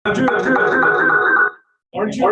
Aren't you?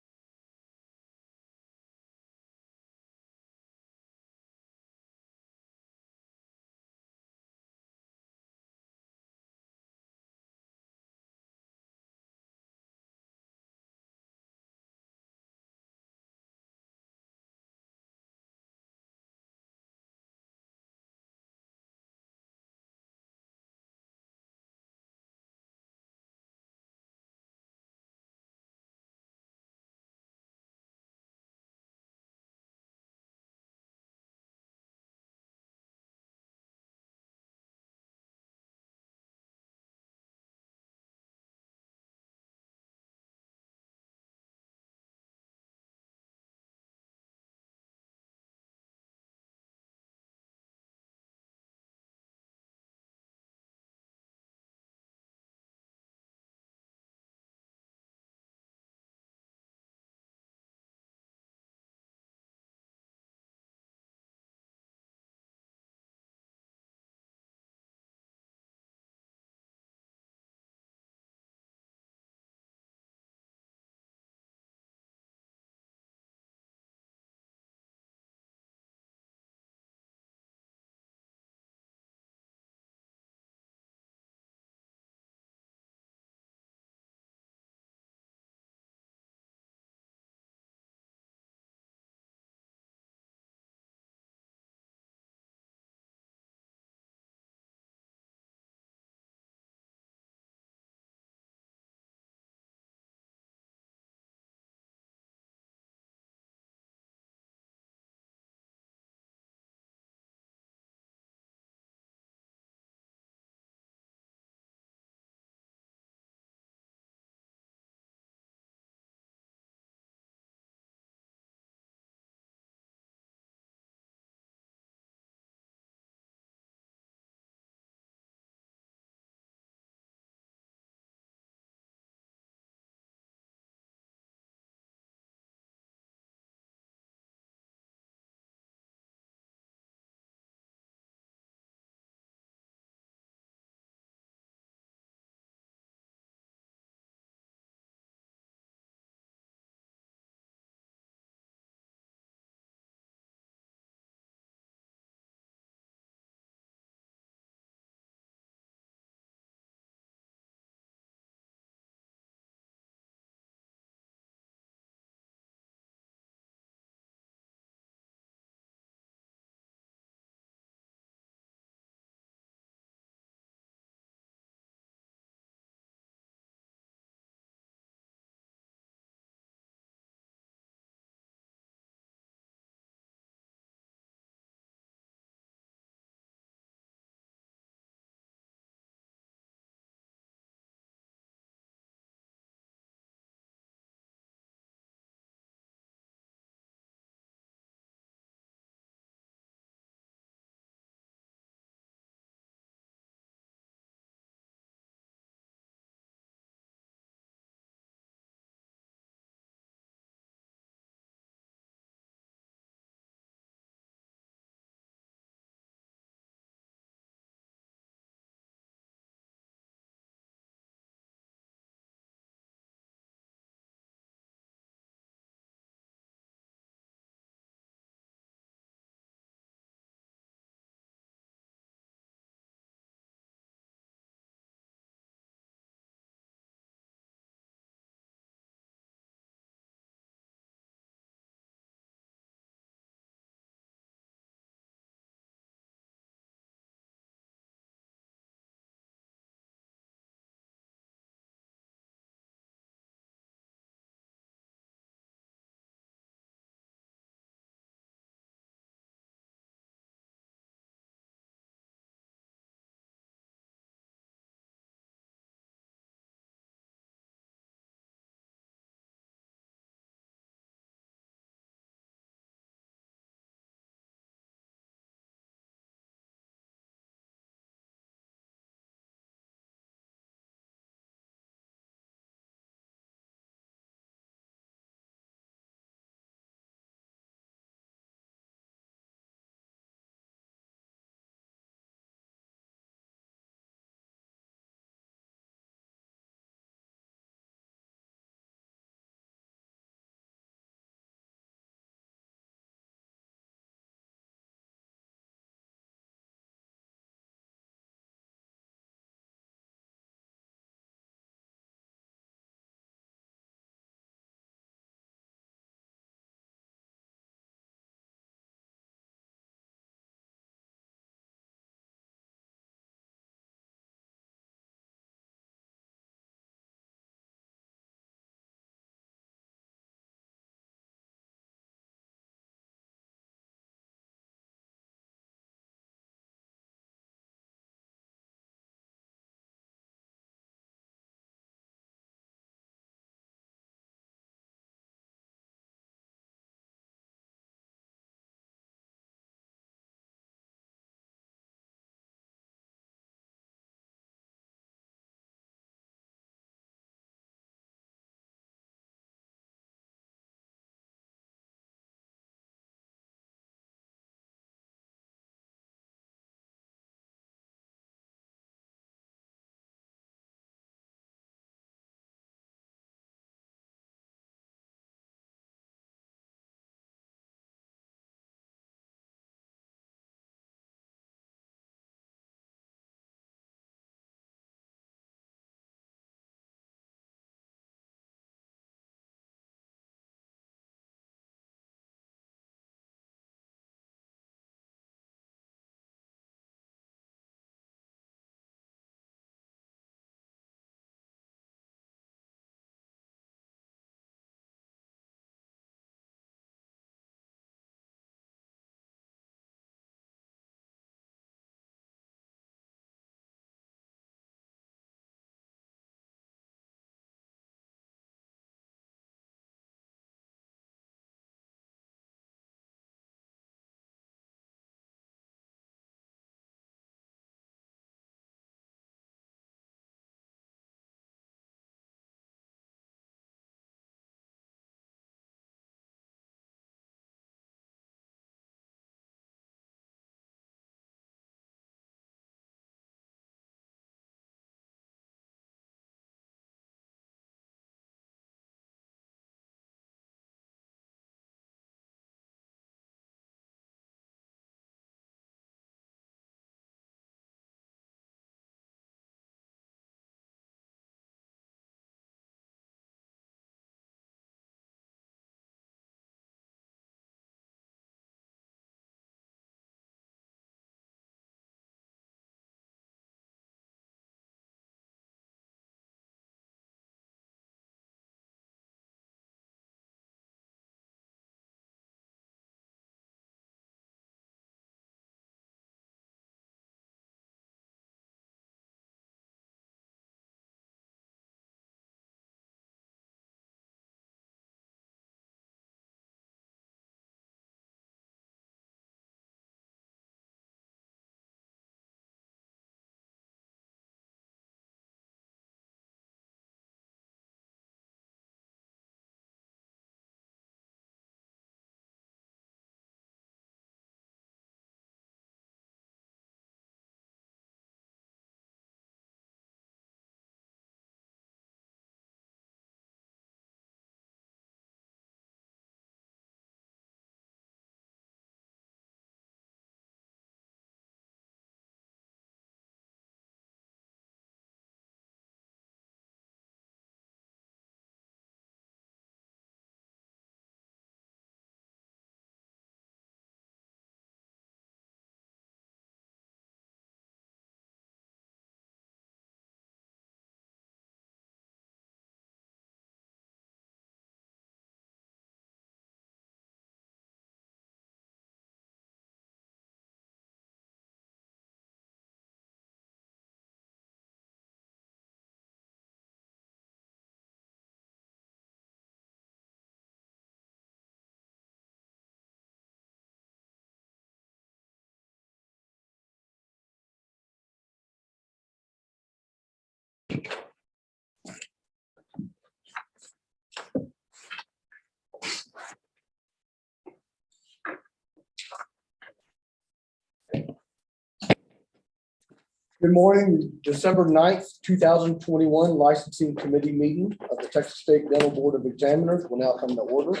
Good morning, December 9th, 2021 licensing committee meeting of the Texas State Dental Board of Examiners will now come to order.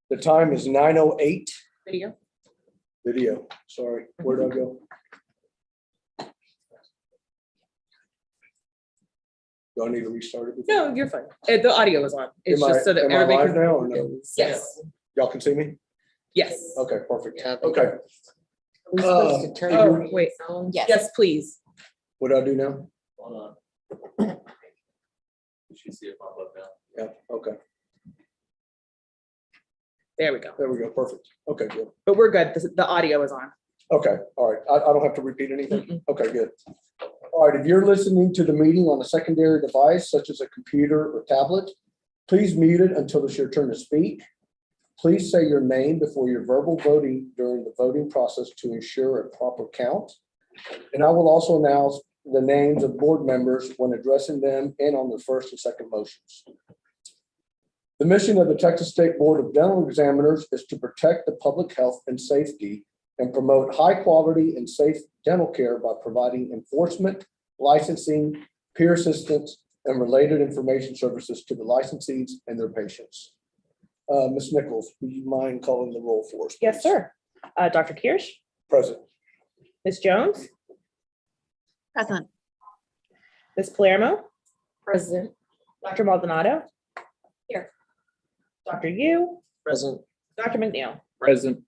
The time is 9:08. Video, sorry, where'd I go? Do I need to restart it? No, you're fine. The audio is on. It's just so that Am I everybody live can. now or no? Yes, Y'all can see me? yes. Okay, perfect. Yeah. Okay, We're supposed to turn Oh, your wait. phone? Yes, please. what do I do now? Hold on. You should see it pop up now. Yeah, okay, There we go. there we go, perfect. Okay, good. But we're good. The audio is on. Okay, all right, I don't have to repeat anything? Mm-mm. Okay, good. All right, if you're listening to the meeting on a secondary device such as a computer or tablet, please mute it until it's your turn to speak. Please say your name before your verbal voting during the voting process to ensure a proper count. And I will also announce the names of board members when addressing them and on the first and second motions. The mission of the Texas State Board of Dental Examiners is to protect the public health and safety and promote high quality and safe dental care by providing enforcement, licensing, peer assistance, and related information services to the licensees and their patients. Ms. Nichols, would you mind calling the roll for us? Yes, please? sir. Dr. Kirsch, Present. Ms. Jones, Present. Ms. Palermo, President. Dr. Maldonado. Here. Dr. Yu, Present. Dr. McNeil. Present.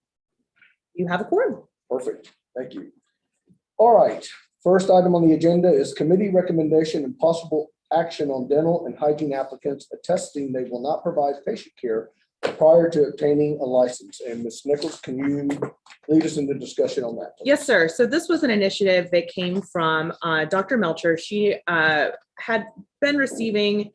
You have a quorum. Perfect. Thank you. All right. First item on the agenda is committee recommendation and possible action on dental and hygiene applicants attesting they will not provide patient care prior to obtaining a license. And Ms. Nichols, can you lead us in the discussion on that? Yes, sir. So this was an initiative that came from Dr. Melcher. She had been receiving,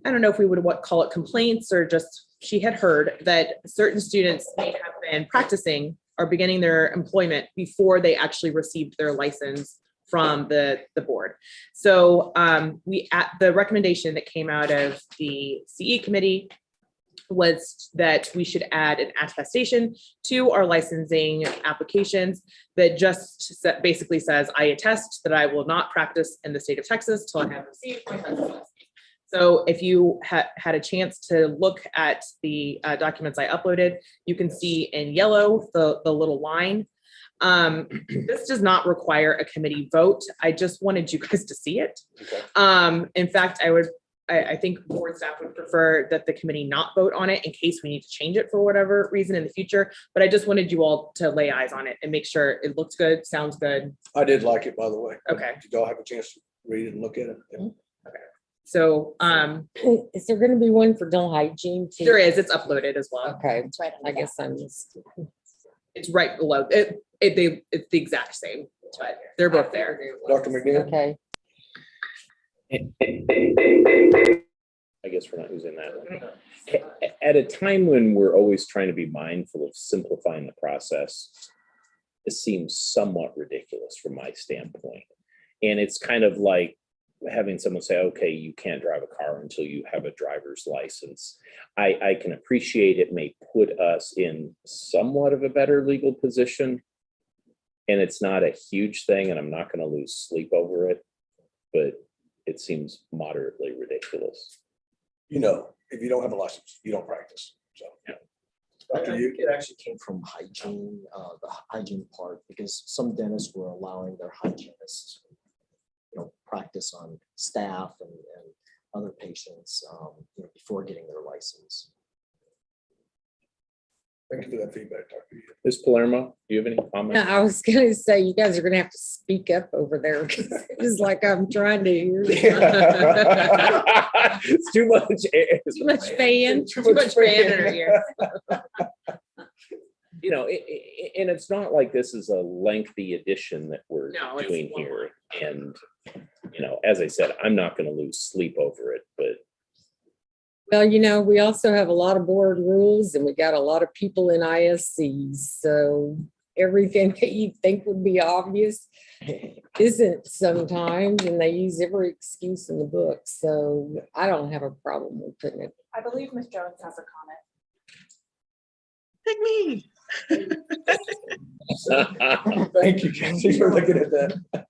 I don't know if we would call it complaints or just she had heard that certain students may have been practicing or beginning their employment before they actually received their license from the board. So the recommendation that came out of the CE committee was that we should add an attestation to our licensing applications that just basically says, I attest that I will not practice in the state of Texas till I have received my license. So if you had a chance to look at the documents I uploaded, you can see in yellow the little line. This does not require a committee vote. I just wanted you guys to see it. Okay. In fact, I think board staff would prefer that the committee not vote on it in case we need to change it for whatever reason in the future. But I just wanted you all to lay eyes on it and make sure it looks good, sounds good. I did like it, by the way. Okay. Did y'all have a chance to read it and look at it? Yeah. So Is there gonna be one for dental hygiene too? there is, it's uploaded as well. Okay, It's right on I the guess I missed. It's right below it. It's the exact same. But they're both there. Dr. McNeil? Okay, I guess we're not using that one. At a time when we're always trying to be mindful of simplifying the process, it seems somewhat ridiculous from my standpoint. And it's kind of like having someone say, okay, you can't drive a car until you have a driver's license. I can appreciate it may put us in somewhat of a better legal position. And it's not a huge thing, and I'm not going to lose sleep over it, but it seems moderately ridiculous. You know, if you don't have a license, you don't practice. So, Yeah. I Dr. think Yu? it actually came from hygiene, the hygiene part, because some dentists were allowing their hygienists, practice on staff and other patients, before getting their license. Thank you for that feedback, Dr. Yu. Ms. Palermo, do you have any now comments? I was gonna say, you guys are gonna have to speak up over there. 'Cause it's like I'm trying to hear. It's too much. Too much fan. Too much fan in our ear. You know, and it's not like this is a lengthy addition that we're No, it's doing one here. And, as I said, I'm not going to lose sleep over it, but Well, we also have a lot of board rules and we got a lot of people in ISCs. So everything that you think would be obvious isn't sometimes, and they use every excuse in the book. So I don't have a problem with putting it. I believe Ms. Jones has a comment. Pick me. Thank you, Kathy, for looking at that.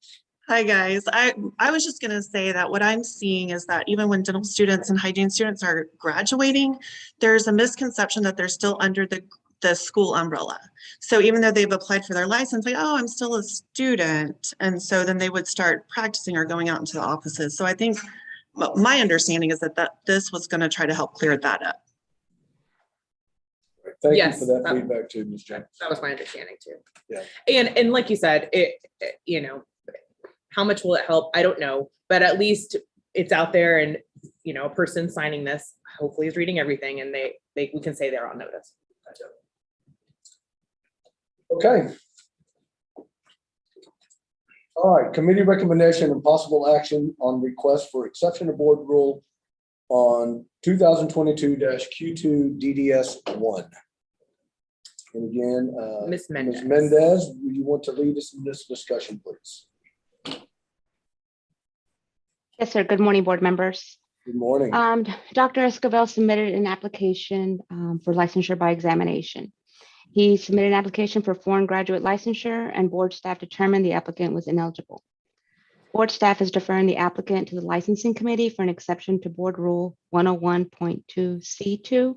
Hi, guys. I was just going to say that what I'm seeing is that even when dental students and hygiene students are graduating, there's a misconception that they're still under the school umbrella. So even though they've applied for their license, like, oh, I'm still a student. And so then they would start practicing or going out into the offices. So I think my understanding is that this was going to try to help clear that up. Thank you Yes, for that that- feedback too, Ms. James. That was my understanding too. Yeah. And like you said, you know, how much will it help? I don't know, but at least it's out there and, you know, a person signing this hopefully is reading everything and we can say they're on notice. Okay. All right, committee recommendation and possible action on request for exception to board rule on 2022-Q2 DDS 1. And again, Ms. Mendez. Ms. Mendez, would you want to lead us in this discussion, please? Yes, sir. Good morning, board members. Good morning. Dr. Escobar submitted an application for licensure by examination. He submitted an application for foreign graduate licensure, and board staff determined the applicant was ineligible. Board staff is deferring the applicant to the licensing committee for an exception to board rule 101.2C2.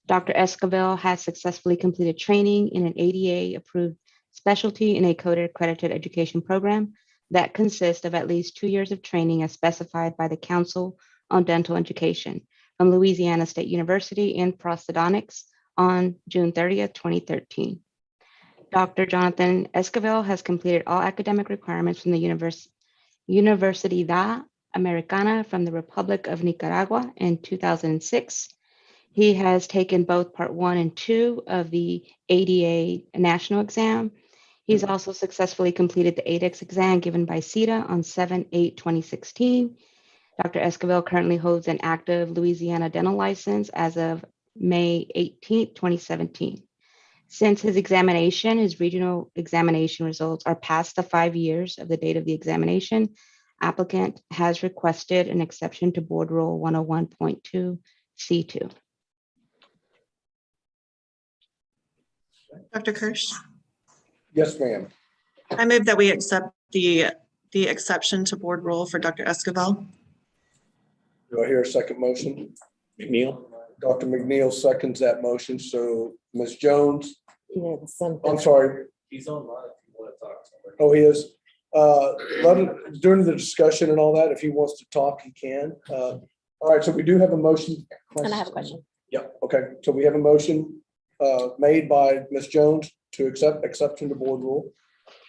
Dr. Escobar has successfully completed training in an ADA approved specialty in a coded accredited education program that consists of at least 2 years of training as specified by the Council on Dental Education from Louisiana State University in prosthodontics on June 30th, 2013. Dr. Jonathan Esquivel has completed all academic requirements from the Universidad Americana from the Republic of Nicaragua in 2006. He has taken both Part 1 and 2 of the ADA National Exam. He's also successfully completed the ADEX exam given by CETA on 7/8/2016. Dr. Esquivel currently holds an active Louisiana dental license as of May 18th, 2017. Since his examination, his regional examination results are past the 5 years of the date of the examination, applicant has requested an exception to board rule 101.2C2. Dr. Kirsch, Yes, ma'am. I move that we accept the exception to board rule for Dr. Escobar. Do I hear a second motion? McNeil? Dr. McNeil seconds that motion. So Ms. Jones, Yeah, something. I'm sorry. He's online if you want to talk to him. Oh, he is. Let him, during the discussion and all that, if he wants to talk, he can. All right, so we do have a motion. And I have a question. Yeah, okay. So we have a motion made by Ms. Jones to accept exception to board rule.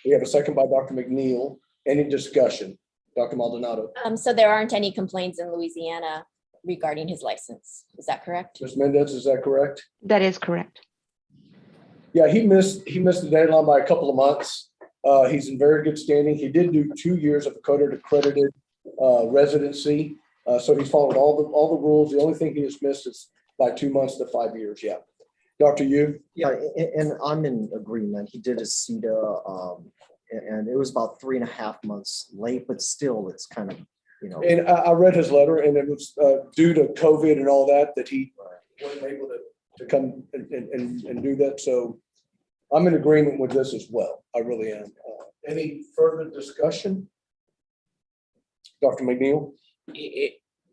We have a second by Dr. McNeil. Any discussion? Dr. Maldonado. So there aren't any complaints in Louisiana regarding his license. Is that correct? Ms. Mendez, is that correct? That is correct. Yeah, he missed the deadline by a couple of months. He's in very good standing. He did do 2 years of coded accredited residency. So he's followed all the rules. The only thing he has missed is by 2 months to 5 years. Yeah. Dr. Yu? Yeah, and I'm in agreement. He did his CETA, and it was about 3.5 months late, but still, it's kind of, you know. And I read his letter, and it was due to COVID and all that he wasn't able to come and do that. So I'm in agreement with this as well. I really am. Any further discussion? Dr. McNeil?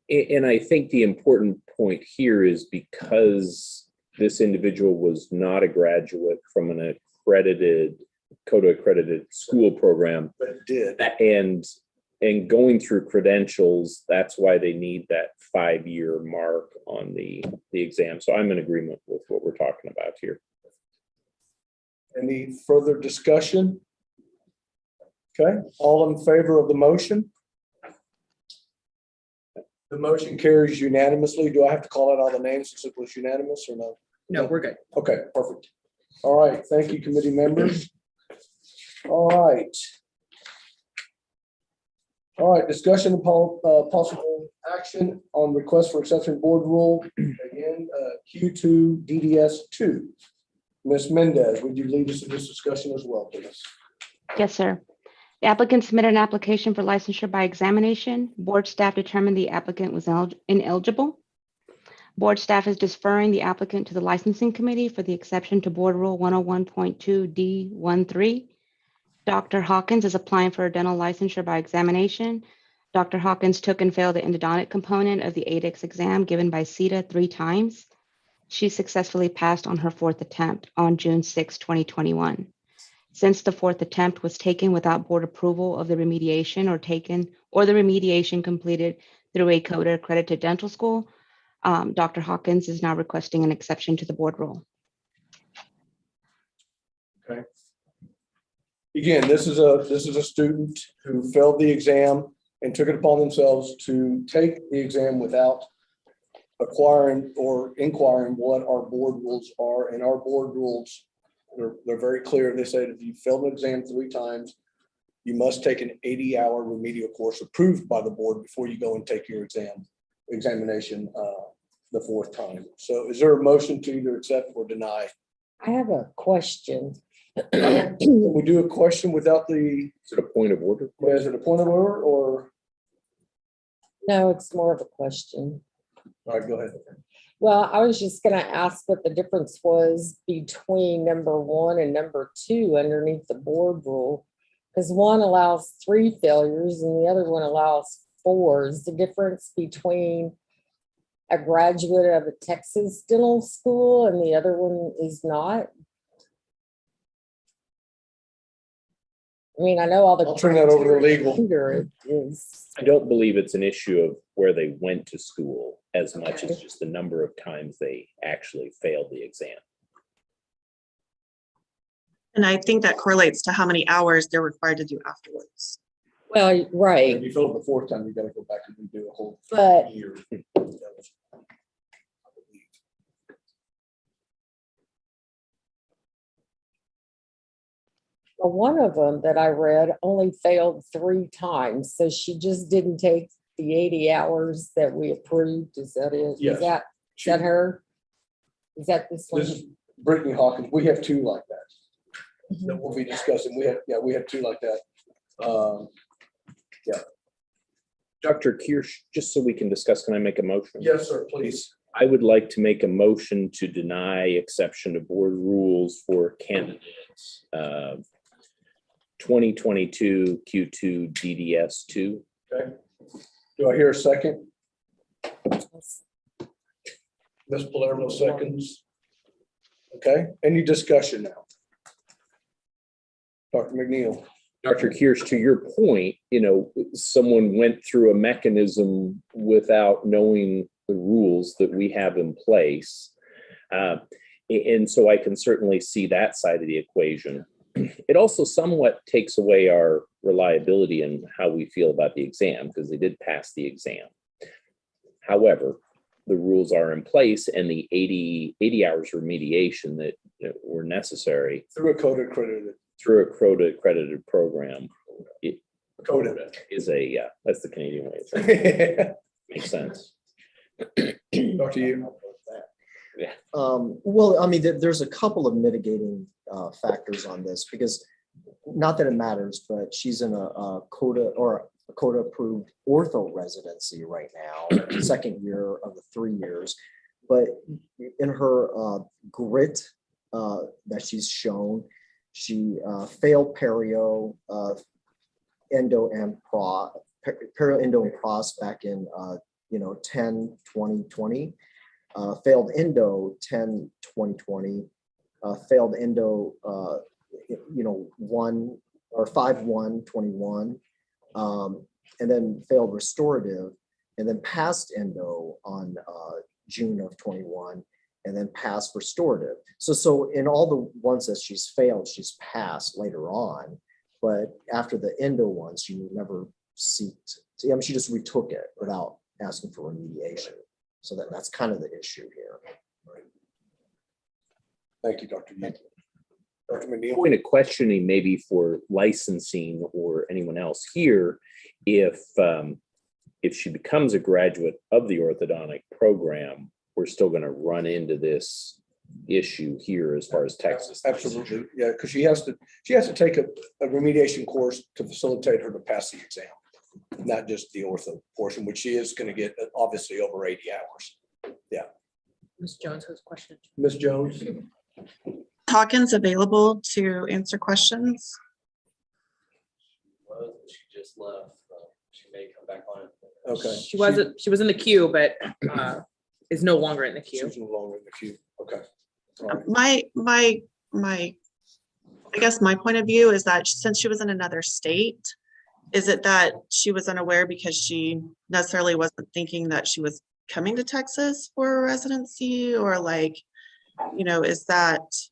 And I think the important point here is because this individual was not a graduate from an accredited, CODA accredited school program, But it did. and going through credentials, that's why they need that 5-year mark on the exam. So I'm in agreement with what we're talking about here. Any further discussion? Okay, all in favor of the motion? The motion carries unanimously. Do I have to call out all the names since it was unanimous or no? No, we're good. Okay, perfect. All right, thank you, committee members. All right. All right, discussion of possible action on request for exception board rule, again, Q2 DDS 2. Ms. Mendez, would you lead us in this discussion as well, please? Yes, sir. The applicant submitted an application for licensure by examination. Board staff determined the applicant was ineligible. Board staff is deferring the applicant to the licensing committee for the exception to board rule 101.2 D13. Dr. Hawkins is applying for a dental licensure by examination. Dr. Hawkins took and failed the endodontic component of the ADEX exam given by CETA 3 times. She successfully passed on her 4th attempt on June 6, 2021. Since the 4th attempt was taken without board approval of the remediation or the remediation completed through a CODA accredited dental school, Dr. Hawkins is now requesting an exception to the board rule. Okay. Again, this is a student who failed the exam and took it upon themselves to take the exam without acquiring or inquiring what our board rules are. And our board rules, they're very clear. They said if you failed an exam 3 times, you must take an 80-hour remedial course approved by the board before you go and take your examination the 4th time. So is there a motion to either accept or deny? I have a question. Can we do a question without the, Is it a point of order? is it a point of order or? No, it's more of a question. All right, go ahead. Well, I was just gonna ask what the difference was between number 1 and number 2 underneath the board rule. Because one allows 3 failures and the other one allows 4. Is the difference between a graduate of a Texas dental school and the other one is not? I mean, I know all the. I'll turn that over to legal. criteria is. I don't believe it's an issue of where they went to school as much as just the number of times they actually failed the exam. And I think that correlates to how many hours they're required to do afterwards. Well, right, If you failed the 4th time, you gotta go back and redo a whole but year. one of them that I read only failed 3 times, so she just didn't take the 80 hours that we approved. Is that it? Yes. Is that her? Is that this one? This is Brittany Hawkins. We have 2 like that that we'll be discussing. We have 2 like that. Dr. Kirsch, just so we can discuss, can I make a motion? Yes, sir, please. I would like to make a motion to deny exception to board rules for candidates. 2022 Q2 DDS 2. Okay. Do I hear a second? Ms. Palermo seconds. Okay, any discussion now? Dr. McNeil. Dr. Kirsch, to your point, someone went through a mechanism without knowing the rules that we have in place. And so I can certainly see that side of the equation. It also somewhat takes away our reliability and how we feel about the exam because they did pass the exam. However, the rules are in place and the 80 hours remediation that were necessary Through a CODA accredited. through a accredited program CODA. is that's the Canadian way of saying it. Makes sense. Dr. You. Yeah. Well, I mean, there's a couple of mitigating factors on this because not that it matters, but she's in a CODA or a CODA approved ortho residency right now, 2nd year of the 3 years. But in her grit that she's shown, she failed perio, endo and perio, endo and pros back in 10/2020. Failed endo 10/2020, failed endo 1 or 5/1/21, and then failed restorative, and then passed endo on June of 21, and then passed restorative. So in all the ones that she's failed, she's passed later on, but after the endo ones, she never seeked. I mean, she just retook it without asking for remediation. So that's kind of the issue here. Thank you, Dr. Yu. Dr. McNeil. Point of questioning maybe for licensing or anyone else here, if she becomes a graduate of the orthodontic program, we're still going to run into this issue here as far as Texas. Absolutely, yeah, because she has to take a remediation course to facilitate her to pass the exam, not just the ortho portion, which she is going to get obviously over 80 hours. Yeah. Ms. Jones has a question. Ms. Jones. Hawkins available to answer questions? knows that she just left. She may come back on it. Okay. She was in the queue, but is no longer in the queue. She's no longer in the queue. Okay. All right. My, I guess my point of view is that since she was in another state, is it that she was unaware because she necessarily wasn't thinking that she was coming to Texas for a residency, or like, you know, is that's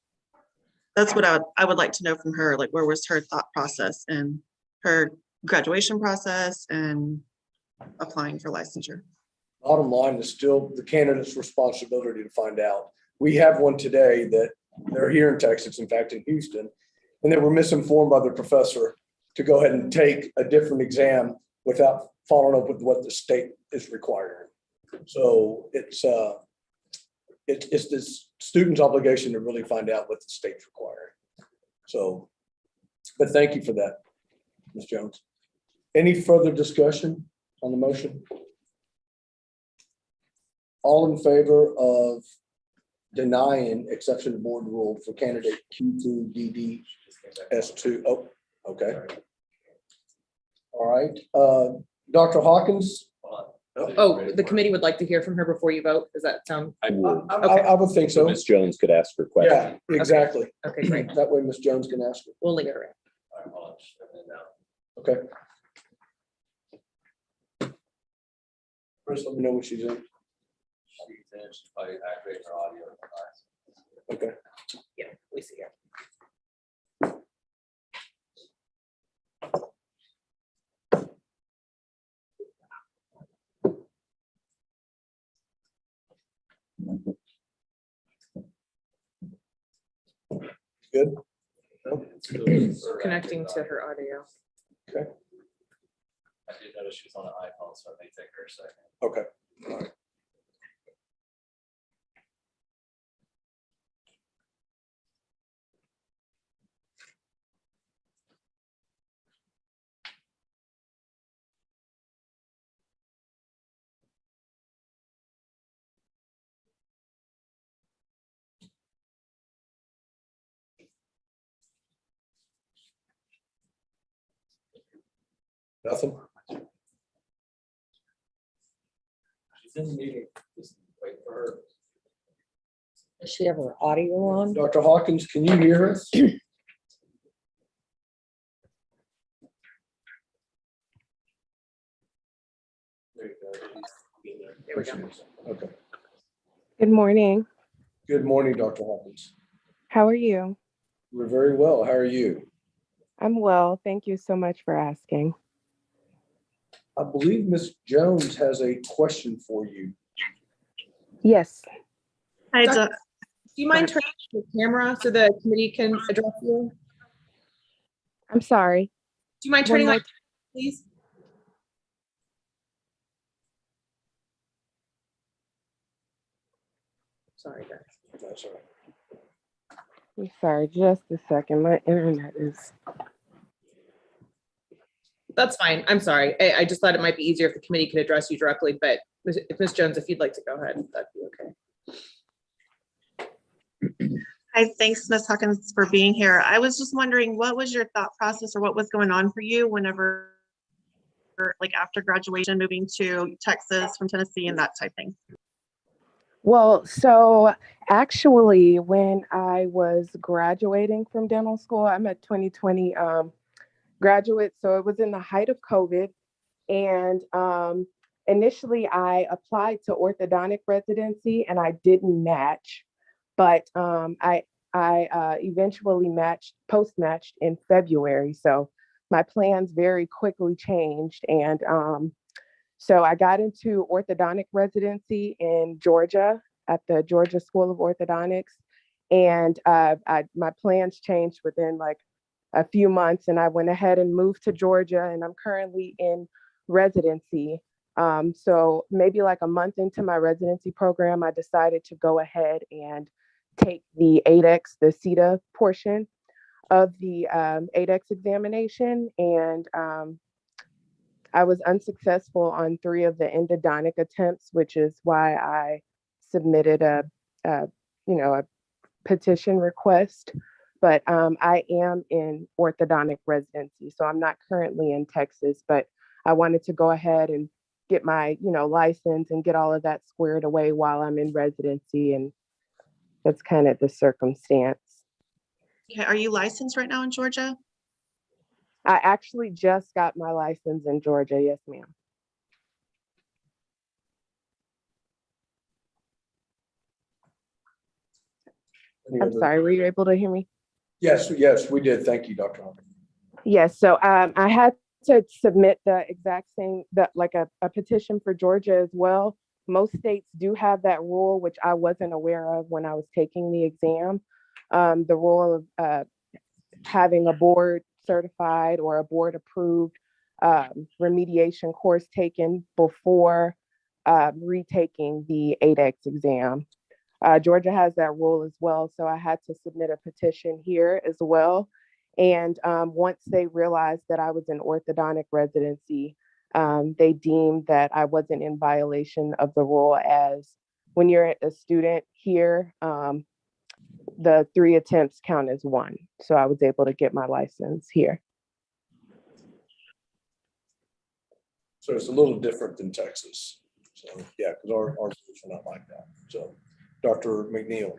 what I would like to know from her, like where was her thought process and her graduation process and applying for licensure? Bottom line is still the candidate's responsibility to find out. We have one today that they're here in Texas, in fact, in Houston, and they were misinformed by their professor to go ahead and take a different exam without following up with what the state is requiring. So it's this student's obligation to really find out what the state's requiring. So, but thank you for that, Ms. Jones. Any further discussion on the motion? All in favor of denying exception to board rule for candidate Q2DD S2? Oh, okay. All right. Dr. Hawkins? Oh, the committee would like to hear from her before you vote. Does that sound? I would. I would think So so. Ms. Jones could ask her question. Yeah, exactly. Okay, great. That way Ms. Jones can ask her. We'll leave it around. Okay. Chris, let me know when she's in. She's probably activating her audio. Okay. Yeah, we see her. Good. Connecting to her audio. I did notice she was on an iPhone, so it may take her a second. Okay. All right. Nothing? She's in the meeting. Just wait for her. Does she have her audio on? Dr. Hawkins, can you hear us? There you go. There we go. Okay. Good morning. Good morning, Dr. Hawkins. How are you? We're very well. How are you? I'm well. Thank you so much for asking. I believe Ms. Jones has a question for you. Yes. Hi, Do you mind turning on your camera so the committee can address you? I'm sorry. Do you mind One turning more on, please? Sorry, guys. That's all right. I'm sorry. Just a second. My internet is. That's fine. I'm sorry. I just thought it might be easier if the committee could address you directly, but if Ms. Jones, if you'd like to go ahead, that'd be okay. Hi, thanks, Ms. Hawkins, for being here. I was just wondering, what was your thought process or what was going on for you whenever, like after graduation, moving to Texas from Tennessee and that type thing? Well, so actually, when I was graduating from dental school, I'm a 2020 graduate. So it was in the height of COVID. And initially, I applied to orthodontic residency and I didn't match. But I eventually post-matched in February. So my plans very quickly changed. And so I got into orthodontic residency in Georgia at the Georgia School of Orthodontics. And my plans changed within like a few months. And I went ahead and moved to Georgia and I'm currently in residency. So maybe like a month into my residency program, I decided to go ahead and take the 8X, the CETA portion of the 8X examination. And I was unsuccessful on 3 of the endodontic attempts, which is why I submitted a petition request but I am in orthodontic residency. So I'm not currently in Texas, but I wanted to go ahead and get my, license and get all of that squared away while I'm in residency. And that's kind of the circumstance. Okay, are you licensed right now in Georgia? I actually just got my license in Georgia. Yes, ma'am. Any I'm other- sorry, were you able to hear me? Yes, we did. Thank you, Dr. Hawkins. Yes, so I had to submit the exact same, like a petition for Georgia as well. Most states do have that rule, which I wasn't aware of when I was taking the exam. The rule of having a board certified or a board approved remediation course taken before retaking the ADEX exam. Georgia has that rule as well, so I had to submit a petition here as well. And once they realized that I was in orthodontic residency, they deemed that I wasn't in violation of the rule, as when you're a student here, the 3 attempts count as 1. So I was able to get my license here. So it's a little different than Texas. So, yeah, because our rules are not like that. So, Dr. McNeil.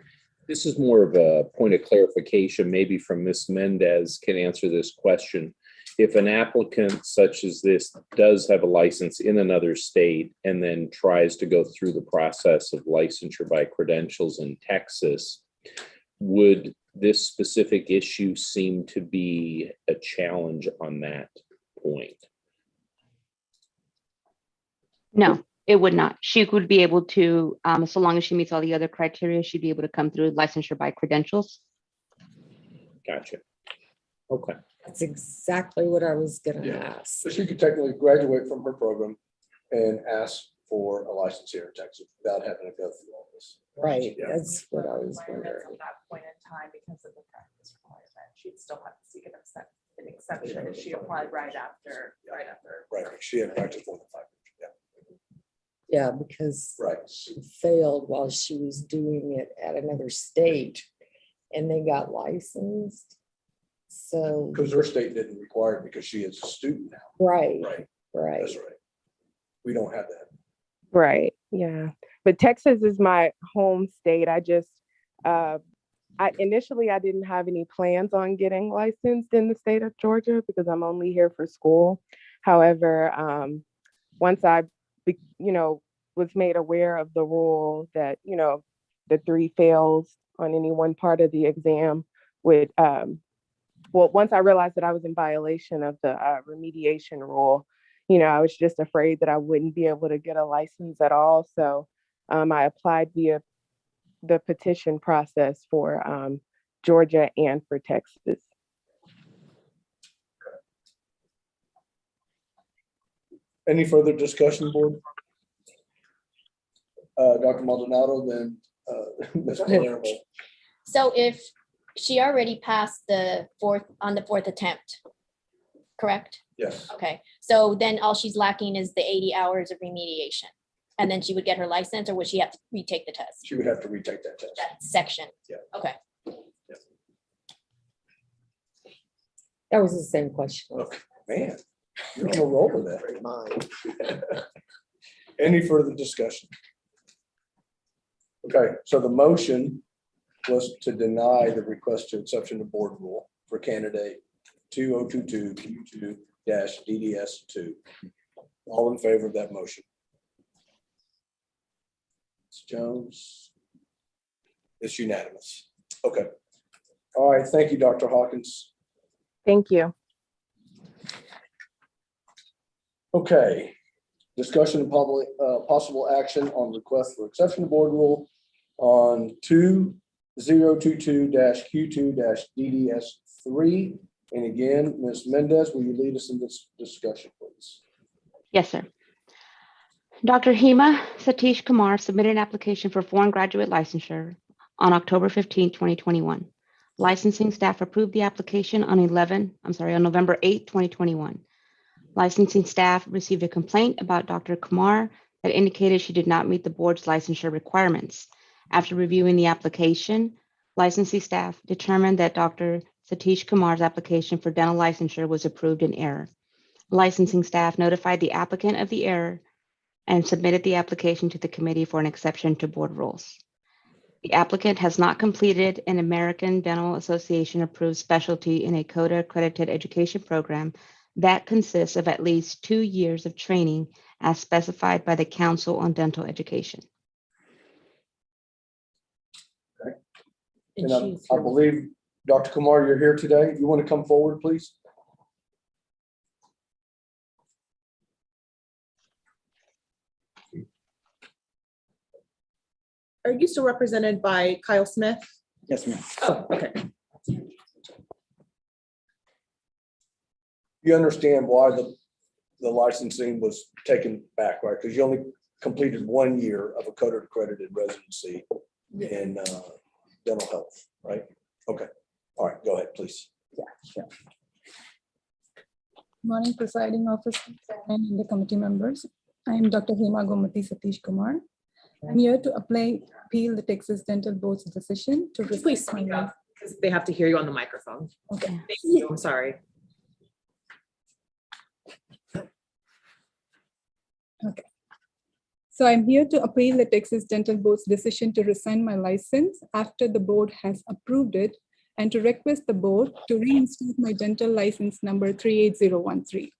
This is more of a point of clarification, maybe from Ms. Mendez can answer this question. If an applicant such as this does have a license in another state and then tries to go through the process of licensure by credentials in Texas, would this specific issue seem to be a challenge on that point? No, it would not. She would be able to, so long as she meets all the other criteria, she'd be able to come through licensure by credentials. Gotcha. Okay. That's exactly what I was gonna Yeah. ask. So she could technically graduate from her program and ask for a license here in Texas without having to go through all this. Right, Yeah. that's what I was Requirements wondering. At that point in time, because of the practice requirement, she'd still have to seek an exception if she applied right after. Right, she had practiced more than 5 years. Yeah, because Yeah, right. she failed while she was doing it at another state and they got licensed. So, Because her state didn't require it because she is a student now. right, Right, right. that's right. We don't have that. Right. Yeah. But Texas is my home state. I just, I initially I didn't have any plans on getting licensed in the state of Georgia because I'm only here for school. However, once I, was made aware of the rule that, the 3 fails on any one part of the exam would, once I realized that I was in violation of the remediation rule, I was just afraid that I wouldn't be able to get a license at all. So I applied via the petition process for Georgia and for Texas. Any further discussion, board? Dr. Maldonado, then Ms. Palermo. So if she already passed on the 4th attempt, correct? Yes, Okay, so then all she's lacking is the 80 hours of remediation. And then she would get her license, or would she have to retake the test? she would have to retake that test. That section? Yeah. Okay. That was the same question. Okay, man, you're on a roll with that. Great mind. Any further discussion? Okay, so the motion was to deny the request to exception to board rule for candidate 2022 Q2-DDS2. All in favor of that motion? Ms. Jones? It's unanimous. Okay. All right, thank you, Dr. Hawkins. Thank you. Okay, discussion and public, possible action on request for exception to board rule on 2022-Q2-DDS3. And again, Ms. Mendez, will you lead us in this discussion, please? Yes, sir. Dr. Hema Satish Kumar submitted an application for foreign graduate licensure on October 15, 2021. Licensing staff approved the application on November 8, 2021. Licensing staff received a complaint about Dr. Kumar that indicated she did not meet the board's licensure requirements. After reviewing the application, licensee staff determined that Dr. Satish Kumar's application for dental licensure was approved in error. Licensing staff notified the applicant of the error and submitted the application to the committee for an exception to board rules. The applicant has not completed an American Dental Association approved specialty in a CODA accredited education program that consists of at least 2 years of training as specified by the Council on Dental Education. And I believe, Dr. Kumar, you're here today. You want to come forward, please? Are you still represented by Kyle Smith? Yes, ma'am. Oh, okay. You understand why the licensing was taken back, right? Because you only completed 1 year of a code accredited residency in dental health, right? Okay. All right, go ahead, please. Yeah, sure. Morning, presiding officer and the committee members. I am Dr. Hema Gomati Satish Kumar. I'm here to appeal the Texas Dental Board's decision to Please speak up because they have to hear you on the microphone. Okay. Thank you. I'm sorry. Okay. So I'm here to appeal the Texas Dental Board's decision to rescind my license after the board has approved it and to request the board to reinstate my dental license number 38013.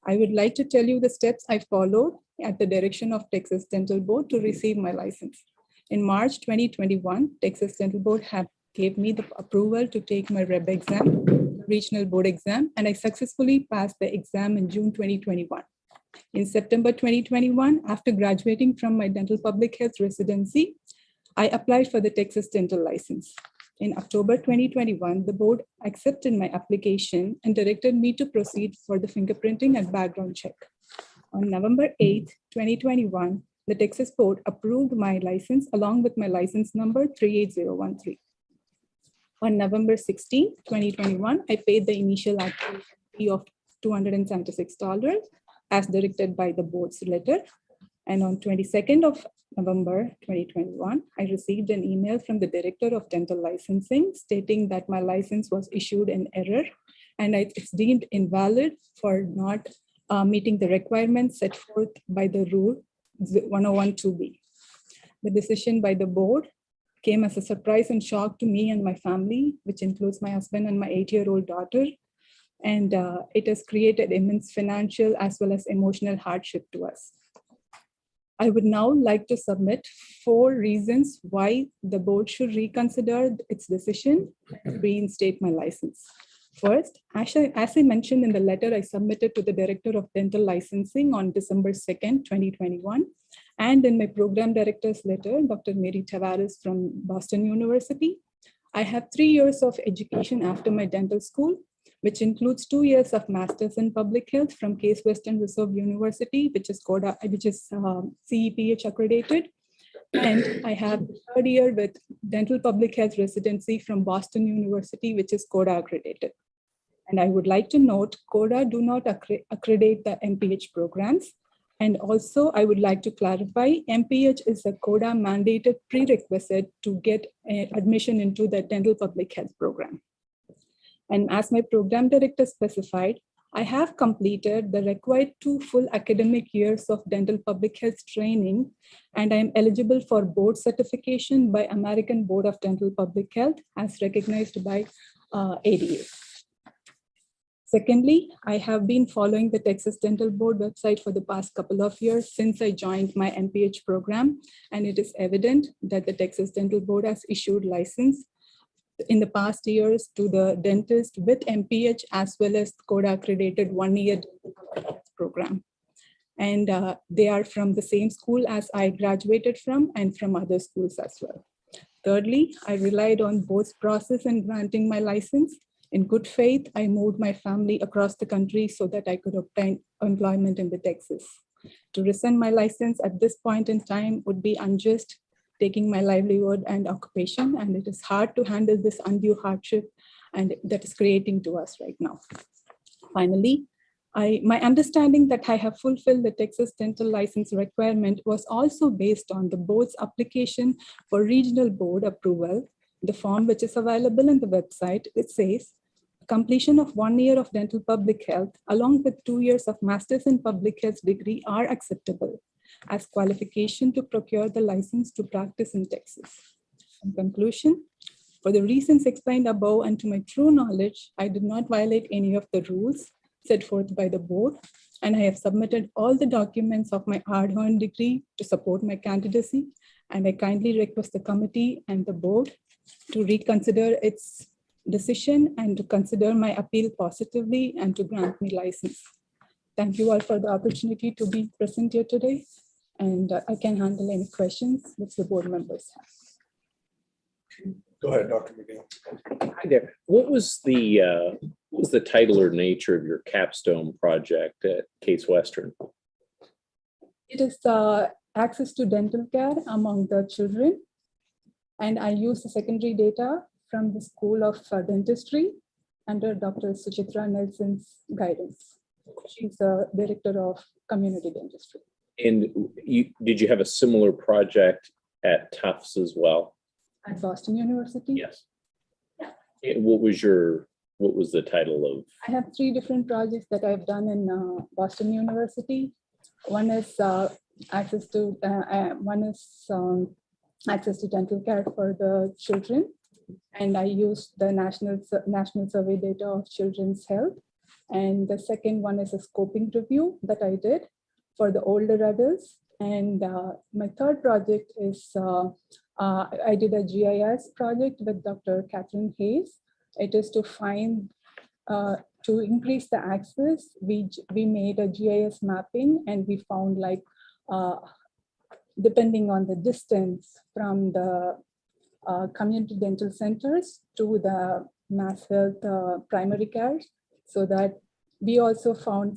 I would like to tell you the steps I followed at the direction of Texas Dental Board to receive my license. In March 2021, Texas Dental Board gave me the approval to take my REB exam, regional board exam, and I successfully passed the exam in June 2021. In September 2021, after graduating from my dental public health residency, I applied for the Texas dental license. In October 2021, the board accepted my application and directed me to proceed for the fingerprinting and background check. On November 8, 2021, the Texas board approved my license along with my license number 38013. On November 16, 2021, I paid the initial application fee of $276 as directed by the board's letter. And on 22nd of November 2021, I received an email from the Director of Dental Licensing stating that my license was issued in error and it's deemed invalid for not meeting the requirements set forth by the rule 101(2)(b). The decision by the board came as a surprise and shock to me and my family, which includes my husband and my 8-year-old daughter. And it has created immense financial as well as emotional hardship to us. I would now like to submit 4 reasons why the board should reconsider its decision to reinstate my license. First, as I mentioned in the letter I submitted to the Director of Dental Licensing on December 2nd, 2021, and in my program director's letter, Dr. Mary Tavares from Boston University, I have 3 years of education after my dental school, which includes 2 years of Masters in Public Health from Case Western Reserve University, which is CEPH accredited. And I have 3rd year with Dental Public Health Residency from Boston University, which is CODA accredited. And I would like to note, CODA do not accredit the MPH programs. And also, I would like to clarify, MPH is a CODA mandated prerequisite to get admission into the Dental Public Health program. And as my program director specified, I have completed the required 2 full academic years of dental public health training, and I am eligible for board certification by American Board of Dental Public Health as recognized by ADA. Secondly, I have been following the Texas Dental Board website for the past couple of years since I joined my MPH program, and it is evident that the Texas Dental Board has issued license in the past years to the dentist with MPH as well as CODA accredited 1-year program. And they are from the same school as I graduated from and from other schools as well. Thirdly, I relied on board's process in granting my license. In good faith, I moved my family across the country so that I could obtain employment in the Texas. To rescind my license at this point in time would be unjust, taking my livelihood and occupation, and it is hard to handle this undue hardship and that is creating to us right now. Finally, my understanding that I have fulfilled the Texas dental license requirement was also based on the board's application for regional board approval, the form which is available on the website, it says completion of 1 year of dental public health along with 2 years of master's in public health degree are acceptable as qualification to procure the license to practice in Texas. In conclusion, for the reasons explained above and to my true knowledge, I did not violate any of the rules set forth by the board, and I have submitted all the documents of my hard-earned degree to support my candidacy, and I kindly request the committee and the board to reconsider its decision and to consider my appeal positively and to grant me license. Thank you all for the opportunity to be present here today, and I can handle any questions which the board members have. Go ahead, Dr. McNeil. Hi there. What was the title or nature of your capstone project at Case Western? It is access to dental care among the children. And I use the secondary data from the School of Dentistry under Dr. Suchitra Nelson's guidance. She's the director of community dentistry. And did you have a similar project at Tufts as well? At Boston University? Yes. And what was the title of? I have 3 different projects that I've done in Boston University. One is access to dental care for the children, and I used the national survey data of children's health. And the second one is a scoping review that I did for the older adults. And my third project is I did a GIS project with Dr. Catherine Hayes. It is to find, to increase the access, we made a GIS mapping, and we found, like, depending on the distance from the community dental centers to the mass health primary care, so that we also found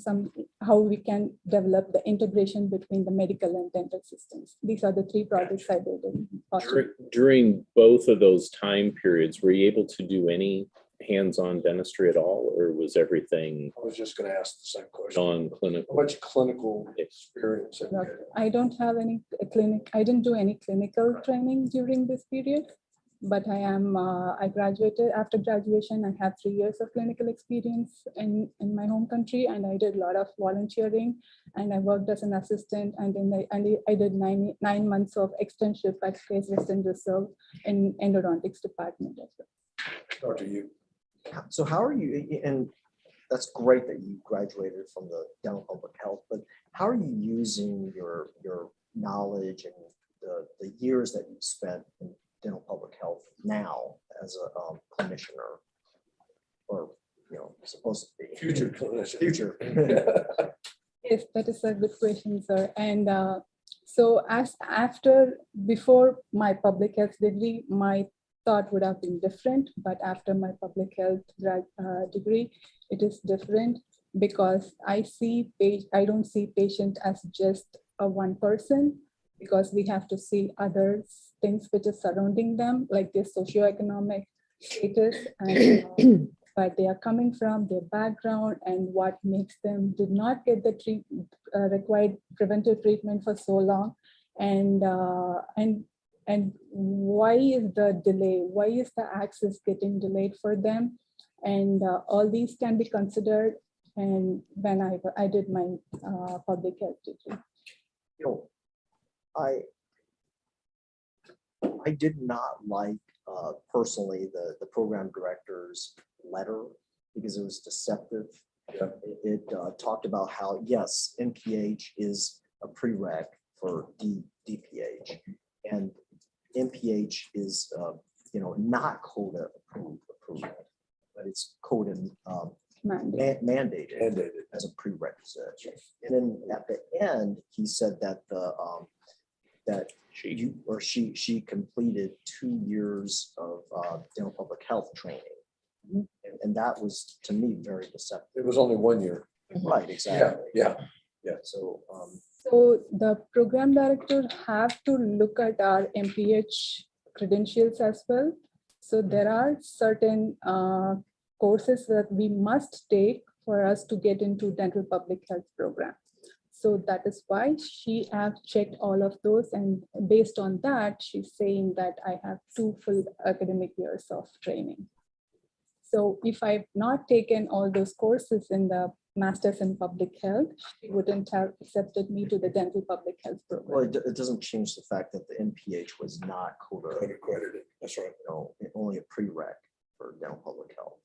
how we can develop the integration between the medical and dental systems. These are the 3 projects I did in Boston. During both of those time periods, were you able to do any hands-on dentistry at all, or was everything I was just going to ask the same question. non-clinical? How much clinical experience have you had? I don't have any I didn't do any clinical training during this period, but I graduated. After graduation, I have 3 years of clinical experience in my home country, and I did a lot of volunteering, and I worked as an assistant, and I did 9 months of externship at Case Western Reserve in endodontics department as well. Dr. Yu. So how are you, and that's great that you graduated from the dental public health, but how are you using your knowledge and the years that you spent in dental public health now as a clinician, or supposed to be Future clinician. future? Yes, that is a good question, sir. And so before my public health degree, my thought would have been different, but after my public health degree, it is different, because I don't see patient as just a one person, because we have to see other things which is surrounding them, like their socioeconomic status and where they are coming from, their background, and what makes them did not get the required preventive treatment for so long, and why is the delay? Why is the access getting delayed for them? And all these can be considered. And when I did my public health degree. I did not like personally the program director's letter, because it was deceptive. Yeah. It talked about how, yes, NPH is a prereq for DPH, and NPH is not CODA approved, but it's CODA mandated as a prerequisite. And then at the end, he said that she completed 2 years of dental public health training, and that was, to me, very deceptive. It was only 1 year. Right, exactly. Yeah. So So the program director have to look at our MPH credentials as well. So there are certain courses that we must take for us to get into dental public health program. So that is why she have checked all of those, and based on that, she's saying that I have 2 full academic years of training. So if I've not taken all those courses in the Masters in Public Health, she wouldn't have accepted me to the Dental Public Health Well, program. it doesn't change the fact that the NPH was not Code CODA, accredited. That's right. only a prereq for dental public health.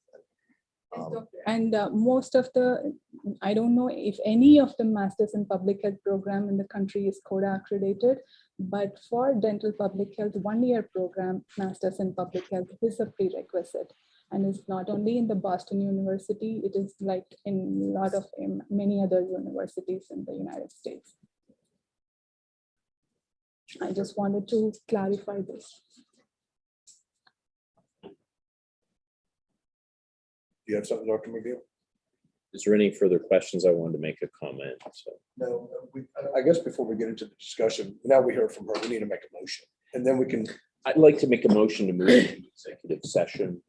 And most of the, I don't know if any of the Masters in Public Health program in the country is CODA accredited, but for Dental Public Health 1-year program, Masters in Public Health is a prerequisite. And it's not only in the Boston University, it is like in a lot of many other universities in the United States. I just wanted to clarify this. Do you have something, Dr. McGill? Is there any further questions? I wanted to make a comment. So No, I guess before we get into the discussion, now we heard from her, we need to make a motion. And then we can, I'd like to make a motion to move to executive session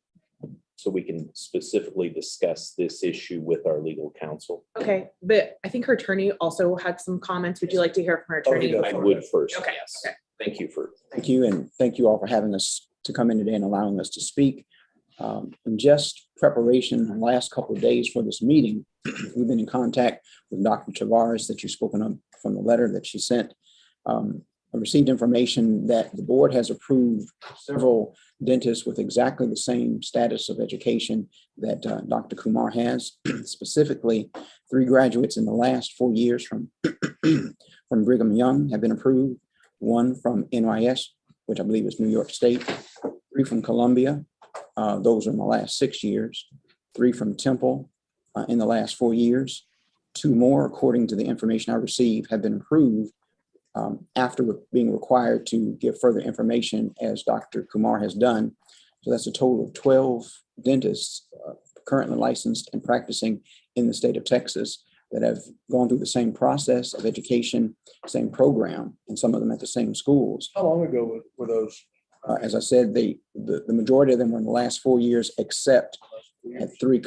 so we can specifically discuss this issue with our legal counsel. Okay, but I think her attorney also had some comments. Would you like to hear from her Oh, he attorney? does. I would first. Okay, Yes. okay. Thank you for. Thank you, and thank you all for having us to come in today and allowing us to speak. In just preparation, the last couple of days for this meeting, we've been in contact with Dr. Tavares that you've spoken of from the letter that she sent. I received information that the board has approved several dentists with exactly the same status of education that Dr. Kumar has, specifically 3 graduates in the last 4 years from Brigham Young have been approved, 1 from NYS, which I believe is New York State, 3 from Columbia, those are in the last 6 years, 3 from Temple in the last 4 years, 2 more, according to the information I received, have been approved after being required to give further information as Dr. Kumar has done. So that's a total of 12 dentists currently licensed and practicing in the state of Texas that have gone through the same process of education, same program, and some of them at the same schools. how long ago were those? As I said, the majority of them were in the last 4 years, except at three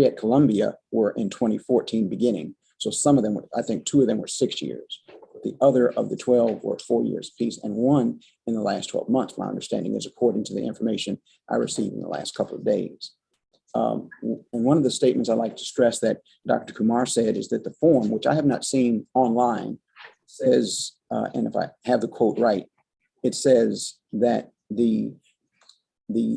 at Columbia were in 2014 beginning. So some of them, I think 2 of them were 6 years. The other of the 12 were 4 years apiece, and 1 in the last 12 months, my understanding is, according to the information I received in the last couple of days. And one of the statements I like to stress that Dr. Kumar said is that the form, which I have not seen online, says, and if I have the quote right, it says that the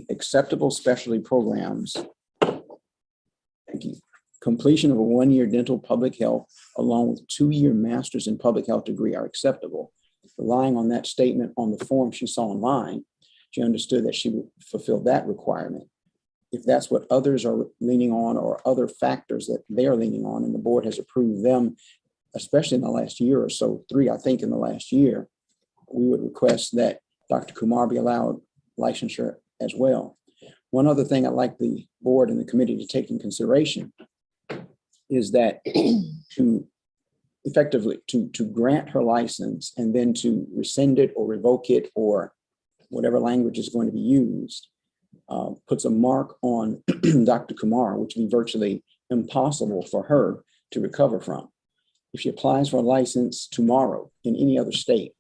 acceptable specialty programs, thank you, completion of a 1-year dental public health along with 2-year master's in public health degree are acceptable. Relying on that statement on the form she saw online, she understood that she would fulfill that requirement. If that's what others are leaning on or other factors that they are leaning on, and the board has approved them, especially in the last year or so, 3, I think, in the last year, we would request that Dr. Kumar be allowed licensure as well. One other thing I'd like the board and the committee to take in consideration is that to effectively to grant her license and then to rescind it or revoke it or whatever language is going to be used puts a mark on Dr. Kumar, which would be virtually impossible for her to recover from. If she applies for a license tomorrow in any other state,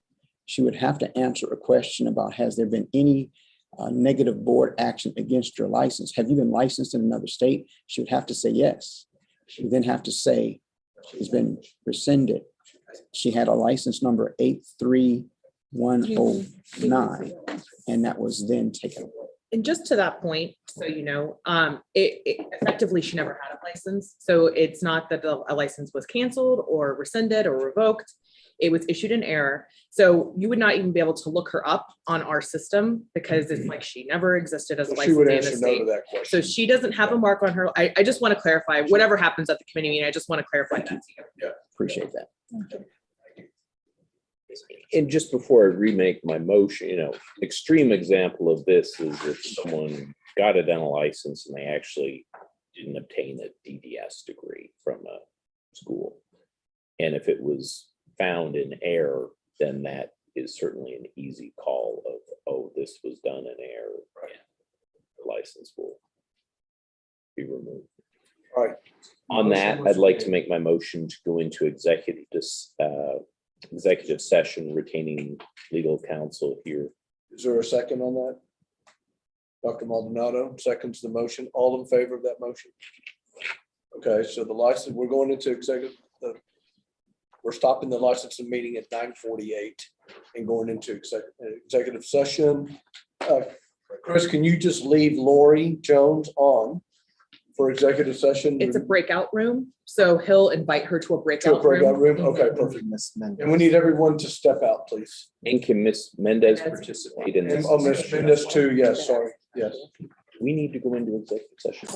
she would have to answer a question about, has there been any negative board action against your license? Have you been licensed in another state? She would have to say yes. She would then have to say she's been rescinded. She had a license number 83109, and that was then taken away. And just to that point, so you know, effectively, she never had a license. So it's not that a license was canceled or rescinded or revoked. It was issued in error. So you would not even be able to look her up on our system because it's like she never existed as a She would licensee in the answer no to state. that question. So she doesn't have a mark on her. I just want to clarify, whatever happens at the committee meeting, I just want to clarify that to you. Appreciate that. And just before I remake my motion, you know, extreme example of this is if someone got a dental license and they actually didn't obtain a DDS degree from a school. And if it was found in error, then that is certainly an easy call of, oh, this was done in error. The license will be removed. All right. On that, I'd like to make my motion to go into executive session retaining legal counsel here. Is there a second on that? Dr. Maldonado seconds the motion. All in favor of that motion? Okay, so the license, we're going into we're stopping the licensing meeting at 9:48 and going into executive session. Chris, can you just leave Lori Jones on for executive session? It's a breakout room, so he'll invite her to a To a breakout breakout room. room? Okay, perfect. Miss Mendez. And we need everyone to step out, please. And can Miss Mendez participate in And, this? oh, Ms. Mendez too, yes, sorry, yes. We need to go into executive session.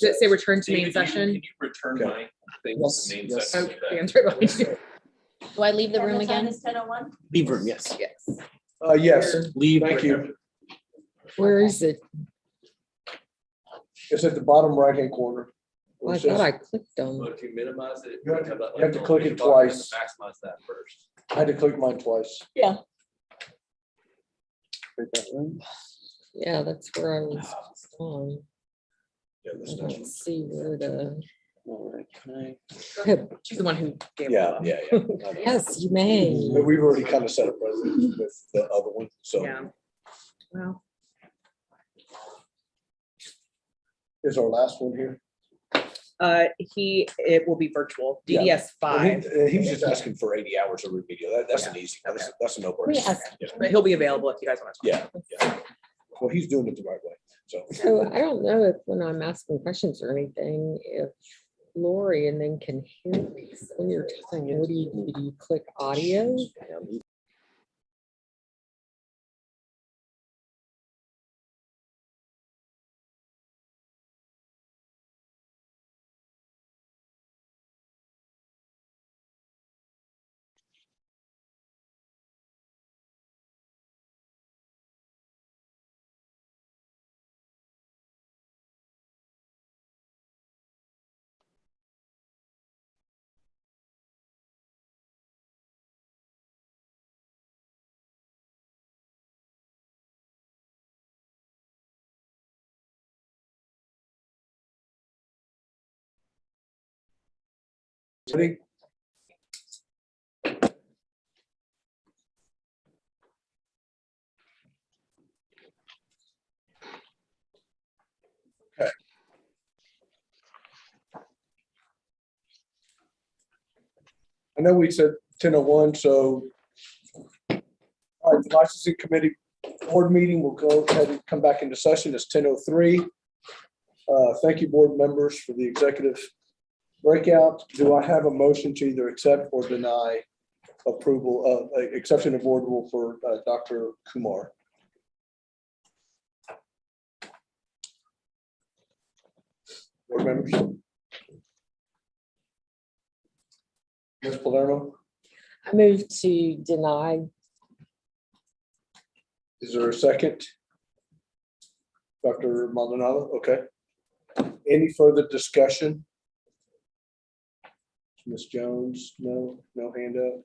Does it say return to David, main can session? you return Okay. my thing Yes, to main yes. section? Okay, of that? I'm sorry about that. Do I leave the room again? Leave room, yes. Yes. Yes, Leave. thank you. Where is it? It's at the bottom right-hand corner. I thought I clicked on. But if you minimize it. You have to- that you have to little click it green bar, you have to twice. Maximize that first. I had to click mine twice. Yeah. Yeah, that's where I was on. Yeah, I this next don't see where the. one. She's the one who gave. it Yeah, up. yeah, yeah. I know. Yes, you may. But we've already kind of set a precedent with the other one, so Yeah. Well, is our last one here. it will be virtual, Yeah. DDS And 5, he was just asking for 80 hours of remedial. That's an easy, that's a no-brainer. Yes. but he'll be available if you guys want to. Yeah, yeah. Well, he's doing it the right way, so. So I don't know if when I'm asking questions or anything, if Lori and then can hear me. So when you're talking, what do you click audio? Ready? Okay. I know we said 10:01, so all right, the licensing committee board meeting will go ahead and come back into session. It's 10:03. Thank you, board members, for the executive breakout. Do I have a motion to either accept or deny approval, exception of board rule for Dr. Kumar? Board members? Ms. Palermo, I move to deny. is there a second? Dr. Maldonado, okay. Any further discussion? Ms. Jones, no hand up.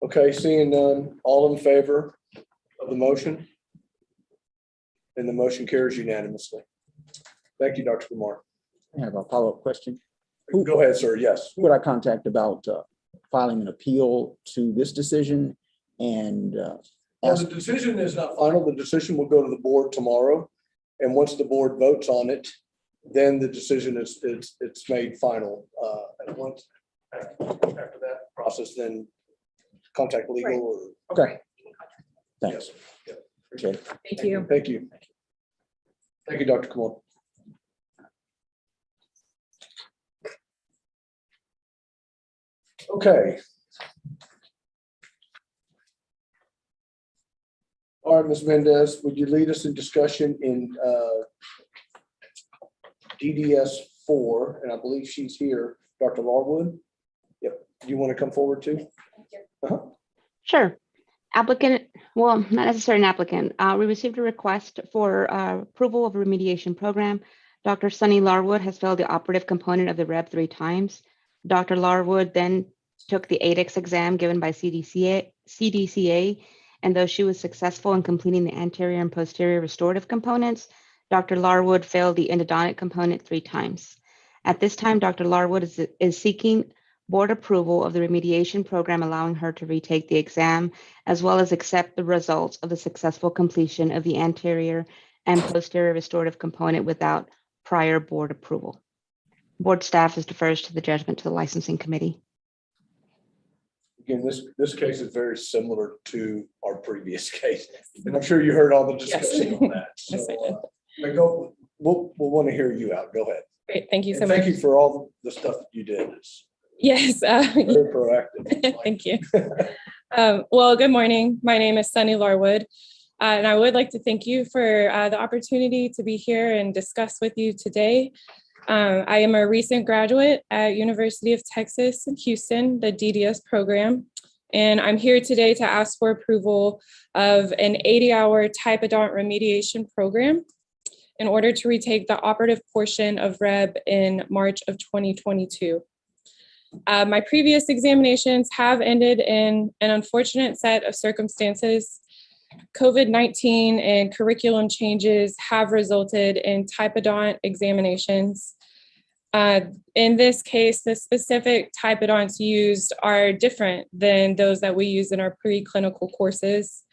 Okay, seeing none, all in favor of the motion? And the motion carries unanimously. Thank you, Dr. Kumar. I have a follow-up question. Go ahead, sir, yes. Who would I contact about filing an appeal to this decision and Well, ask? the decision is not final. The decision will go to the board tomorrow. And once the board votes on it, then the decision is made final. And once after that process, then contact legal or. Okay. Thanks. Yeah. Appreciate it. Thank you. Thank you. Thank you, Dr. Kumar. Okay. All right, Ms. Mendez, would you lead us in discussion in DDS 4? And I believe she's here, Dr. Larwood. Yep. Do you want to come forward too? Sure. Applicant, well, not necessarily an applicant. We received a request for approval of a remediation program. Dr. Sunny Larwood has failed the operative component of the REB 3 times. Dr. Larwood then took the ADEX exam given by CDCA, and though she was successful in completing the anterior and posterior restorative components, Dr. Larwood failed the endodontic component 3 times. At this time, Dr. Larwood is seeking board approval of the remediation program, allowing her to retake the exam, as well as accept the results of the successful completion of the anterior and posterior restorative component without prior board approval. Board staff is defers to the judgment to the licensing committee. Again, this case is very similar to our previous case, and I'm sure you heard all the discussion on that. So, Yes, I did. but go, we'll want to hear you out. Go ahead. Great, thank you so And much. thank you for all the stuff that you did. It's Yes. very proactive. Thank you. Well, good morning. My name is Sunny Larwood. And I would like to thank you for the opportunity to be here and discuss with you today. I am a recent graduate at University of Texas in Houston, the DDS program, and I'm here today to ask for approval of an 80-hour typodont remediation program in order to retake the operative portion of REB in March of 2022. My previous examinations have ended in an unfortunate set of circumstances. COVID-19 and curriculum changes have resulted in typodont examinations. In this case, the specific typodonts used are different than those that we use in our preclinical courses.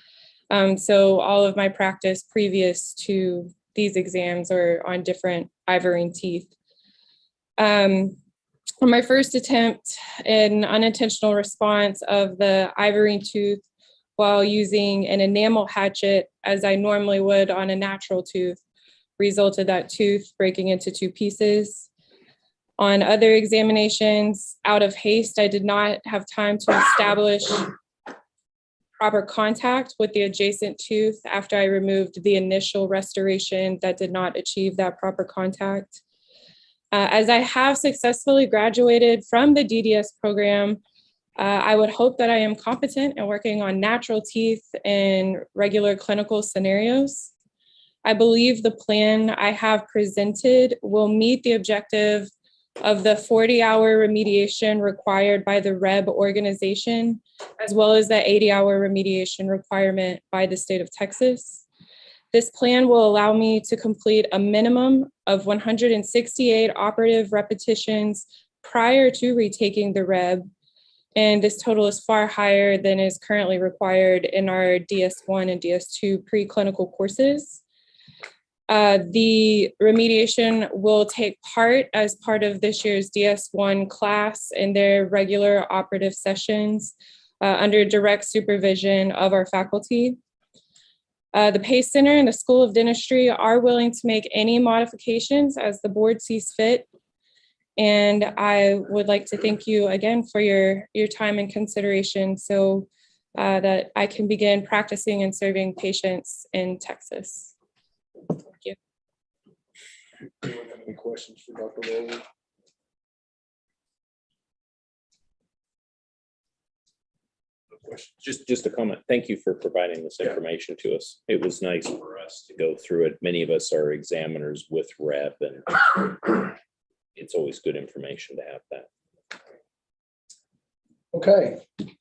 So all of my practice previous to these exams are on different ivorine teeth. On my first attempt, an unintentional response of the ivorine tooth while using an enamel hatchet, as I normally would on a natural tooth, resulted that tooth breaking into 2 pieces. On other examinations, out of haste, I did not have time to establish proper contact with the adjacent tooth after I removed the initial restoration that did not achieve that proper contact. As I have successfully graduated from the DDS program, I would hope that I am competent in working on natural teeth in regular clinical scenarios. I believe the plan I have presented will meet the objective of the 40-hour remediation required by the REB organization, as well as the 80-hour remediation requirement by the state of Texas. This plan will allow me to complete a minimum of 168 operative repetitions prior to retaking the REB, and this total is far higher than is currently required in our DS1 and DS2 preclinical courses. The remediation will take part as part of this year's DS1 class in their regular operative sessions under direct supervision of our faculty. The PACE Center and the School of Dentistry are willing to make any modifications as the board sees fit. And I would like to thank you again for your time and consideration so that I can begin practicing and serving patients in Texas. Thank you. Anyone have any questions for Dr. Lowy? No questions. Just a comment. Thank you for providing this information to us. It was nice for us to go through it. Many of us are examiners with REB, and it's always good information to have that. Okay,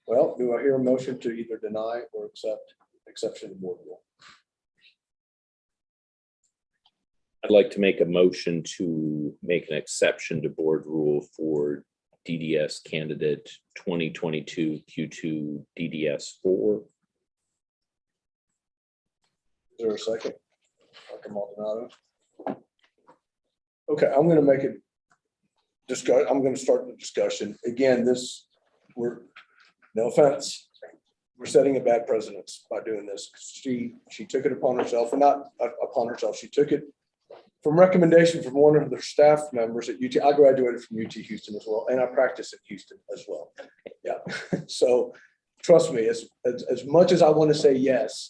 well, do I hear a motion to either deny or accept exception to board rule? I'd like to make a motion to make an exception to board rule for DDS candidate 2022 Q2 DDS 4. Is there a second? Dr. Maldonado? Okay, I'm gonna make it discuss. I'm gonna start the discussion. Again, no offense, we're setting a bad precedence by doing this. She took it upon herself, and not upon herself, she took it from recommendation from one of their staff members at UT. I graduated from UT Houston as well, and I practice at Houston as well. Yeah, so trust me, as much as I want to say yes,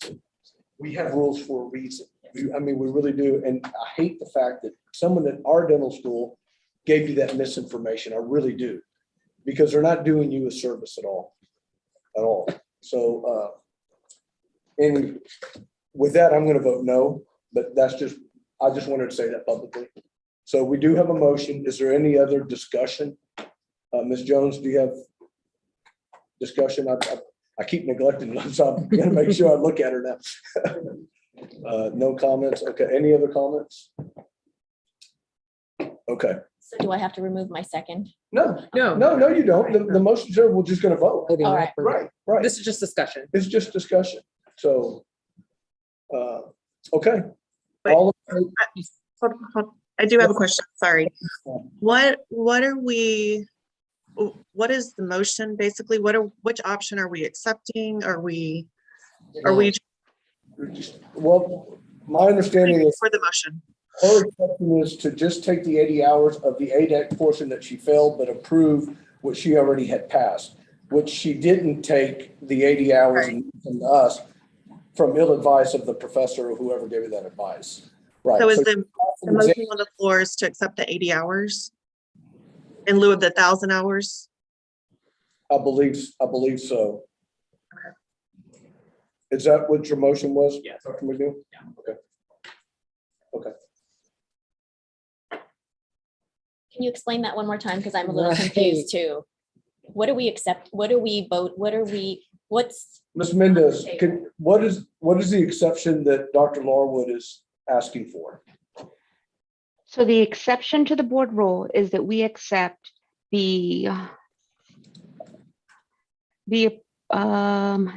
we have rules for a reason. I mean, we really do, and I hate the fact that someone at our dental school gave you that misinformation. I really do, because they're not doing you a service at all. So, and with that, I'm going to vote no, but I just wanted to say that publicly. So we do have a motion. Is there any other discussion? Ms. Jones, do you have discussion? I keep neglecting them, so I'm going to make sure I look at her now. No comments. Okay. Any other comments? Okay. So do I have to remove my second? No, you don't. The motion's there. We're just going to vote. All right. Right. This is just discussion. It's just discussion. So, okay. All Hold on. I do have a question. Sorry. What is the motion basically? Which option are we accepting? Are we? Well, my understanding is for the motion. her exception is to just take the 80 hours of the ADEC portion that she failed, but approve what she already had passed, which she didn't take the 80 hours Right. from us from ill advice of the professor or whoever gave you that advice. Right. So is So the motion on the floor is to accept the 80 hours in lieu of the 1,000 hours? I believe so. Is that what your motion was? Yes. Dr. McNeil? Yeah. Okay. Okay. Can you explain that one more time? Because I'm a little Right. confused too. What do we accept? What do we vote? What's, Ms. Mendez, what is the exception that Dr. Larwood is asking for? So the exception to the board rule is that we accept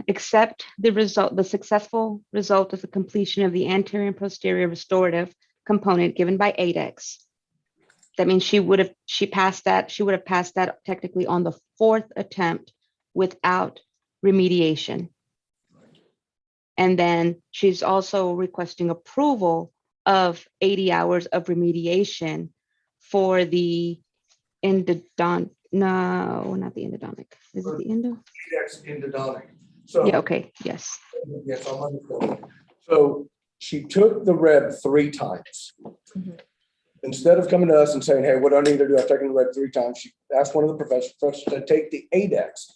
accept the result, the successful result of the completion of the anterior and posterior restorative component given by ADEX. That means she would have passed that technically on the 4th attempt without remediation. And then she's also requesting approval of 80 hours of remediation for the endodont. No, not the endodontic. Is it the endo? Endodontic. So, Yeah, okay, yes. yes, I'm understanding. So she took the REB 3 times. Instead of coming to us and saying, hey, what do I need to do? I've taken the REB 3 times. She asked one of the professors to take the ADEX,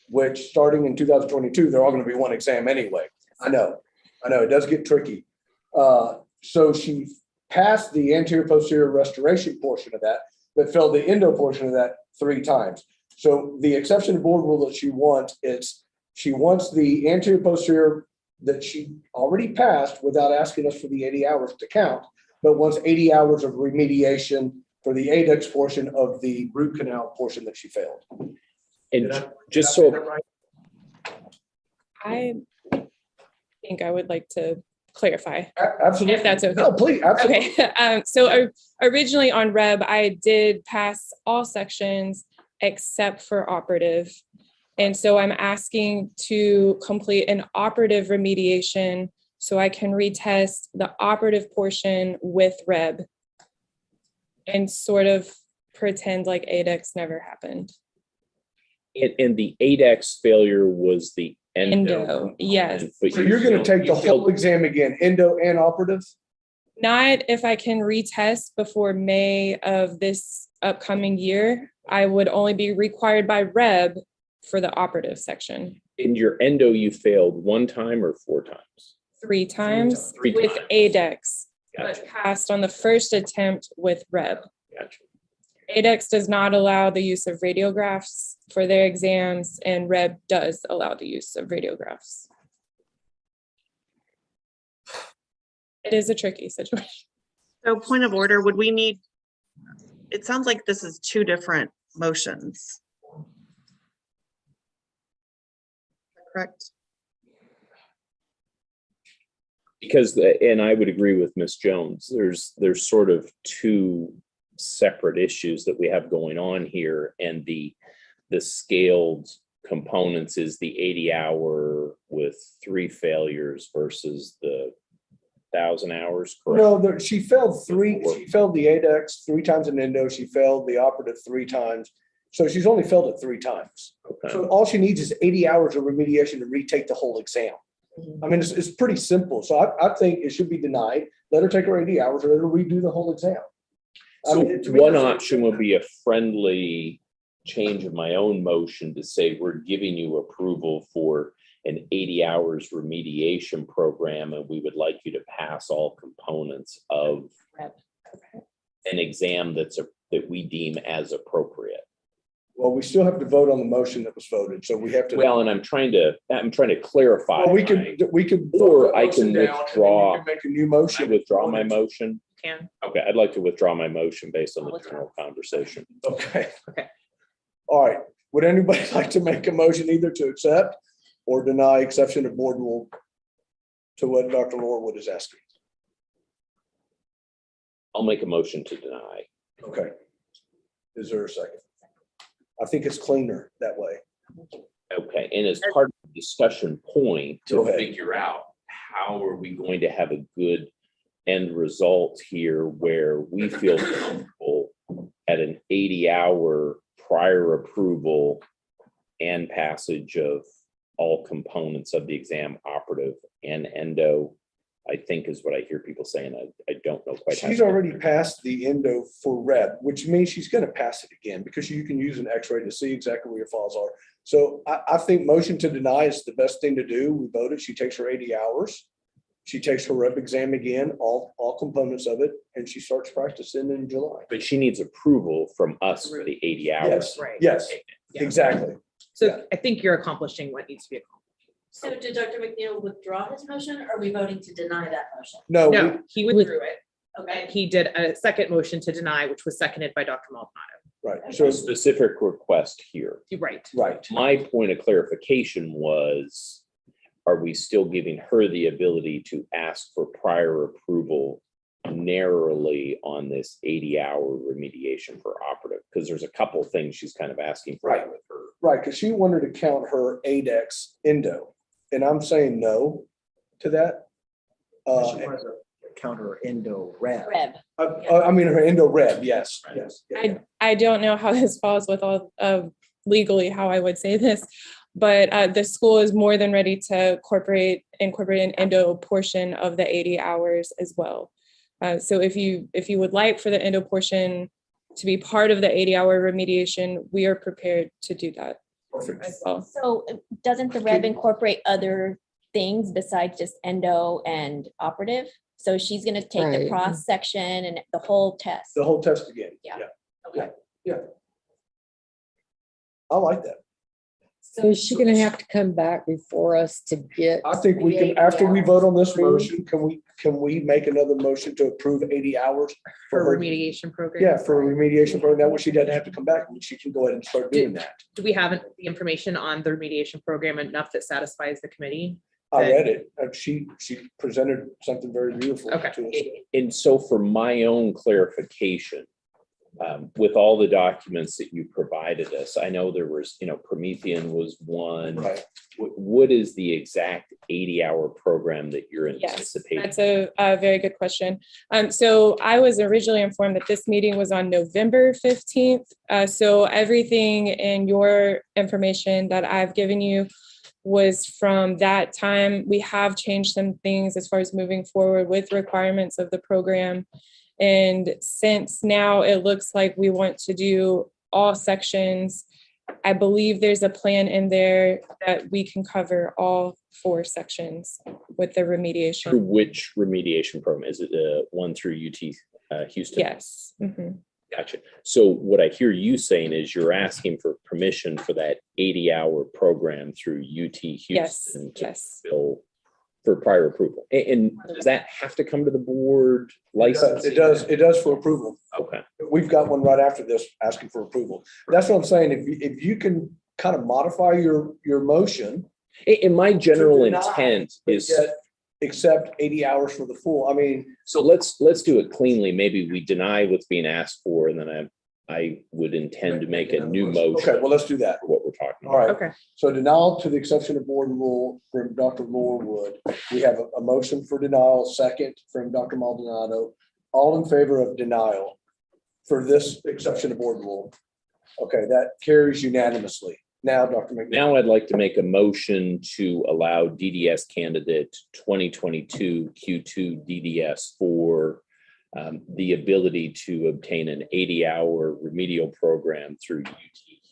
which starting in 2022, they're all going to be one exam anyway. I know, it does get tricky. So she passed the anterior posterior restoration portion of that, but failed the endo portion of that 3 times. So the exception to board rule that she wants is she wants the anterior posterior that she already passed without asking us for the 80 hours to count, but wants 80 hours of remediation for the ADEX portion of the root canal portion that she failed. And Did just I say so, that right? I think I would like to clarify. Absolutely. If that's okay. No, please, absolutely. Okay, so originally on REB, I did pass all sections except for operative. And so I'm asking to complete an operative remediation so I can retest the operative portion with REB and sort of pretend like ADEX never happened. and the ADEX failure was the Endo, yes. But So you're going to take the whole exam again, endo and operative? Not if I can retest before May of this upcoming year. I would only be required by REB for the operative section. In your endo, you failed 1 time or 4 times? 3 times Three with times. ADEX, Gotcha. but passed on the first attempt with REB. Gotcha. ADEX does not allow the use of radiographs for their exams, and REB does allow the use of radiographs. It is a tricky situation. So point of order, would we need, it sounds like this is 2 different motions. Correct? Because, and I would agree with Ms. Jones, there's sort of 2 separate issues that we have going on here, and the scaled components is the 80-hour with 3 failures versus the 1,000 hours, correct? No, she failed 3. She failed the ADEX 3 times in endo. She failed the operative 3 times. So she's only failed it 3 times. Okay. So all she needs is 80 hours of remediation to retake the whole exam. I mean, it's pretty simple. So I think it should be denied. Let her take her 80 hours or let her redo the whole exam. So to me, one that's- option would be a friendly change of my own motion to say we're giving you approval for an 80 hours remediation program, and we would like you to pass all components of an exam that we deem as appropriate. Well, we still have to vote on the motion that was voted. So we have to. Well, and I'm trying to clarify. Well, we could. Or vote that I motion can down, and then you withdraw. can make a new I motion. withdraw my motion. Can. Okay, I'd like to withdraw my motion based on the general conversation. Okay. Okay. All right. Would anybody like to make a motion either to accept or deny exception to board rule to what Dr. Norwood is asking? I'll make a motion to deny. Okay. Is there a second? I think it's cleaner that way. Okay, and as part of the discussion point Go to ahead. figure out how are we going to have a good end result here where we feel comfortable at an 80-hour prior approval and passage of all components of the exam, operative and endo, I think is what I hear people saying. I don't know quite. how She's to- already passed the endo for Reb, which means she's gonna pass it again because you can use an x-ray to see exactly where your files are. So I think motion to deny is the best thing to do. We voted, she takes her 80 hours. She takes her Reb exam again, all components of it, and she starts practicing in July. But she needs approval from us for the 80 hours. Yes, Right. yes, Yeah. exactly. So Yeah. I think you're accomplishing what needs to be accomplished. So did Dr. McNeil withdraw his motion, or are we voting to deny that motion? No, No, he withdrew it. Okay. And he did a second motion to deny, which was seconded by Dr. Maldonado. right, So so, specific request here. You're right. right. My point of clarification was, are we still giving her the ability to ask for prior approval narrowly on this 80-hour remediation for operative? Because there's a couple of things she's kind of asking for Right. with her. Right, because she wanted to count her ADEX endo, and I'm saying no to that. She wanted to counter endo Reb. Reb. I mean, her endo Reb, yes, yes. yeah. I don't know how this falls with all of legally how I would say this, but the school is more than ready to incorporate an endo portion of the 80 hours as well. So if you would like for the endo portion to be part of the 80-hour remediation, we are prepared to do that Perfect. as well. So doesn't the Reb incorporate other things besides just endo and operative? So she's gonna take the Right. cross section and the whole test. The whole test again. Yeah. Yeah, yeah. I like that. So is she gonna have to come back before us to get? I think we can, after we vote on this motion, can we make another motion to approve 80 hours? For her? remediation program. Yeah, for a remediation program. That way she doesn't have to come back. She can go ahead and start doing that. Do we have the information on the remediation program enough that satisfies the committee? I read it. She presented something very beautiful Okay. to us. And so for my own clarification, with all the documents that you provided us, I know there was, Promethean was one. Right. What is the exact 80-hour program that you're Yes, anticipating? that's a very good question. So I was originally informed that this meeting was on November 15th. So everything in your information that I've given you was from that time. We have changed some things as far as moving forward with requirements of the program. And since now it looks like we want to do all sections, I believe there's a plan in there that we can cover all 4 sections with the Through remediation. which remediation program? Is it the one through UT Houston? Yes. Mhm. Gotcha. So what I hear you saying is you're asking for permission for that 80-hour program through UT Yes, Houston to yes. fill for prior approval. And does that have to come to the board license? It does for approval. Okay. We've got one right after this asking for approval. That's what I'm saying. If you can kind of modify your motion. And my general to deny, intent but is, yet accept 80 hours for the full. I mean, so let's do it cleanly. Maybe we deny what's being asked for, and then I would intend to make a new motion. okay, well, let's do that. For what we're talking All about. right. Okay. So denial to the exception of board rule from Dr. Norwood. We have a motion for denial, second from Dr. Maldonado. All in favor of denial for this exception of board rule. Okay, that carries unanimously. Now, Dr. McNeil. Now I'd like to make a motion to allow DDS candidate 2022 Q2 DDS for the ability to obtain an 80-hour remedial program through UT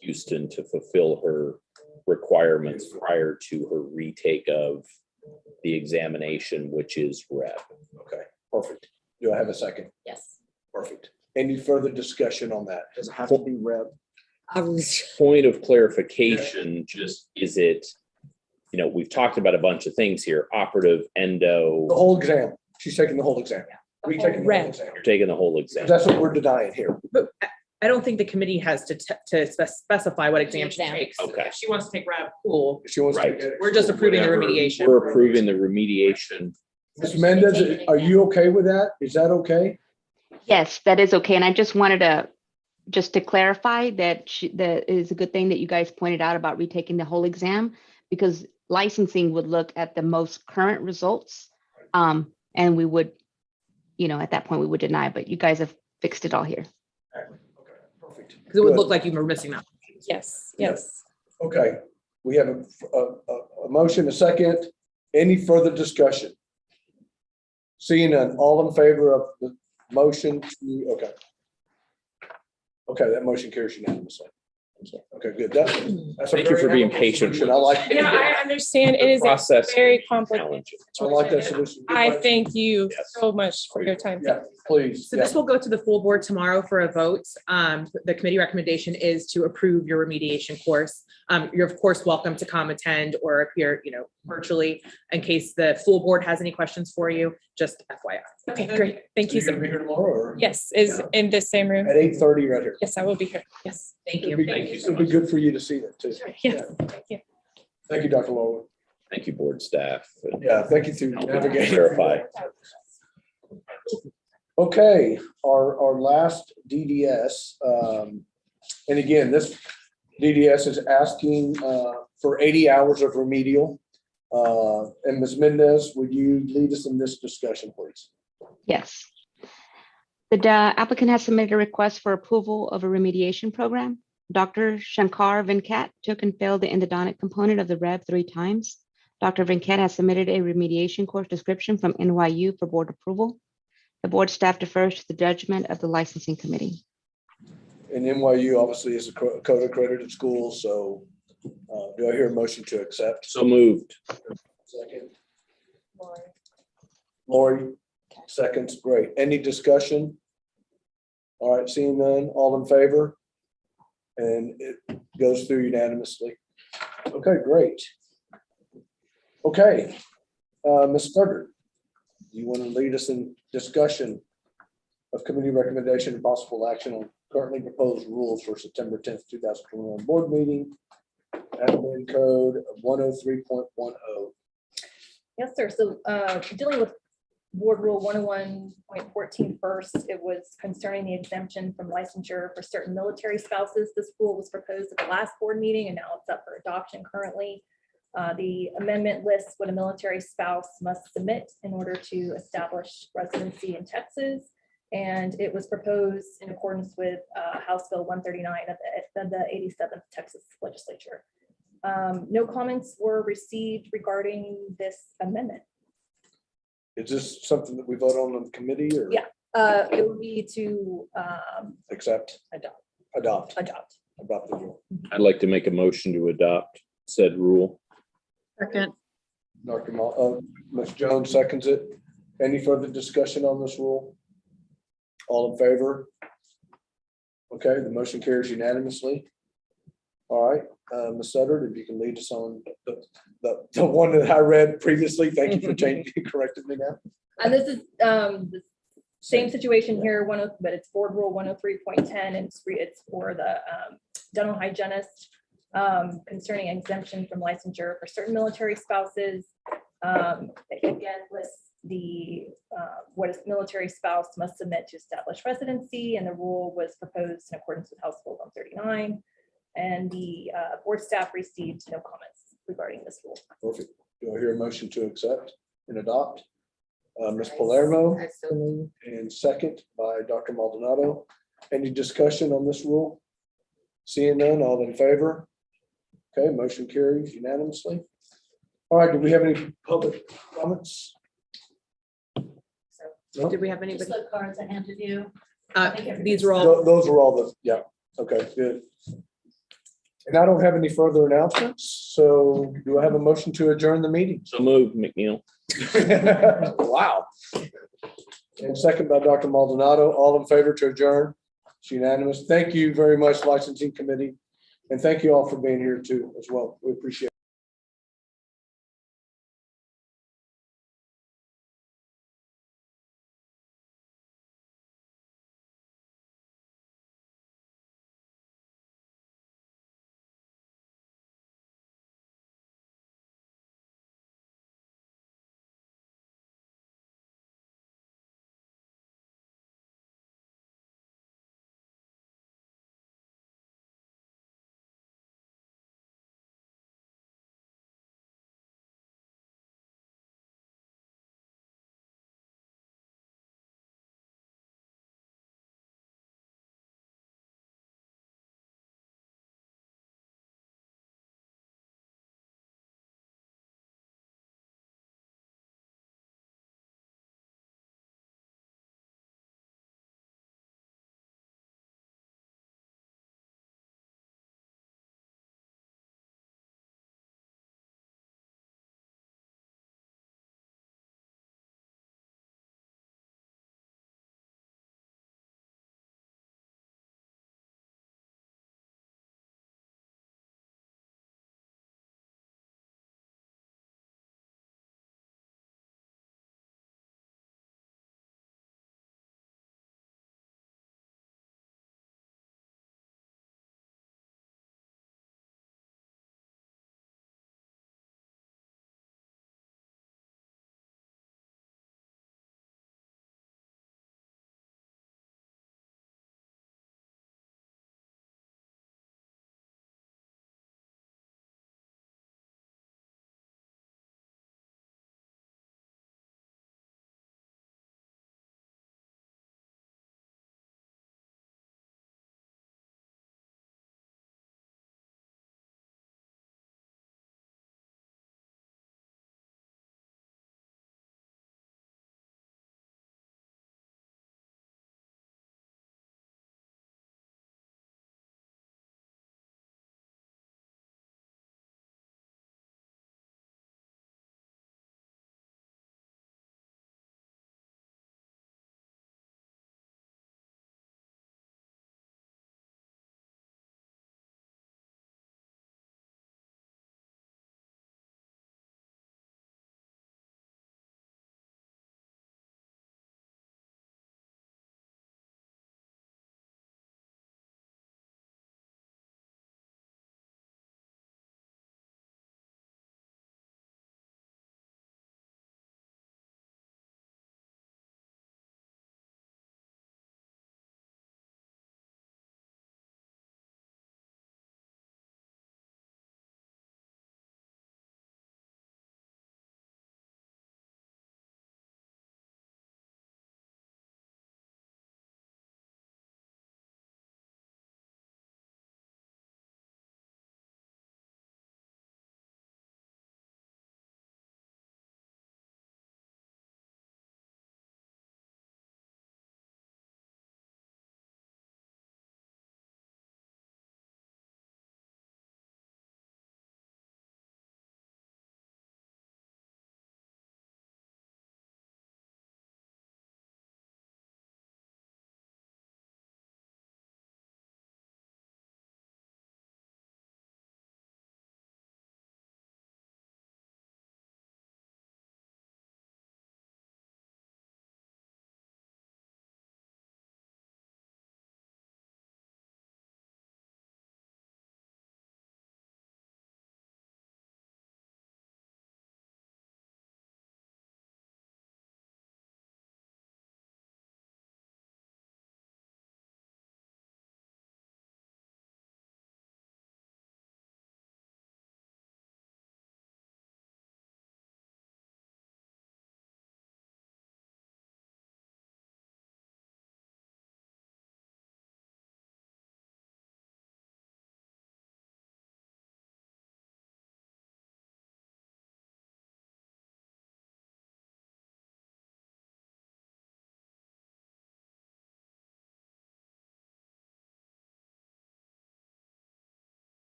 Houston to fulfill her requirements prior to her retake of the examination, which is Rep. Okay, perfect. Do I have a second? Yes. Perfect. Any further discussion on that? Does it have to be Reb? I was, Point of clarification, just is it, we've talked about a bunch of things here, operative, endo, The whole exam. She's taking the whole exam. Retaking the whole Rep. exam. you're taking the whole exam. That's what we're denying here. But I don't think the committee has to specify what exam she Exam. takes. Okay. If she wants to take Rab, cool. She wants to Right. get it. We're just approving the Whatever. remediation. We're approving the remediation. Ms. Mendez, are you okay with that? Is that okay? Yes, that is okay. And I just wanted to clarify that that is a good thing that you guys pointed out about retaking the whole exam, because licensing would look at the most current results. And we would, at that point we would deny, but you guys have fixed it all here. Okay, perfect. Because it would Good. look like you were missing that. Yes, yes. Okay, We have a motion, a second. Any further discussion? Seeing none, all in favor of the motion to, okay. Okay, that motion carries unanimously. Okay, good. That's a Thank you for very being amicable patient. solution. I like. Yeah, I understand it is a Process very complicated. challenging. I like that solution. I thank you Yes. so much for your time. Yeah, please. So this will go to the full board tomorrow for a vote. The committee recommendation is to approve your remediation course. You're of course welcome to come attend or appear, virtually in case the full board has any questions for you, just FYI. Okay, great. Thank you You're so gonna be much. here tomorrow or Yes, is in the same room. at 8:30 right here? Yes, I will be here. Yes. Thank It'd you. be- Thank you so It'd be much. good for you to see that too. Yes, thank you. Thank you, Dr. Lowe. Thank you, board staff. Yeah, thank you through navigating. Verify. Okay, our last DDS, and again, this DDS is asking for 80 hours of remedial. And Ms. Mendez, would you lead us in this discussion, please? Yes. The applicant has submitted a request for approval of a remediation program. Dr. Shankar Venkat took and failed the endodontic component of the REV 3 times. Dr. Venkat has submitted a remediation course description from NYU for board approval. The board staff defers to the judgment of the licensing committee. And NYU obviously is a code accredited school, so do I hear a motion to accept? So moved. Second. Lori, seconds, great. Any discussion? All right, seeing none, all in favor? And it goes through unanimously. Okay, great. Okay, Ms. Studdard, you want to lead us in discussion of committee recommendation and possible action on currently proposed rules for September 10th, 2021 board meeting, admin code 103.10. Yes, sir. So dealing with Board Rule 101.14 first, it was concerning the exemption from licensure for certain military spouses. This rule was proposed at the last board meeting and now it's up for adoption currently. The amendment lists what a military spouse must submit in order to establish residency in Texas. And it was proposed in accordance with House Bill 139 of the 87th Texas legislature. No comments were received regarding this amendment. Is this something that we vote on the committee or? Yeah, it would be to Accept, adopt. adopt the rule. I'd like to make a motion to adopt said rule. Second. Dr. Ms. Jones seconds it. Any further discussion on this rule? All in favor? Okay, the motion carries unanimously. All right, Ms. Sutter, if you can lead us on the one that I read previously. Thank you for changing, correcting me now. And this is the same situation here, but it's Board Rule 103.10 and it's for the dental hygienist concerning exemption from licensure for certain military spouses. Again, lists the what a military spouse must submit to establish residency, and the rule was proposed in accordance with House Bill 139. And the board staff received no comments regarding this rule. Perfect. Do I hear a motion to accept and adopt? Ms. Palermo and second by Dr. Maldonado. Any discussion on this rule? Seeing none, all in favor? Okay, motion carries unanimously. All right, do we have any public comments? No? Did we have anybody? Just the cards I handed you. These are all, Those are all the, yeah, okay, good. And I don't have any further announcements, so do I have a motion to adjourn the meeting? So moved, McNeil. Wow. And second by Dr. Maldonado, all in favor to adjourn? It's unanimous. Thank you very much, licensing committee. And thank you all for being here too as well. We appreciate it.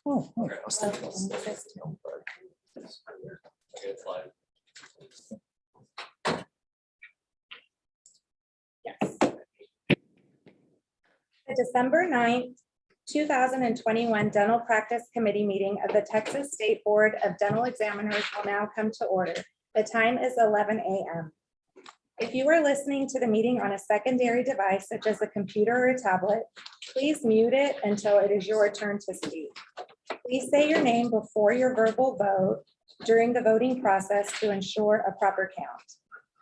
Oh, Okay. I was thinking of something, but Okay, it's live. The December 9th, 2021 Dental Practice Committee meeting of the Texas State Board of Dental Examiners will now come to order. The time is 11 a.m. If you are listening to the meeting on a secondary device, such as a computer or a tablet, please mute it until it is your turn to speak. Please say your name before your verbal vote during the voting process to ensure a proper count.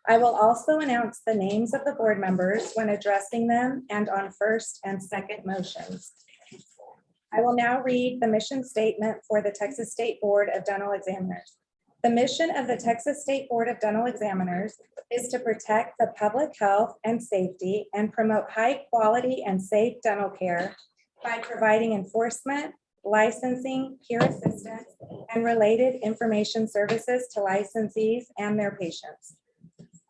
I will also announce the names of the board members when addressing them and on first and second motions. I will now read the mission statement for the Texas State Board of Dental Examiners. The mission of the Texas State Board of Dental Examiners is to protect the public health and safety and promote high quality and safe dental care by providing enforcement, licensing, peer assistance, and related information services to licensees and their patients.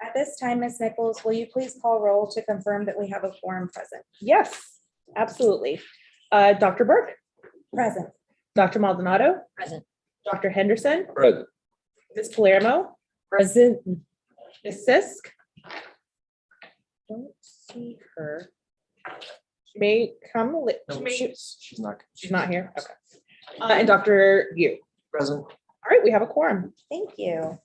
At this time, Ms. Nichols, will you please call roll to confirm that we have a quorum present? Yes, absolutely. Dr. Burke, Present. Dr. Maldonado, Present. Dr. Henderson, Present. Ms. Palermo, Present. Ms. Sisk. Don't see her. She may come, no, she's not. she's not here. Okay. And Dr. Yu. Present. All right, we have a quorum. Thank you.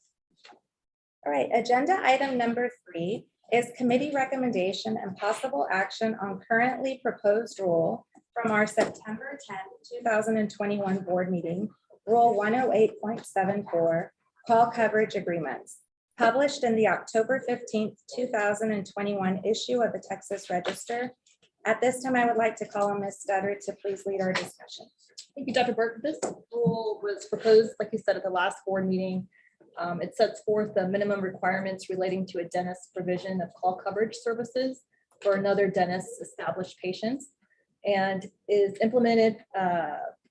All right, agenda item number 3 is committee recommendation and possible action on currently proposed rule from our September 10th, 2021 board meeting, Rule 108.74, call coverage agreements, published in the October 15th, 2021 issue of the Texas Register. At this time, I would like to call on Ms. Studdard to please lead our discussion. Thank you, Dr. Burke. This rule was proposed, like you said, at the last board meeting. It sets forth the minimum requirements relating to a dentist's provision of call coverage services for another dentist's established patients, and is implemented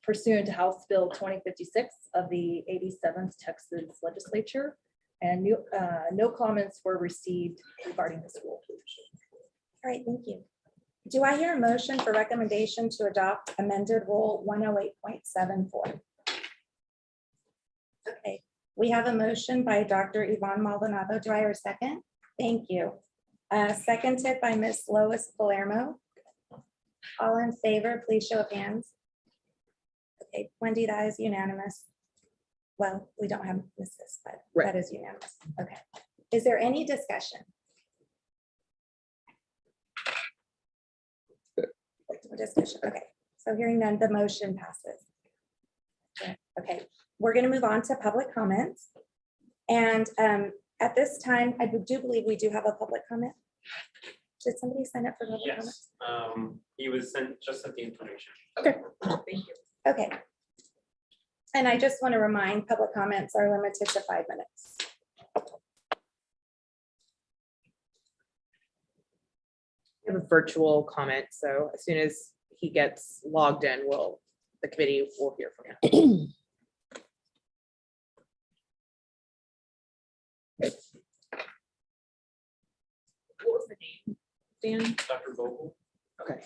pursuant to House Bill 2056 of the 87th Texas Legislature. And no comments were received regarding this rule. All right, thank you. Do I hear a motion for recommendation to adopt amended Rule 108.74? Okay, we have a motion by Dr. Yvonne Maldonado. Do I hear a second? Thank you. Seconded by Ms. Lois Palermo. All in favor, please show of hands. Okay, Wendy, that is unanimous. Well, we don't have Mrs., but that is unanimous. Okay. Is there any discussion? No discussion. Okay, so hearing none, the motion passes. Okay, we're going to move on to public comments. And at this time, I do believe we do have a public comment. Did somebody sign up for public comments? Yes, he was just sent the information. Okay. Thank you. Okay. And I just want to remind, public comments are limited to 5 minutes. We have a virtual comment, so as soon as he gets logged in, the committee will hear from him. What was the name, Dan? Dr. Vogel. Okay.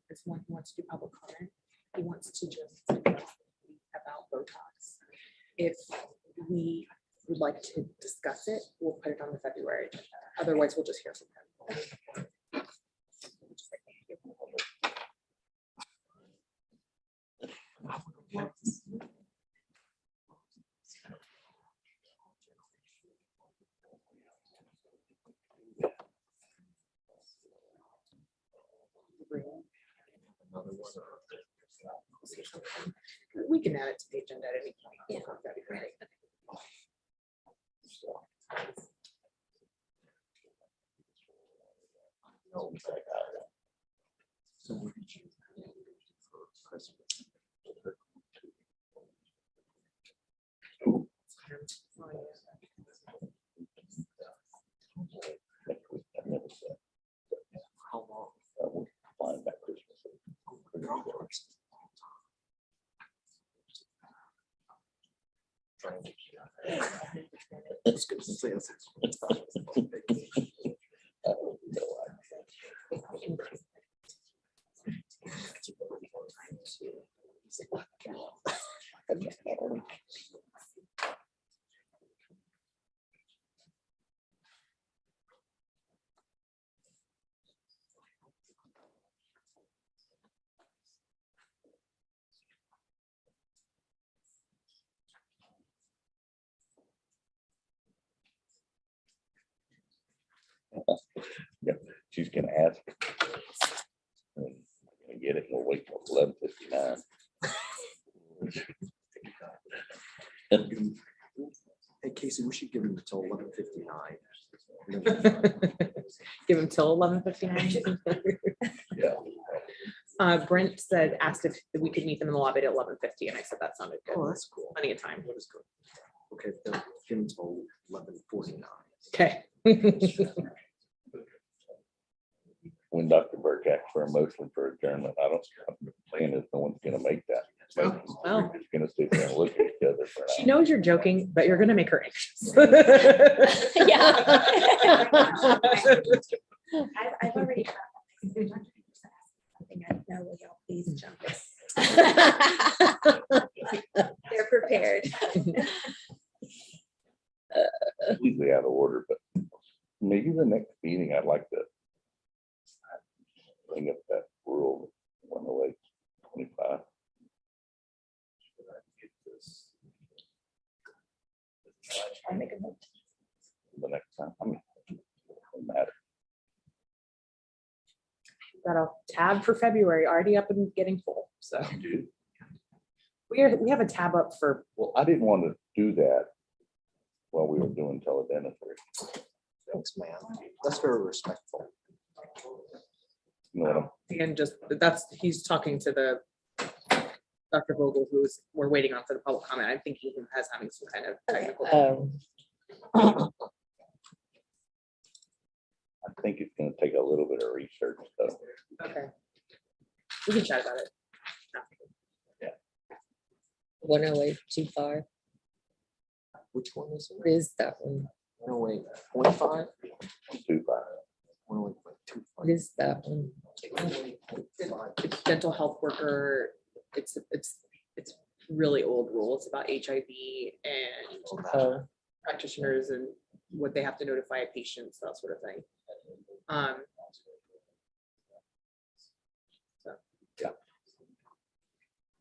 This one who wants to do public comment. He wants to just about Botox. If we would like to discuss it, we'll put it on the February agenda. Otherwise, we'll just hear from him. We can add it to the agenda at any point. Yeah, that'd be great. How long? Flying back Christmas. It's good to see us. Yeah, she's gonna ask. And I'm gonna get it, we'll wait till 11:59. Hey, Casey, we should give him until 11:59. Give him till 11:59. Yeah. Brent asked if we could meet them in the lobby at 11:50, and I said that sounded good. Oh, that's cool. Plenty of time. Okay, then give him until 11:49. Okay. When Dr. Burke asked for a motion for adjournment, I don't, the plan is no one's gonna make that. motion. Well. We're just gonna sit there and look at each other for an She hour. knows you're joking, but you're gonna make her anxious. Yeah. I've already. Something I know, will y'all please jump in? They're prepared. Completely out of order, but maybe the next meeting, I'd like to bring up that rule 108.25. I'll make a note. The next time, I mean, it doesn't matter. Got a tab for February already up and getting full, so You do? we have a tab up for. Well, I didn't want to do that while we were doing teledentistry. Thanks, man. That's very respectful. You know what I'm And just, he's talking to the Dr. Vogel, we're waiting on for the public comment. I think he has having some kind of technical. I think it's gonna take a little bit of research, though. Okay. We can chat about it. 108.25. Which one is What is that one? 108.5? 25. 108.25. What is that one? It's dental health worker. It's really old rule. It's about HIV and practitioners and what they have to notify patients, that sort of thing.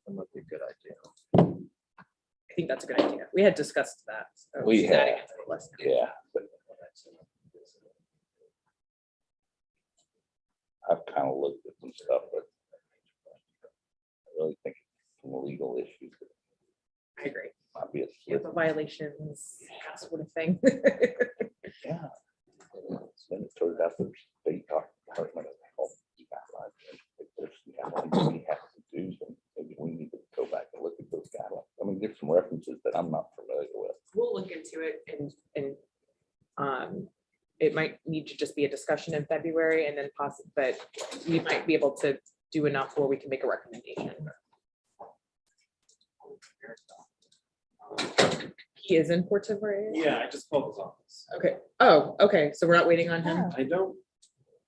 That might be a good idea. I think that's a good idea. We had discussed that. So We she's adding had, it to the list. yeah. But I've kind of looked at some stuff, but I really think from a legal issue. I agree. Might be a Yeah, slip. the violations, that sort of thing. Yeah. Then it turns out there's state department of health guidelines. If there's guidelines we have to do, then maybe we need to go back and look at those guidelines. I mean, there's some references that I'm not familiar with. We'll look into it and it might need to just be a discussion in February and then possibly, but we might be able to do enough where we can make a recommendation. He is in Port Tilbury? Yeah, I just called his office. Okay. Oh, okay. So we're not waiting on him? I don't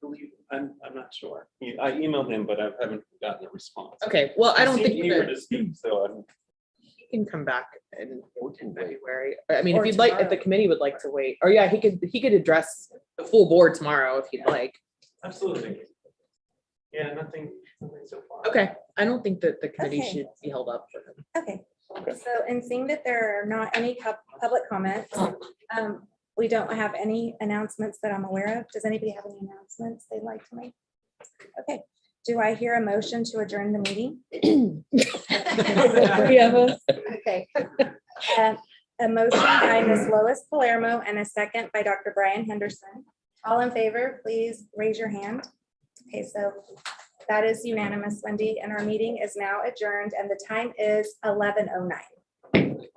believe, I'm not sure. I emailed him, but I haven't gotten a response. Okay, well, I don't He think seemed eager to speak, so I'm. he can come back in February. I mean, Or if you'd like, if the tomorrow. committee would like to wait, or yeah, he could address the full board tomorrow if you'd like. Absolutely. Yeah, nothing so far. Okay, I don't think that the committee Okay. should be held up for him. Okay, so in seeing that there are not any public comments, we don't have any announcements that I'm aware of. Does anybody have any announcements they'd like to make? Okay, do I hear a motion to adjourn the meeting? Three of us. Okay. A motion by Ms. Lois Palermo and a second by Dr. Brian Henderson. All in favor, please raise your hand. Okay, so that is unanimous, Wendy, and our meeting is now adjourned and the time is 11:09.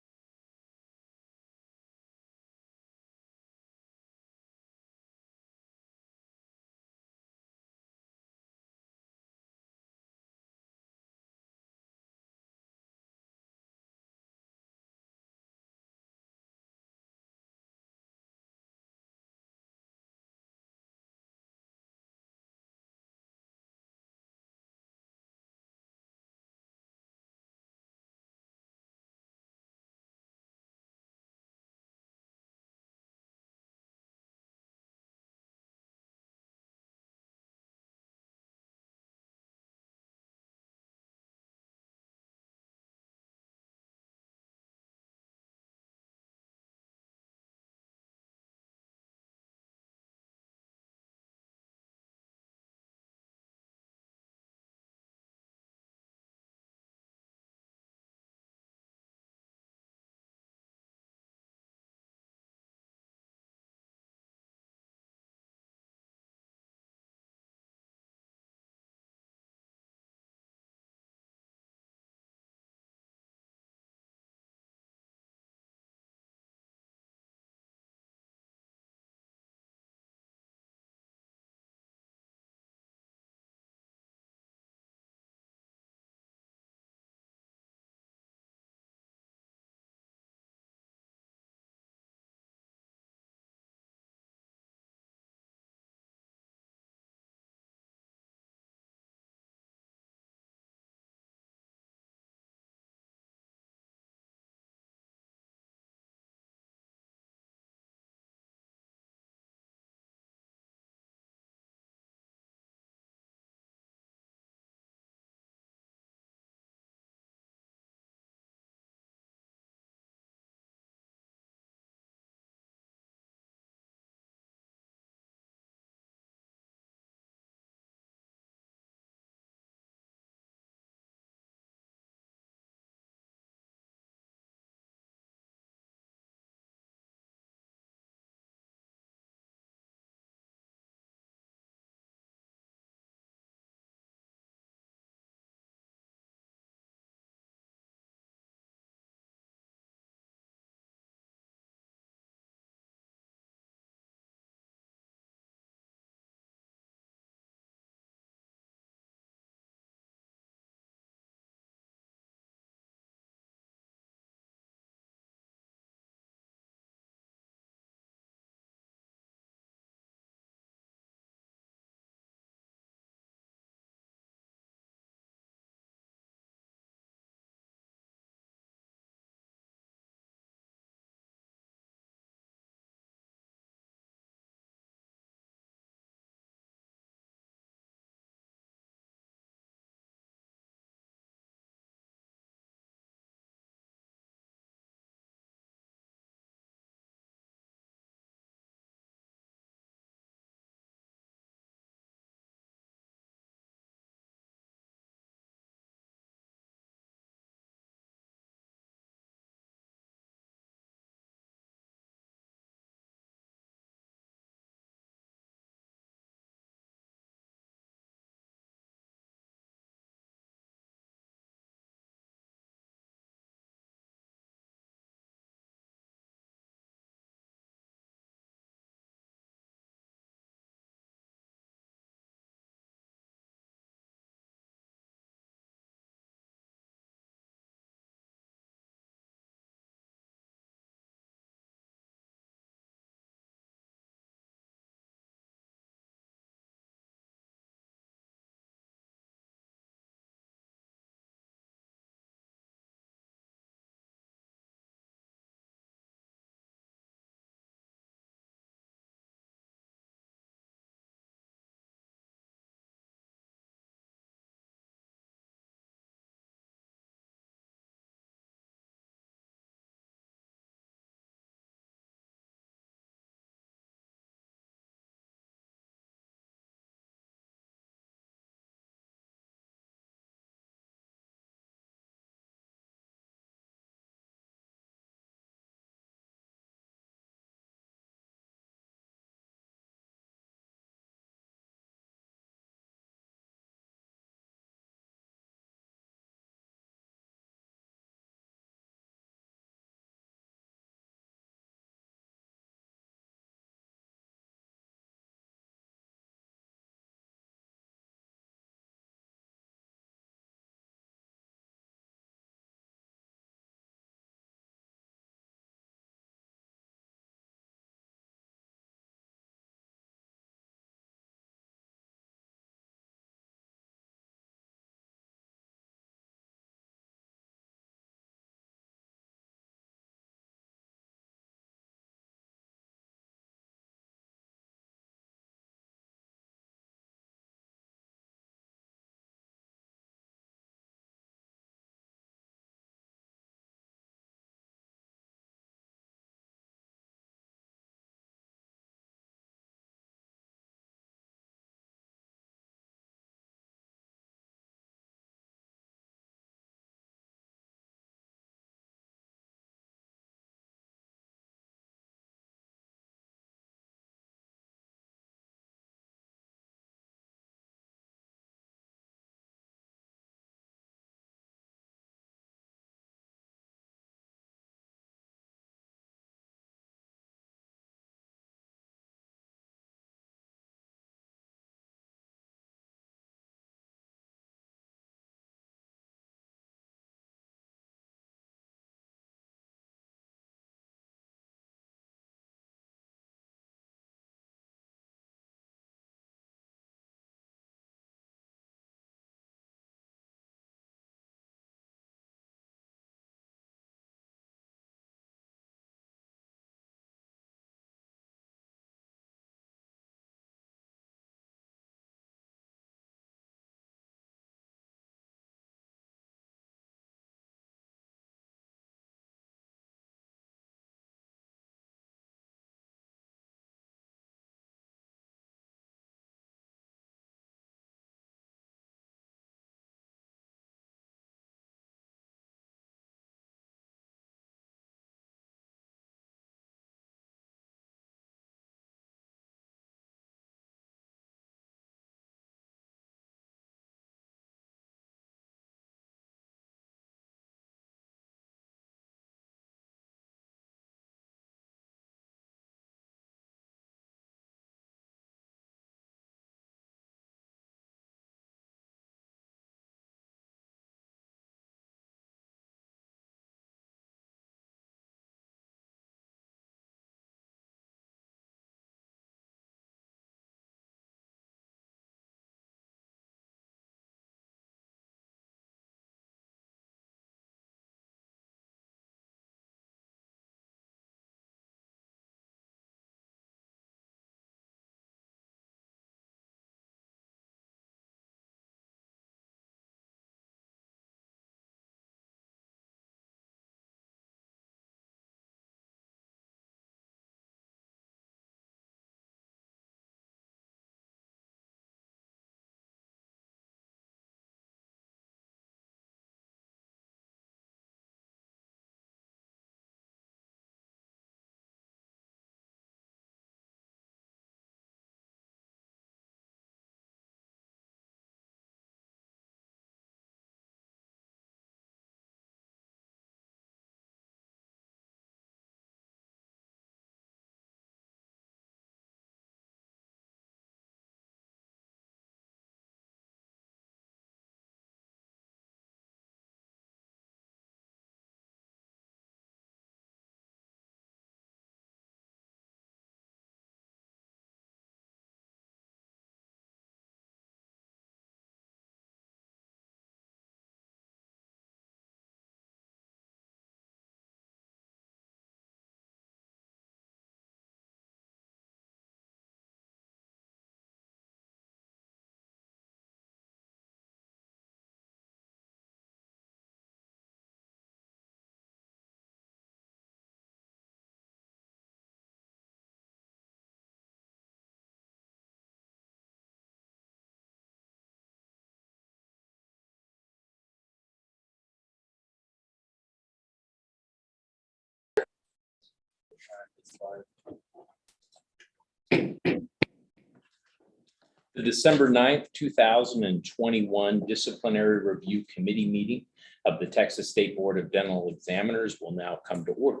The December 9th, 2021 Disciplinary Review Committee meeting of the Texas State Board of Dental Examiners will now come to order.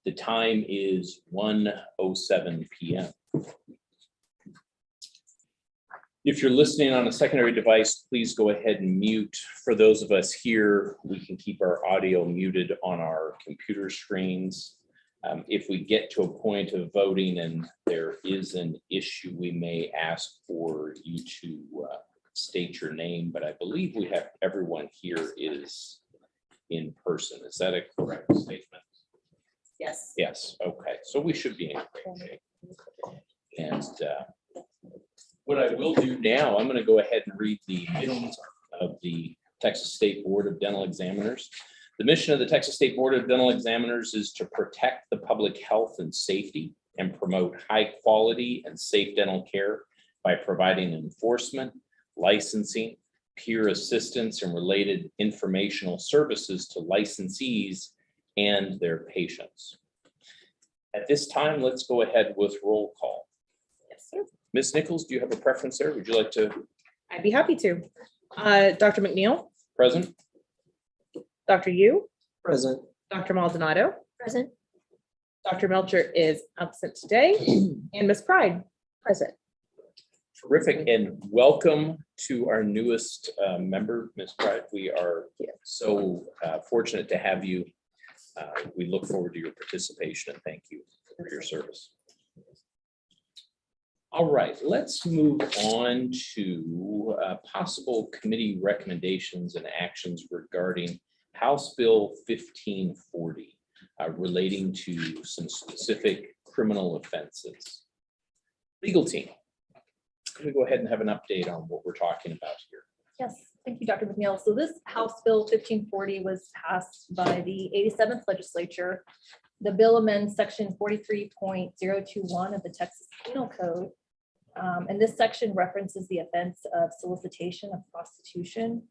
The time is 1:07 p.m. If you're listening on a secondary device, please go ahead and mute. For those of us here, we can keep our audio muted on our computer screens. If we get to a point of voting and there is an issue, we may ask for you to state your name, but I believe we have everyone here is in person. Is that a correct statement? Yes. Yes, okay, so we should be in great shape. And what I will do now, I'm going to go ahead and read the mission of the Texas State Board of Dental Examiners. The mission of the Texas State Board of Dental Examiners is to protect the public health and safety and promote high quality and safe dental care by providing enforcement, licensing, peer assistance, and related informational services to licensees and their patients. At this time, let's go ahead with roll call. Yes, sir. Ms. Nichols, do you have a preference there? Would you like to? I'd be happy to. Dr. McNeil, Present? Dr. Yu, Present. Dr. Maldonado, Present. Dr. Melcher is absent today, and Ms. Pride, present. Terrific, and welcome to our newest member, Ms. Pride. We are so fortunate to have you. We look forward to your participation and thank you for your service. All right, let's move on to possible committee recommendations and actions regarding House Bill 1540 relating to some specific criminal offenses. Legal team, can we go ahead and have an update on what we're talking about here? Yes, thank you, Dr. McNeil. So this House Bill 1540 was passed by the 87th legislature. The bill amends section 43.021 of the Texas Penal Code. And this section references the offense of solicitation of prostitution.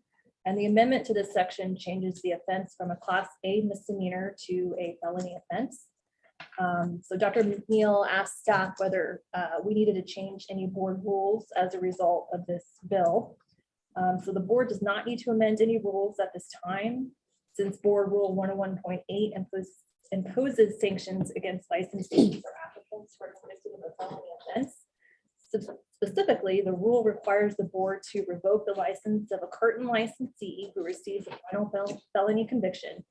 And the amendment to this section changes the offense from a Class A misdemeanor to a felony offense. So Dr. McNeil asked staff whether we needed to change any board rules as a result of this bill. So the board does not need to amend any rules at this time, since Board Rule 101.8 imposes sanctions against licensees or applicants who are convicted of a felony offense. Specifically, the rule requires the board to revoke the license of a current licensee who receives a final felony conviction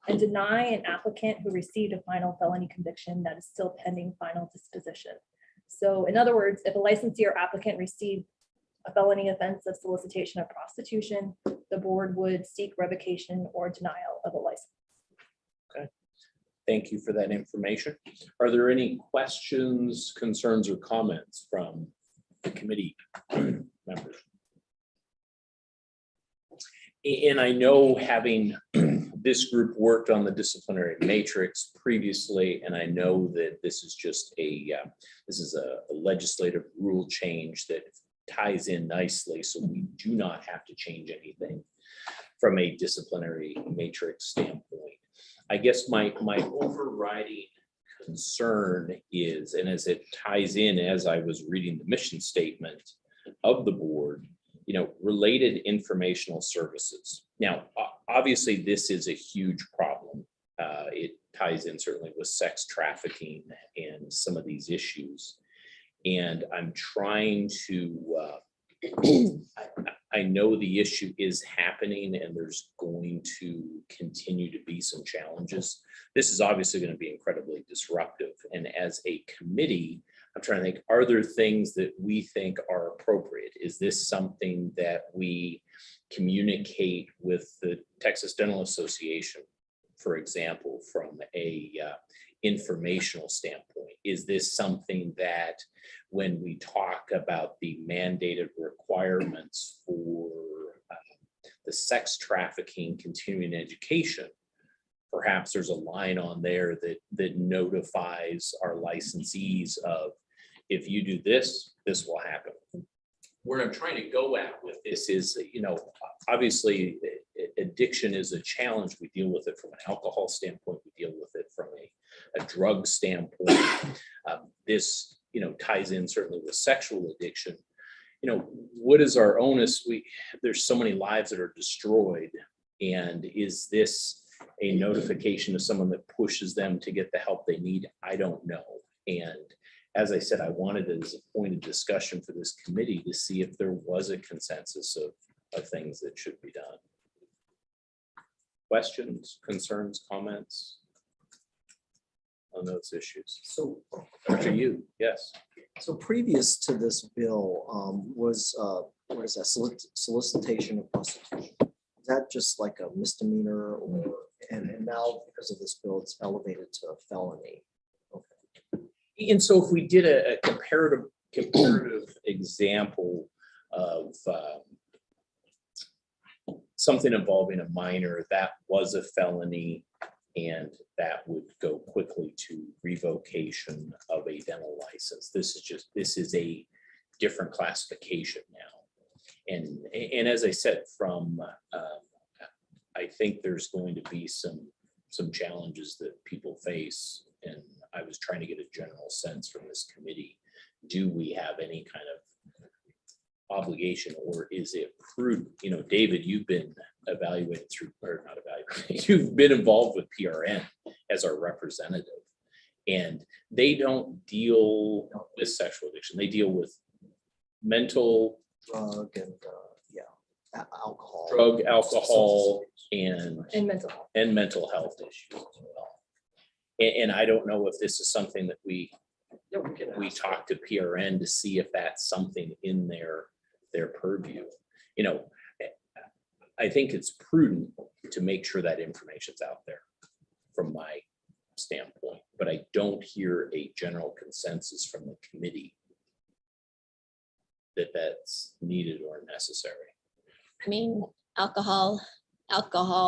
and deny an applicant who received a final felony conviction that is still pending final disposition. So in other words, if a licensee or applicant received a felony offense of solicitation of prostitution, the board would seek revocation or denial of a license. Okay, thank you for that information. Are there any questions, concerns, or comments from the committee members? And I know having this group worked on the disciplinary matrix previously, and I know that this is just a legislative rule change that ties in nicely, so we do not have to change anything from a disciplinary matrix standpoint. I guess my overriding concern is, and as it ties in as I was reading the mission statement of the board, related informational services. Now, obviously, this is a huge problem. It ties in certainly with sex trafficking and some of these issues. And I'm trying to, I know the issue is happening and there's going to continue to be some challenges. This is obviously going to be incredibly disruptive. And as a committee, I'm trying to think, are there things that we think are appropriate? Is this something that we communicate with the Texas Dental Association, for example, from a informational standpoint? Is this something that when we talk about the mandated requirements for the sex trafficking continuing education, perhaps there's a line on there that notifies our licensees of, if you do this, this will happen. Where I'm trying to go at with this is, obviously addiction is a challenge. We deal with it from an alcohol standpoint. We deal with it from a a drug standpoint. This, ties in certainly with sexual addiction. What is our onus? There's so many lives that are destroyed. And is this a notification of someone that pushes them to get the help they need? I don't know. And as I said, I wanted it as a point of discussion for this committee to see if there was a consensus of things that should be done. Questions, concerns, comments on those issues? So, Dr. Yu, yes. so previous to this bill was, what is that, solicitation of prostitution? Is that just like a misdemeanor or, and now because of this bill, it's elevated to a felony? And so if we did a comparative example of something involving a minor, that was a felony, and that would go quickly to revocation of a dental license. This is a different classification now. And as I said, I think there's going to be some challenges that people face. And I was trying to get a general sense from this committee. Do we have any kind of obligation, or is it prudent? David, you've been evaluated or not evaluated, you've been involved with PRN as our representative. And they don't deal with sexual addiction. They deal with mental, drug, and alcohol. Drug, alcohol, and mental health issues as well. And I don't know if this is something that we talk to PRN to see if that's something in their purview. I think it's prudent to make sure that information's out there from my standpoint, but I don't hear a general consensus from the committee that that's needed or necessary. I mean, alcohol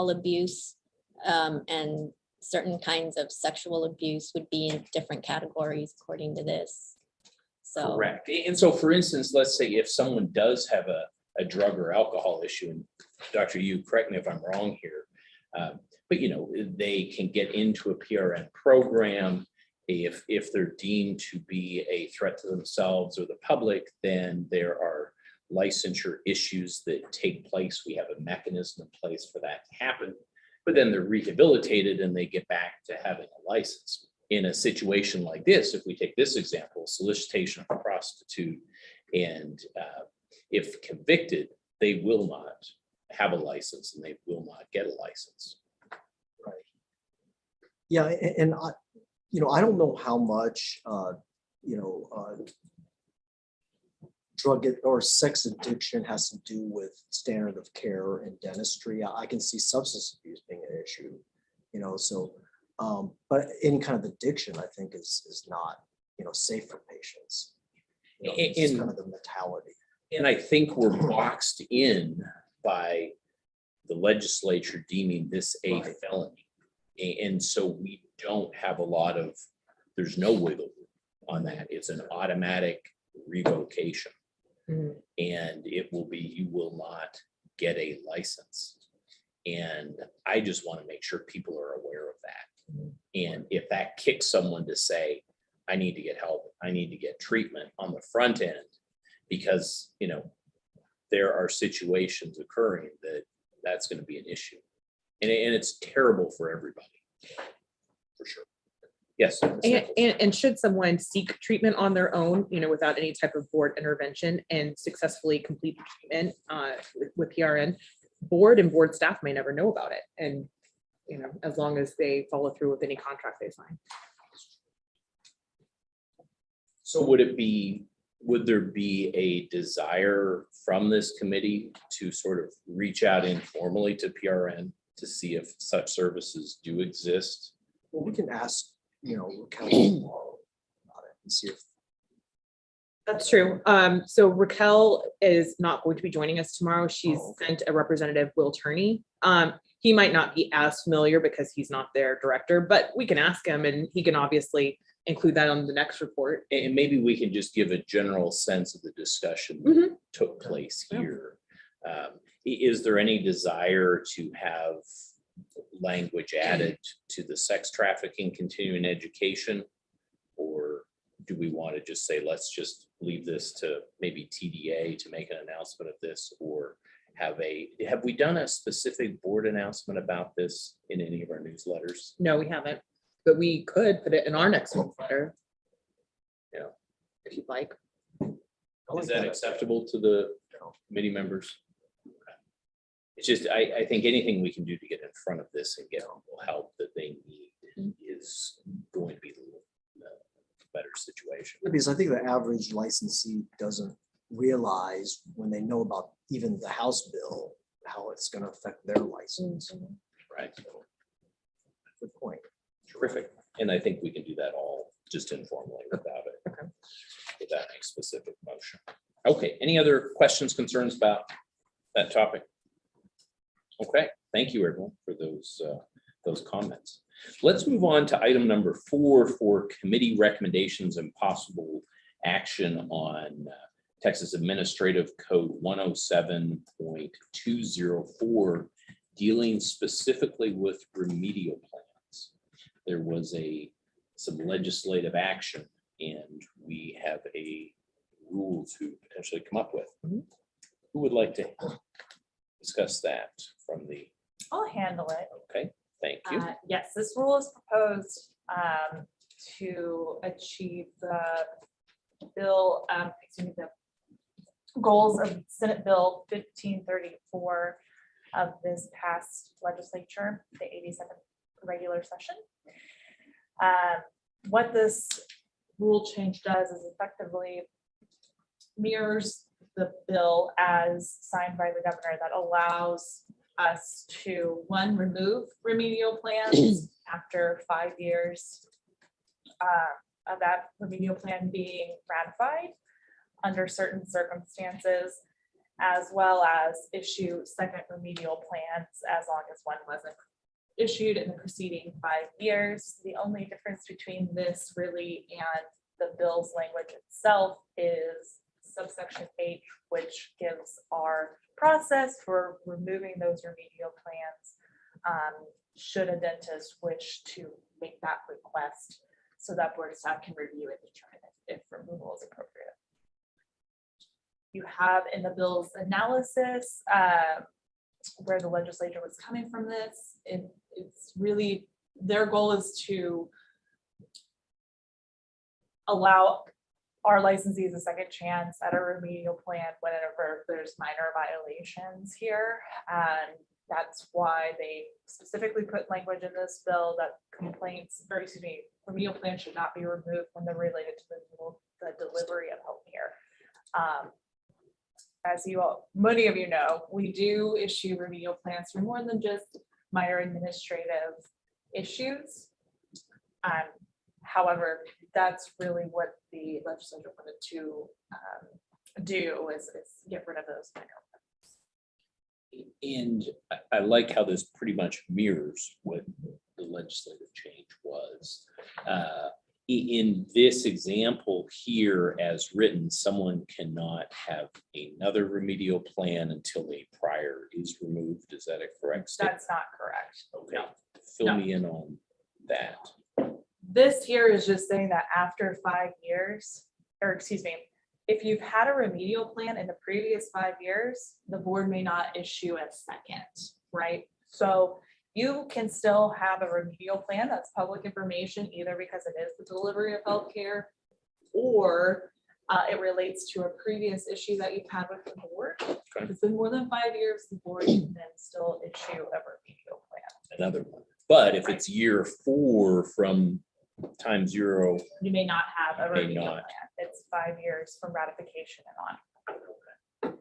abuse, and certain kinds of sexual abuse would be in different categories according to this. So. Correct. And so, for instance, let's say if someone does have a drug or alcohol issue, and Dr. Yu, correct me if I'm wrong here, but they can get into a PRN program. If they're deemed to be a threat to themselves or the public, then there are licensure issues that take place. We have a mechanism in place for that to happen, but then they're rehabilitated and they get back to having a license. In a situation like this, if we take this example, solicitation of a prostitute, and if convicted, they will not have a license and they will not get a license. Right. Yeah, and I don't know how much drug or sex addiction has to do with standard of care in dentistry. I can see substance abuse being an issue, but any kind of addiction, I think, is not, safe for patients. It's kind of the mentality. And I think we're boxed in by the legislature deeming this a felony. And so we don't have there's no wiggle room on that. It's an automatic revocation. Mm-hmm. And you will not get a license. And I just want to make sure people are aware of that. Mm-hmm. And if that kicks someone to say, I need to get help, I need to get treatment on the front end, because, there are situations occurring that's going to be an issue. And it's terrible for everybody, for sure. Yes. And should someone seek treatment on their own, without any type of board intervention and successfully complete the treatment with PRN, board and board staff may never know about it. And, as long as they follow through with any contract they sign. So would there be a desire from this committee to sort of reach out informally to PRN to see if such services do exist? Well, we can ask, Raquel tomorrow about it and see if. That's true. So Raquel is not going to be joining us tomorrow. She's sent a representative, Will Turney. He might not be as familiar because he's not their director, but we can ask him and he can obviously include that on the next report. And maybe we can just give a general sense of the discussion that took place here. Is there any desire to have language added to the sex trafficking continuing education? Or do we want to just say, let's just leave this to maybe TDA to make an announcement of this? Or have we done a specific board announcement about this in any of our newsletters? No, we haven't, but we could put it in our next newsletter. You know, if you'd like. Is that acceptable to the committee members? It's just, I think anything we can do to get in front of this and get the help that they need is going to be the better situation. Because I think the average licensee doesn't realize when they know about even the House bill, how it's going to affect their license. Right. Good point. Terrific. And I think we can do that all just informally without a specific motion. Okay, any other questions, concerns about that topic? Okay, thank you everyone for those comments. Let's move on to item number 4 for committee recommendations and possible action on Texas Administrative Code 107.204, dealing specifically with remedial plans. There was some legislative action, and we have a rule to potentially come up with. Who would like to discuss that from the? I'll handle it. Okay, thank you. Yes, this rule is proposed to achieve the bill, the goals of Senate Bill 1534 of this past legislature, the 87th regular session. What this rule change does is effectively mirrors the bill as signed by the governor that allows us to, one, remove remedial plans after 5 years of that remedial plan being ratified under certain circumstances, as well as issue second remedial plans as long as one wasn't issued in the preceding 5 years. The only difference between this really and the bill's language itself is subsection H, which gives our process for removing those remedial plans should a dentist wish to make that request, so that board of staff can review and determine if removal is appropriate. You have in the bill's analysis where the legislature was coming from this. It's really, their goal is to allow our licensees a second chance at a remedial plan whenever there's minor violations here. And that's why they specifically put language in this bill that complaints, or excuse me, remedial plans should not be removed when they're related to the delivery of healthcare. As you all, many of you know, we do issue remedial plans for more than just minor administrative issues. However, that's really what the legislature wanted to do is get rid of those minor ones. And I like how this pretty much mirrors what the legislative change was. In this example here, as written, someone cannot have another remedial plan until a prior is removed. Is that a correct statement? That's not correct. Okay, fill me in on that. This here is just saying that after 5 years, or excuse me, if you've had a remedial plan in the previous 5 years, the board may not issue a second, right? So you can still have a remedial plan that's public information, either because it is the delivery of healthcare or it relates to a previous issue that you've had with the board. If it's been more than 5 years, the board can then still issue a remedial plan. Another one. But if it's year 4 from time 0, you may not have a may remedial not. plan. It's 5 years from ratification and on.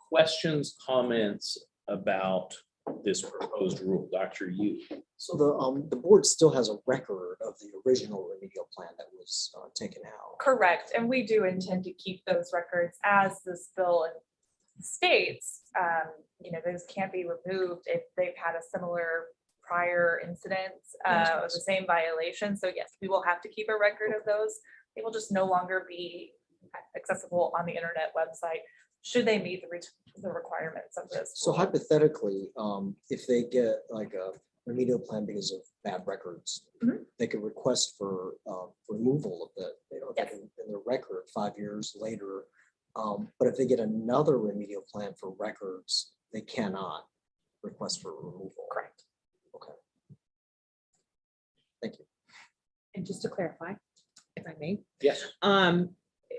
Questions, comments about this proposed rule? Dr. Yu. So the board still has a record of the original remedial plan that was taken out. Correct, and we do intend to keep those records as this bill states. You know, those can't be removed if they've had a similar prior incidents of the same violation. So yes, we will have to keep a record of those. They will just no longer be accessible on the internet website should they meet the requirements of this. So hypothetically, if they get like remedial plan because of bad records, Mhm. they could request for removal of the, in their record 5 years later. But if they get another remedial plan for records, they cannot request for removal. Correct. Okay. Thank you. And just to clarify, if I may, Yes.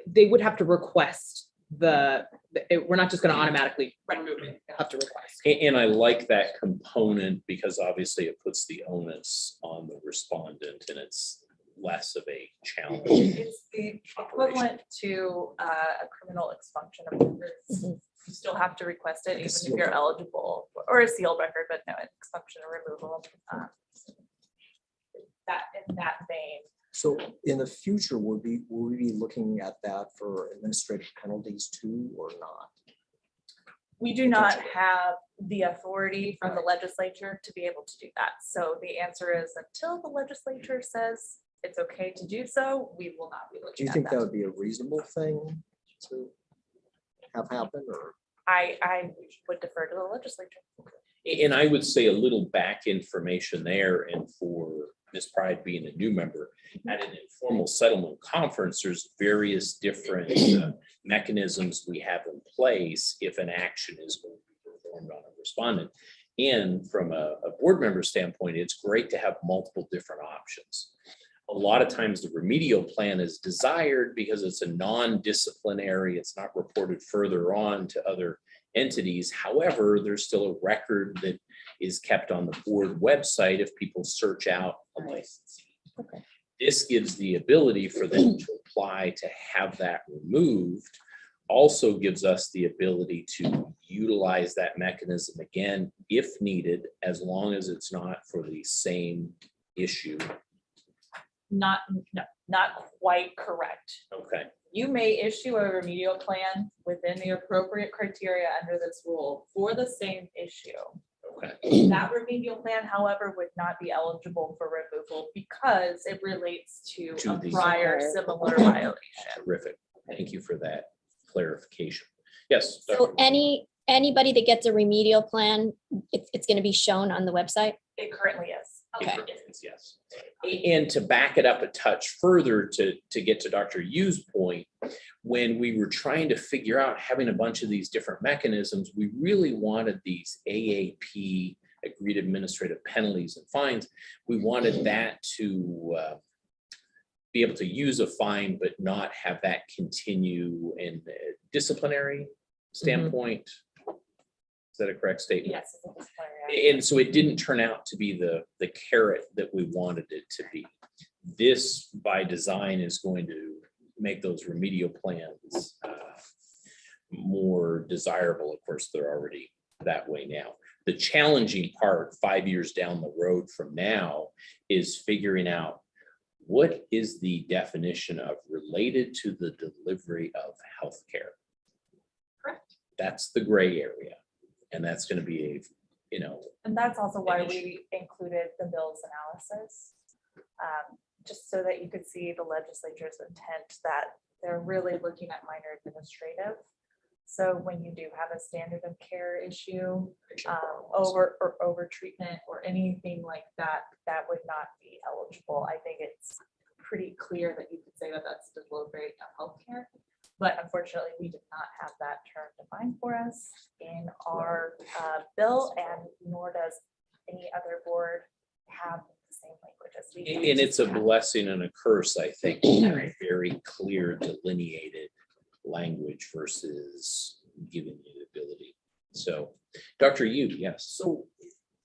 they would have to request we're not just going to automatically remove it. They have to request. And I like that component because obviously it puts the onus on the respondent and it's less of a challenge. It's the equivalent to a criminal expunction of records. You still have to request it even if you're eligible, or a sealed record, but no, an expunction or removal. That in that vein. So in the future, will we be looking at that for administrative penalties too, or not? We do not have the authority from the legislature to be able to do that. So the answer is until the legislature says it's okay to do so, we will not be Do looking you at think that that. would be a reasonable thing to have happen, or? I would defer to the legislature. And I would say a little back information there, and for Ms. Pride being a new member, at an informal settlement conference, there's various different mechanisms we have in place if an action is going to be performed on a respondent. And from a board member standpoint, it's great to have multiple different options. A lot of times the remedial plan is desired because it's a non-disciplinary, it's not reported further on to other entities. However, there's still a record that is kept on the board website if people search out a licensee. Okay. This gives the ability for them to apply to have that removed. Also gives us the ability to utilize that mechanism again, if needed, as long as it's not for the same issue. No, not quite correct. Okay. You may issue a remedial plan within the appropriate criteria under this rule for the same issue. Okay. That remedial plan, however, would not be eligible for removal because it relates to a the- prior similar violation. Terrific. Thank you for that clarification. Yes. So Dr. anybody that gets a remedial plan, it's going to be shown on the website? It currently is. Okay. Yes. And to back it up a touch further to get to Dr. Yu's point, when we were trying to figure out having a bunch of these different mechanisms, we really wanted these AAP, agreed administrative penalties and fines. We wanted that to be able to use a fine, but not have that continue in a disciplinary standpoint. Is that a correct statement? Yes. it's a disciplinary And so it didn't turn out to be the carrot that we wanted it to be. This, by design, is going to make those remedial plans more desirable. Of course, they're already that way now. The challenging part 5 years down the road from now is figuring out what is the definition of related to the delivery of healthcare. Correct. That's the gray area. And that's going to be a, And that's also why we included the bills analysis, just so that you could see the legislature's intent that they're really looking at minor administrative. So when you do have a standard of care issue, over treatment or anything like that, that would not be eligible. I think it's pretty clear that you could say that that's delivery of healthcare. But unfortunately, we did not have that term defined for us in our bill, and nor does any other board have the same language as we do. and it's a blessing and a curse, I think, to have very clear delineated language versus giving you the ability. So, Dr. Yu, yes. So,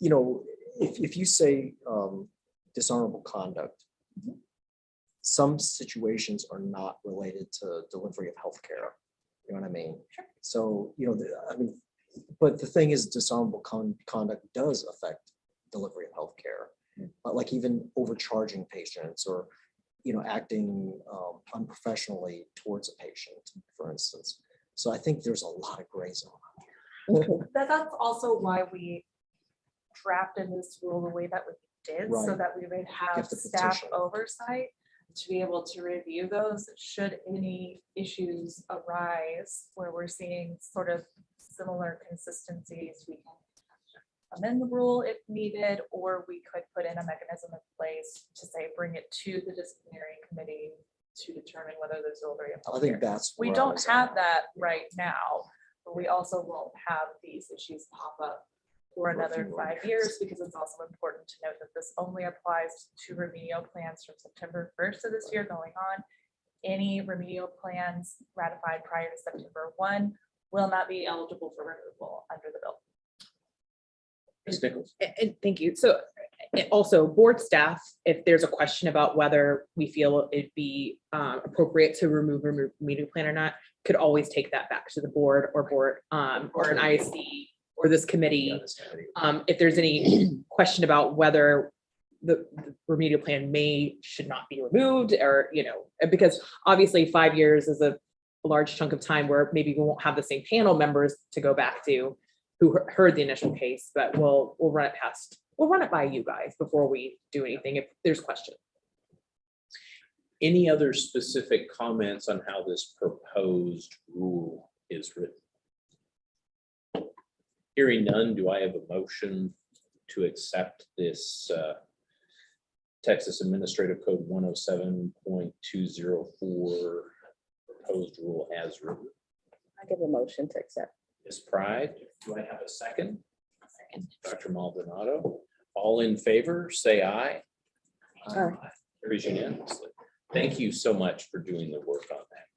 if you say dishonorable conduct, some situations are not related to delivery of healthcare. You know what I mean? So, but the thing is, dishonorable conduct does affect delivery of healthcare. Like even overcharging patients or, acting unprofessionally towards a patient, for instance. So I think there's a lot of gray zone. That's also why we drafted this rule the way that we did, so Right. that we would have have to staff petition. oversight to be able to review those should any issues arise where we're seeing sort of similar consistencies. We can amend the rule if needed, or we could put in a mechanism in place to say, bring it to the disciplinary committee to determine whether there's already a I public think hearing. that's. We where I don't was have at. that right now, but we also won't have these issues pop up for another 5 years, because it's also important to note that this only applies to remedial plans from September 1st of this year going on. Any remedial plans ratified prior to September 1 will not be eligible for removal under the bill. Ms. Nichols? And thank you. So also board staff, if there's a question about whether we feel it'd be appropriate to remove remedial plan or not, could always take that back to the board or an ISD or this committee. If there's any question about whether the remedial plan should not be removed, or, because obviously 5 years is a large chunk of time where maybe we won't have the same panel members to go back to who heard the initial case, but we'll run it by you guys before we do anything if there's questions. Any other specific comments on how this proposed rule is written? Hearing none, do I have a motion to accept this Texas Administrative Code 107.204 proposed rule as written? I give a motion to accept. Ms. Pride, do I have a second? Second. Dr. Maldonado, all in favor, say aye. Aye. Carries unanimously. Thank you so much for doing the work on that.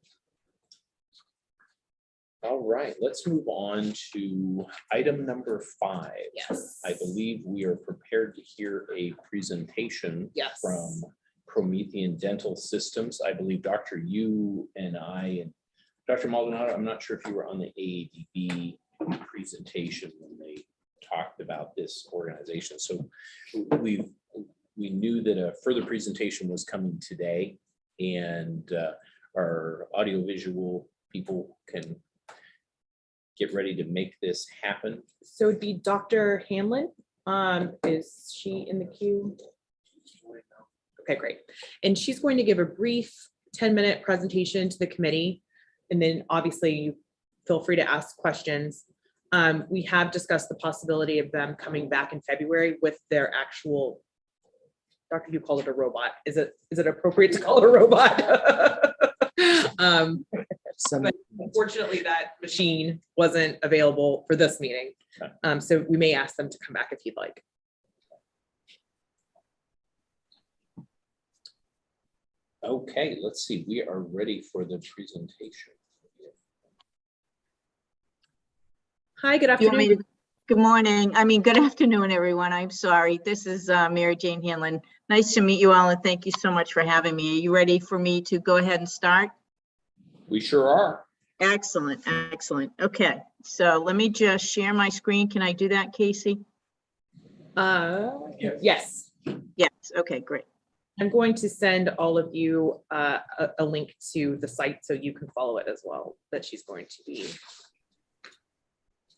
All right, let's move on to item number 5. Yes. I believe we are prepared to hear a presentation Yes. from Promethean Dental Systems. I believe Dr. You and I and Dr. Maldonado, I'm not sure if you were on the AADB presentation when they talked about this organization. So we knew that a further presentation was coming today, and our audiovisual people can get ready to make this happen. So it'd be Dr. Hamlin. Is she in the queue? Okay, great. And she's going to give a brief 10-minute presentation to the committee. And then obviously feel free to ask questions. We have discussed the possibility of them coming back in February with their actual, Dr. You called it a robot. Is it appropriate to call it a robot? But unfortunately, that machine wasn't available for this meeting. So we may ask them to come back if you'd like. Okay, let's see. We are ready for the presentation. Hi, good You want me afternoon. to- Good morning. Good afternoon, everyone. I'm sorry. This is Mary Jane Hanlon. Nice to meet you all, and thank you so much for having me. Are you ready for me to go ahead and start? We sure are. Excellent, excellent. Okay, so let me just share my screen. Can I do that, Casey? Yes. Yes, okay, great. I'm going to send all of you a link to the site so you can follow it as well, that she's going to be.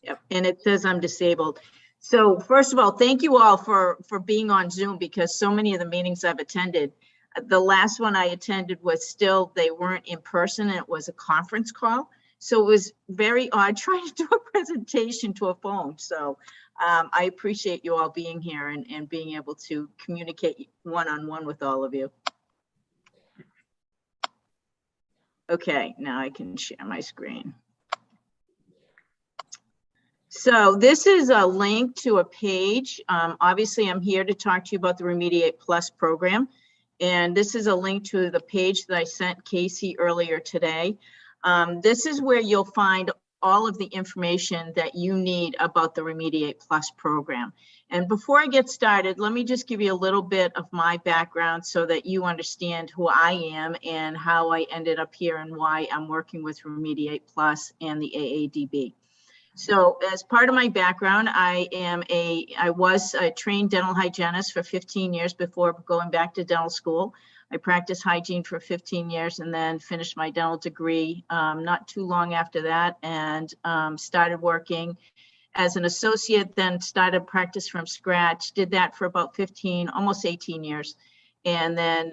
Yep, and it says I'm disabled. So first of all, thank you all for being on Zoom, because so many of the meetings I've attended, the last one I attended was still, they weren't in person, and it was a conference call. So it was very odd trying to do a presentation to a phone. So I appreciate you all being here and being able to communicate one-on-one with all of you. Okay, now I can share my screen. So this is a link to a page. Obviously, I'm here to talk to you about the Remediate Plus program. And this is a link to the page that I sent Casey earlier today. This is where you'll find all of the information that you need about the Remediate Plus program. And before I get started, let me just give you a little bit of my background so that you understand who I am and how I ended up here and why I'm working with Remediate Plus and the AADB. So as part of my background, I was a trained dental hygienist for 15 years before going back to dental school. I practiced hygiene for 15 years and then finished my dental degree not too long after that, and started working as an associate, then started practice from scratch, did that for about 15, almost 18 years. And then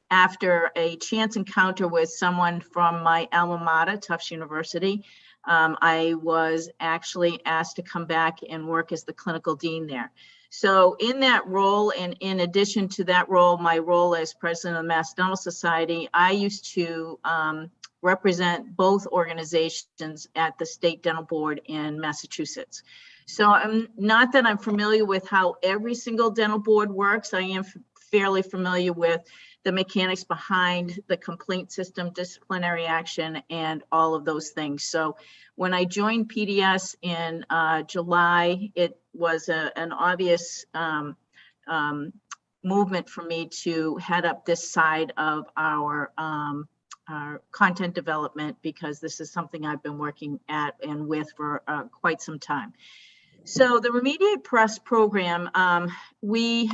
after a chance encounter with someone from my alma mater, Tufts University, I was actually asked to come back and work as the clinical dean there. So in that role, and in addition to that role, my role as president of the Mass Dental Society, I used to represent both organizations at the State Dental Board in Massachusetts. So I'm not that I'm familiar with how every single dental board works. I am fairly familiar with the mechanics behind the complaint system, disciplinary action, and all of those things. So when I joined PDS in July, it was an obvious movement for me to head up this side of our content development, because this is something I've been working at and with for quite some time. So the Remediate Plus program, we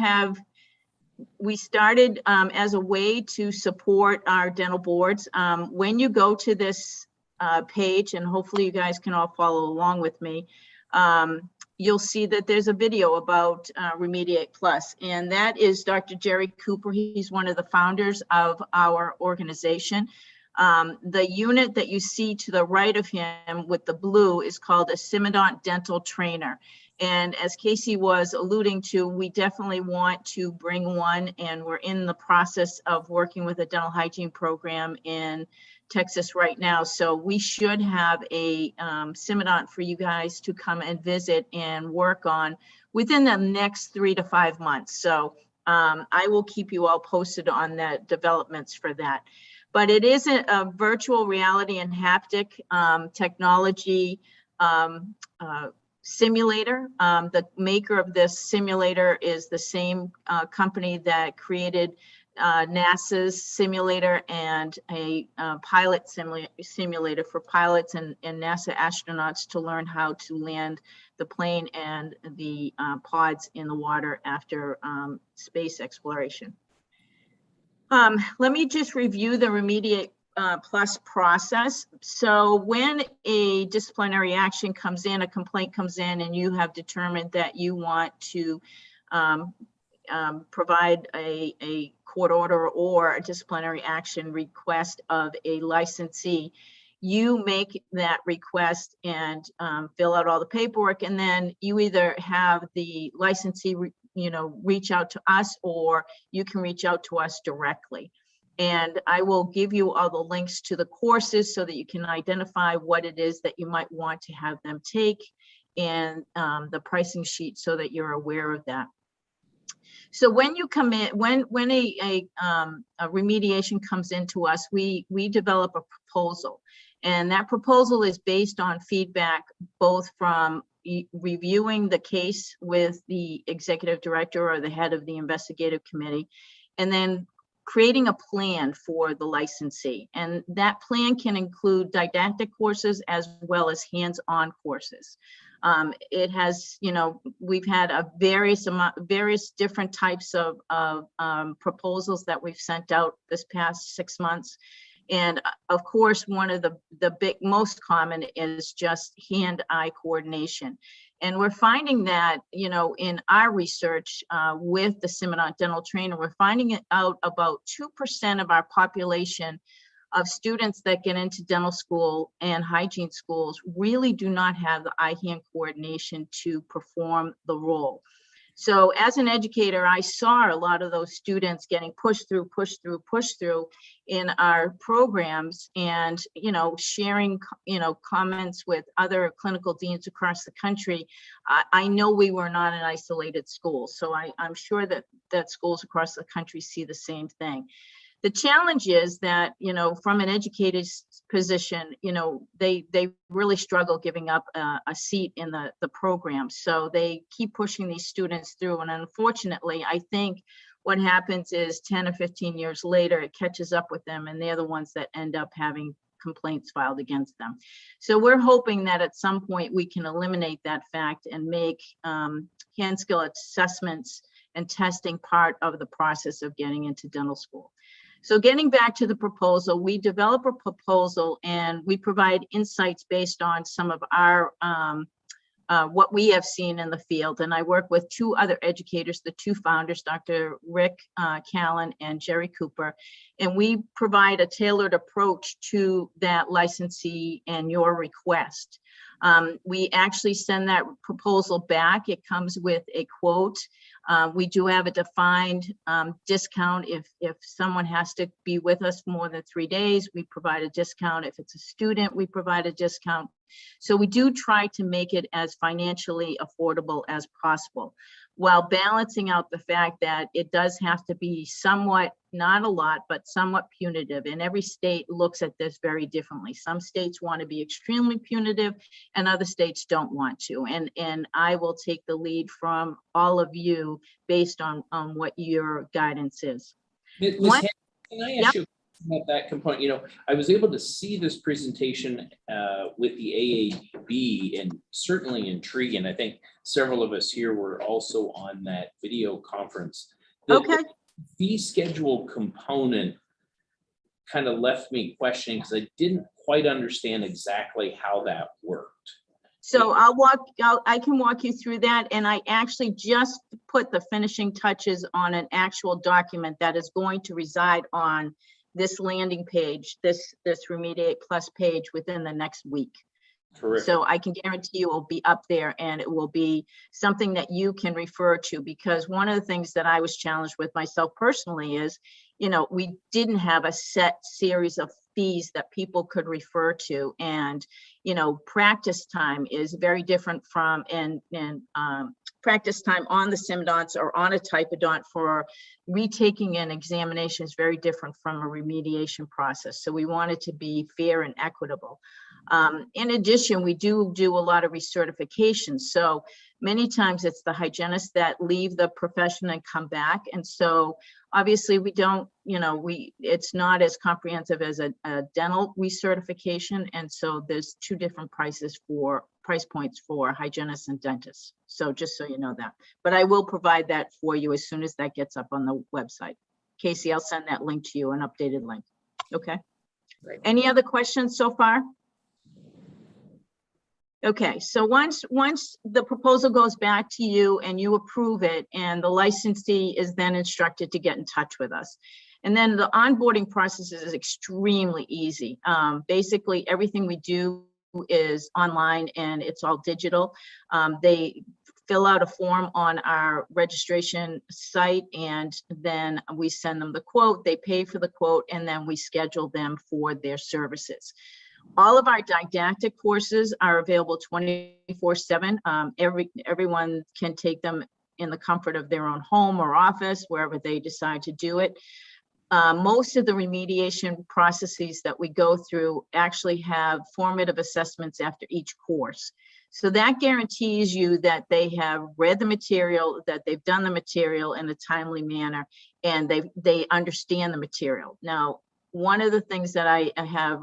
started as a way to support our dental boards. When you go to this page, and hopefully you guys can all follow along with me, you'll see that there's a video about Remediate Plus, and that is Dr. Jerry Cooper. He's one of the founders of our organization. The unit that you see to the right of him with the blue is called a Simodont Dental Trainer. And as Casey was alluding to, we definitely want to bring one, and we're in the process of working with a dental hygiene program in Texas right now. So we should have a Simodont for you guys to come and visit and work on within the next 3 to 5 months. So I will keep you all posted on the developments for that. But it is a virtual reality and haptic technology simulator. The maker of this simulator is the same company that created NASA's simulator and a pilot simulator for pilots and NASA astronauts to learn how to land the plane and the pods in the water after space exploration. Let me just review the Remediate Plus process. So when a disciplinary action comes in, a complaint comes in, and you have determined that you want to provide a court order or a disciplinary action request of a licensee, you make that request and fill out all the paperwork, and then you either have the licensee reach out to us, or you can reach out to us directly. And I will give you all the links to the courses so that you can identify what it is that you might want to have them take, and the pricing sheet so that you're aware of that. So when you come in, when a remediation comes into us, we develop a proposal, and that proposal is based on feedback both from reviewing the case with the executive director or the head of the investigative committee, and then creating a plan for the licensee. And that plan can include didactic courses as well as hands-on courses. It has, we've had a various different types of proposals that we've sent out this past 6 months. And of course, one of the most common is just hand-eye coordination. And we're finding that, in our research with the Simodont Dental Trainer, we're finding it out about 2% of our population of students that get into dental school and hygiene schools really do not have the eye-hand coordination to perform the role. So as an educator, I saw a lot of those students getting pushed through in our programs, and, sharing, comments with other clinical deans across the country. I know we were not an isolated school, so I'm sure that schools across the country see the same thing. The challenge is that, from an educator's position, they really struggle giving up a seat in the program. So they keep pushing these students through. And unfortunately, I think what happens is 10 or 15 years later, it catches up with them, and they're the ones that end up having complaints filed against them. So we're hoping that at some point we can eliminate that fact and make hand skill assessments and testing part of the process of getting into dental school. So getting back to the proposal, we develop a proposal and we provide insights based on some of our what we have seen in the field. And I work with two other educators, the two founders, Dr. Rick Callan and Jerry Cooper, and we provide a tailored approach to that licensee and your request. We actually send that proposal back. It comes with a quote. We do have a defined discount. If someone has to be with us more than 3 days, we provide a discount. If it's a student, we provide a discount. So we do try to make it as financially affordable as possible, while balancing out the fact that it does have to be somewhat, not a lot, but somewhat punitive. And every state looks at this very differently. Some states want to be extremely punitive and other states don't want to. And I will take the lead from all of you based on what your guidance is. Ms. Hanson, can I ask you a question about that component? You know, I was able to see this presentation with the AAB, and certainly intriguing. I think several of us here were also on that video conference. The fee schedule component kind of left me questioning because I didn't quite understand exactly how that worked. So I can walk you through that. And I actually just put the finishing touches on an actual document that is going to reside on this landing page, this Remediate Plus page within the next week. Terrific. So I can guarantee you it will be up there, and it will be something that you can refer to, because one of the things that I was challenged with myself personally is, you know, we didn't have a set series of fees that people could refer to. And, you know, practice time is very different from, and practice time on the SimDots or on a typodont for retaking an examination is very different from a remediation process. So we want it to be fair and equitable. In addition, we do a lot of recertifications. So many times it's the hygienists that leave the profession and come back. And so obviously we don't, you know, it's not as comprehensive as a dental recertification. And so there's two different price points for hygienists and dentists. So just so you know that, but I will provide that for you as soon as that gets up on the website. Casey, I'll send that link to you, an updated link. Okay. Great. Any other questions so far? Okay, so once the proposal goes back to you and you approve it, and the licensee is then instructed to get in touch with us. And then the onboarding process is extremely easy. Basically, everything we do is online and it's all digital. They fill out a form on our registration site, and then we send them the quote, they pay for the quote, and then we schedule them for their services. All of our didactic courses are available 24/7. Everyone can take them in the comfort of their own home or office, wherever they decide to do it. Most of the remediation processes that we go through actually have formative assessments after each course. So that guarantees you that they have read the material, that they've done the material in a timely manner, and they understand the material. Now, one of the things that I have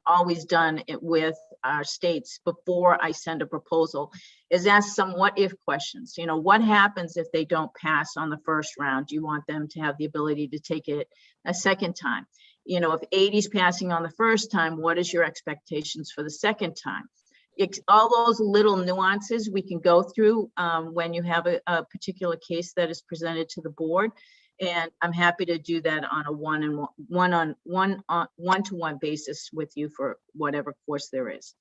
always done it with our states before I send a proposal is ask some what if questions. You know, what happens if they don't pass on the first round? Do you want them to have the ability to take it a second time? You know, if 80's passing on the first time, what is your expectations for the second time? All those little nuances we can go through when you have a particular case that is presented to the board. And I'm happy to do that on a one-to-one basis with you for whatever course there is.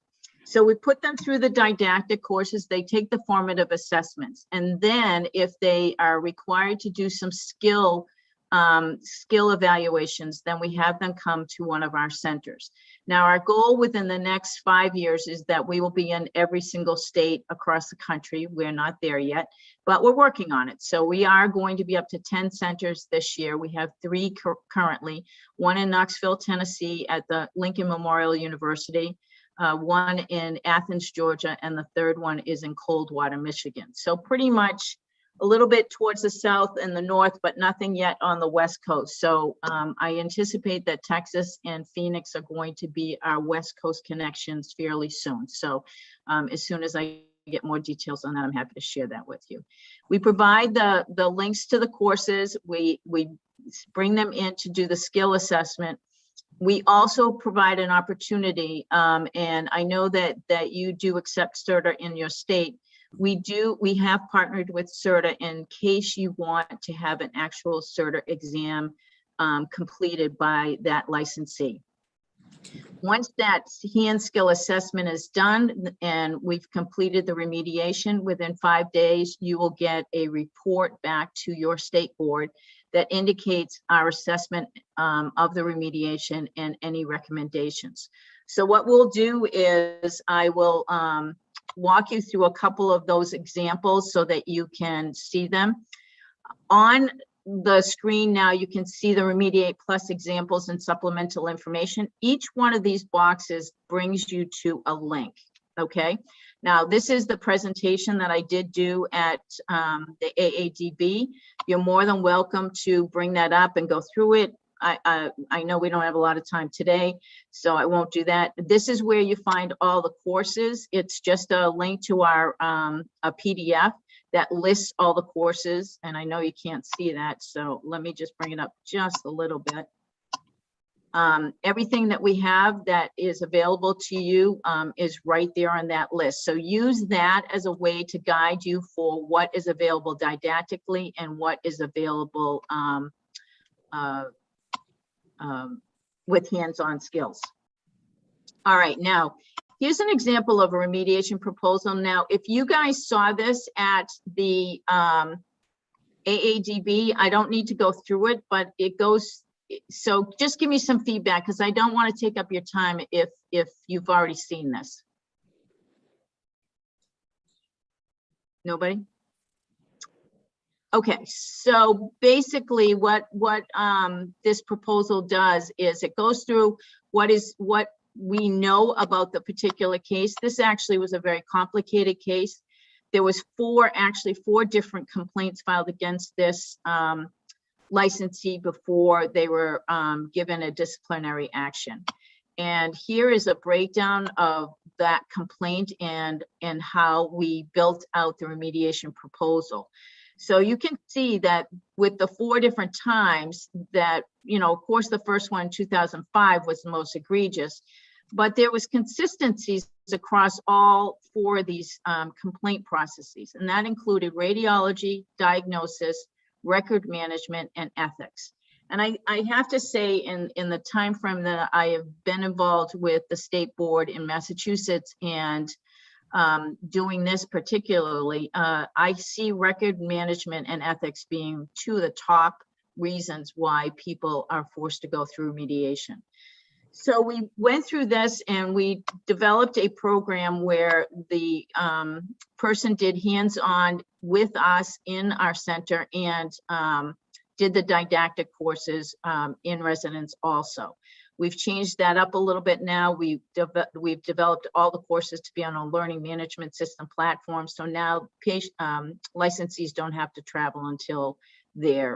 So we put them through the didactic courses, they take the formative assessments. And then if they are required to do some skill evaluations, then we have them come to one of our centers. Now, our goal within the next 5 years is that we will be in every single state across the country. We're not there yet, but we're working on it. So we are going to be up to 10 centers this year. We have 3 currently, one in Knoxville, Tennessee at the Lincoln Memorial University, one in Athens, Georgia, and the third one is in Coldwater, Michigan. So pretty much a little bit towards the south and the north, but nothing yet on the West Coast. So I anticipate that Texas and Phoenix are going to be our West Coast connections fairly soon. So as soon as I get more details on that, I'm happy to share that with you. We provide the links to the courses. We bring them in to do the skill assessment. We also provide an opportunity, and I know that you do accept CERTA in your state. We have partnered with CERTA in case you want to have an actual CERTA exam completed by that licensee. Once that hand skill assessment is done and we've completed the remediation, within 5 days, you will get a report back to your state board that indicates our assessment of the remediation and any recommendations. So what we'll do is I will walk you through a couple of those examples so that you can see them. On the screen now, you can see the Remediate Plus examples and supplemental information. Each one of these boxes brings you to a link, okay? Now, this is the presentation that I did do at the AADB. You're more than welcome to bring that up and go through it. I know we don't have a lot of time today, so I won't do that. This is where you find all the courses. It's just a link to our a PDF that lists all the courses, and I know you can't see that, so let me just bring it up just a little bit. Everything that we have that is available to you is right there on that list. So use that as a way to guide you for what is available didactically and what is available with hands-on skills. All right, now, here's an example of a remediation proposal. Now, if you guys saw this at the AADB, I don't need to go through it, but it goes, so just give me some feedback because I don't want to take up your time if you've already seen this. Nobody? Okay, so basically what this proposal does is it goes through what we know about the particular case. This actually was a very complicated case. There was four different complaints filed against this licensee before they were given a disciplinary action. And here is a breakdown of that complaint and how we built out the remediation proposal. So you can see that with the 4 different times that, you know, of course, the first one, 2005, was the most egregious, but there was consistencies across all 4 of these complaint processes. And that included radiology, diagnosis, record management, and ethics. And I have to say in the time frame that I have been involved with the state board in Massachusetts and doing this particularly, I see record management and ethics being 2 of the top reasons why people are forced to go through mediation. So we went through this and we developed a program where the person did hands-on with us in our center and did the didactic courses in residence also. We've changed that up a little bit now. We've developed all the courses to be on a learning management system platform. So now licensees don't have to travel until they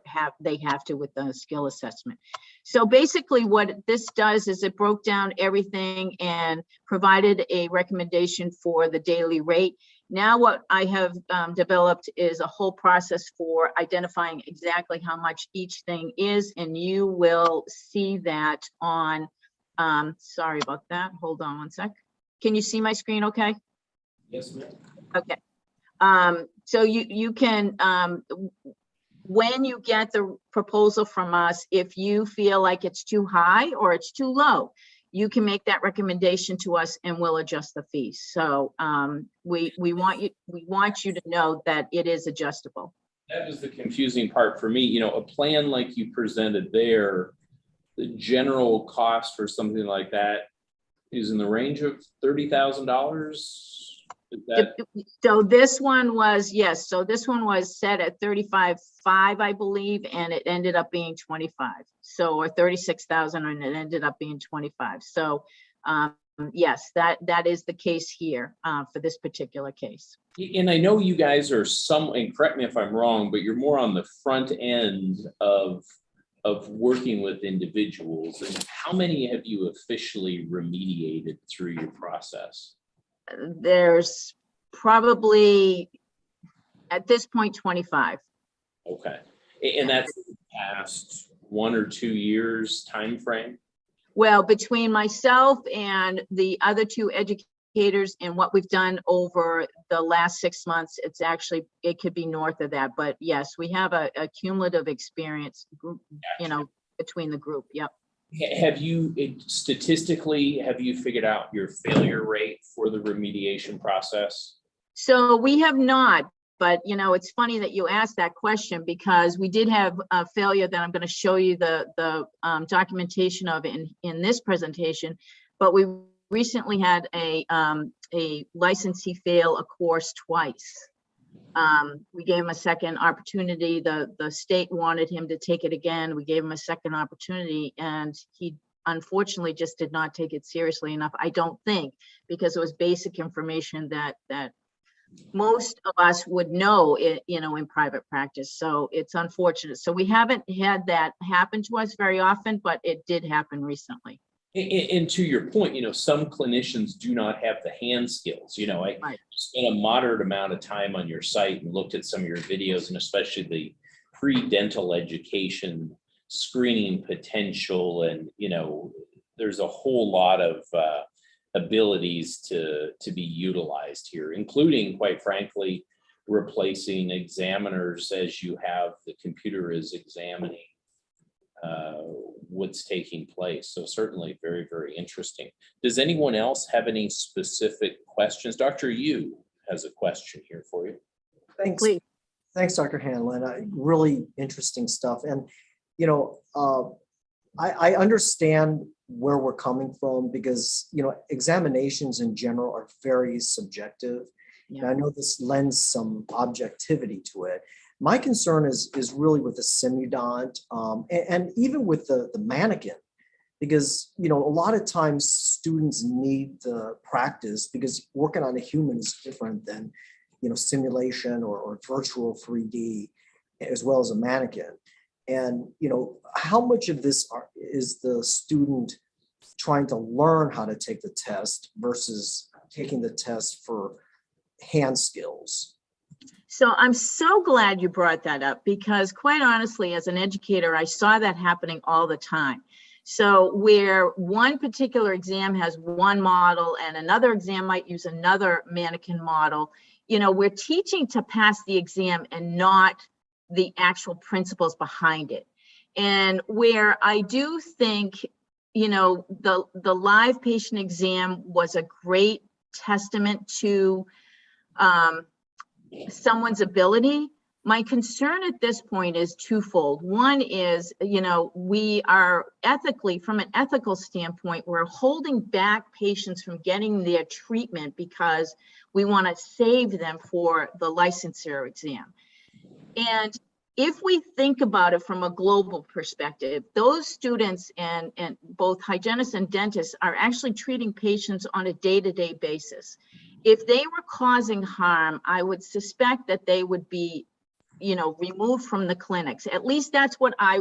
have to with the skill assessment. So basically what this does is it broke down everything and provided a recommendation for the daily rate. Now what I have developed is a whole process for identifying exactly how much each thing is, and you will see that on, sorry about that, hold on one sec. Can you see my screen okay? Yes, ma'am. Okay. So you can, when you get the proposal from us, if you feel like it's too high or it's too low, you can make that recommendation to us and we'll adjust the fees. So we want you to know that it is adjustable. That was the confusing part for me. You know, a plan like you presented there, the general cost for something like that is in the range of $30,000. So this one was, yes, so this one was set at 35.5, I believe, and it ended up being 25. So, or 36,000, and it ended up being 25. So yes, that is the case here for this particular case. And I know you guys are and correct me if I'm wrong, but you're more on the front end of working with individuals. And how many have you officially remediated through your process? There's probably at this point 25. Okay, and that's past 1 or 2 years time frame? Well, between myself and the other two educators and what we've done over the last 6 months, it's actually, it could be north of that. But yes, we have a cumulative experience, you know, between the group. Yep. Have you, statistically, have you figured out your failure rate for the remediation process? So we have not, but you know, it's funny that you asked that question because we did have a failure that I'm going to show you the documentation of in this presentation, but we recently had a licensee fail a course twice. We gave him a second opportunity. The state wanted him to take it again. We gave him a second opportunity and he unfortunately just did not take it seriously enough, I don't think, because it was basic information that most of us would know it, you know, in private practice. So it's unfortunate. So we haven't had that happen to us very often, but it did happen recently. And to your point, you know, some clinicians do not have the hand skills. You know, I spent a moderate amount of time on your site and looked at some of your videos, and especially the pre-dental education screening potential. And, you know, there's a whole lot of abilities to be utilized here, including, quite frankly, replacing examiners as you have the computer is examining what's taking place. So certainly very, very interesting. Does anyone else have any specific questions? Dr. Yu has a question here for you. Thanks. Thanks, Dr. Hanlon. Really interesting stuff. And, you know, I understand where we're coming from because, you know, examinations in general are very subjective. Yeah. And I know this lends some objectivity to it. My concern is really with the simudont and even with the mannequin, because, you know, a lot of times students need the practice because working on a human is different than, you know, simulation or virtual 3D, as well as a mannequin. And, you know, how much of this is the student trying to learn how to take the test versus taking the test for hand skills? So I'm so glad you brought that up because quite honestly, as an educator, I saw that happening all the time. So where one particular exam has one model and another exam might use another mannequin model, you know, we're teaching to pass the exam and not the actual principles behind it. And where I do think, you know, the live patient exam was a great testament to someone's ability. My concern at this point is twofold. One is, you know, we are ethically, from an ethical standpoint, we're holding back patients from getting their treatment because we want to save them for the licensure exam. And if we think about it from a global perspective, those students and both hygienists and dentists are actually treating patients on a day-to-day basis. If they were causing harm, I would suspect that they would be, you know, removed from the clinics. At least that's what I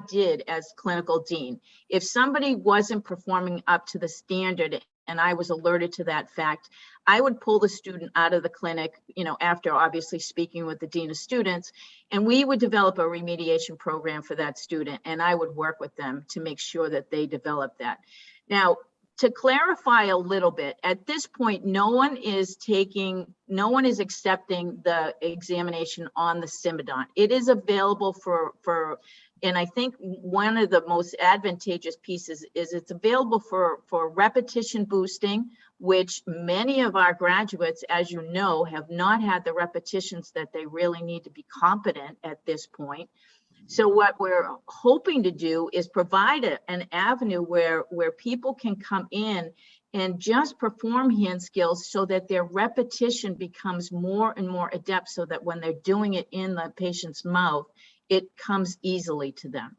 did as clinical dean. If somebody wasn't performing up to the standard and I was alerted to that fact, I would pull the student out of the clinic, you know, after obviously speaking with the dean of students, and we would develop a remediation program for that student, and I would work with them to make sure that they develop that. Now, to clarify a little bit, at this point, no one is accepting the examination on the simudont. It is available for, and I think one of the most advantageous pieces is it's available for repetition boosting, which many of our graduates, as you know, have not had the repetitions that they really need to be competent at this point. So what we're hoping to do is provide an avenue where people can come in and just perform hand skills so that their repetition becomes more and more adept, so that when they're doing it in the patient's mouth, it comes easily to them.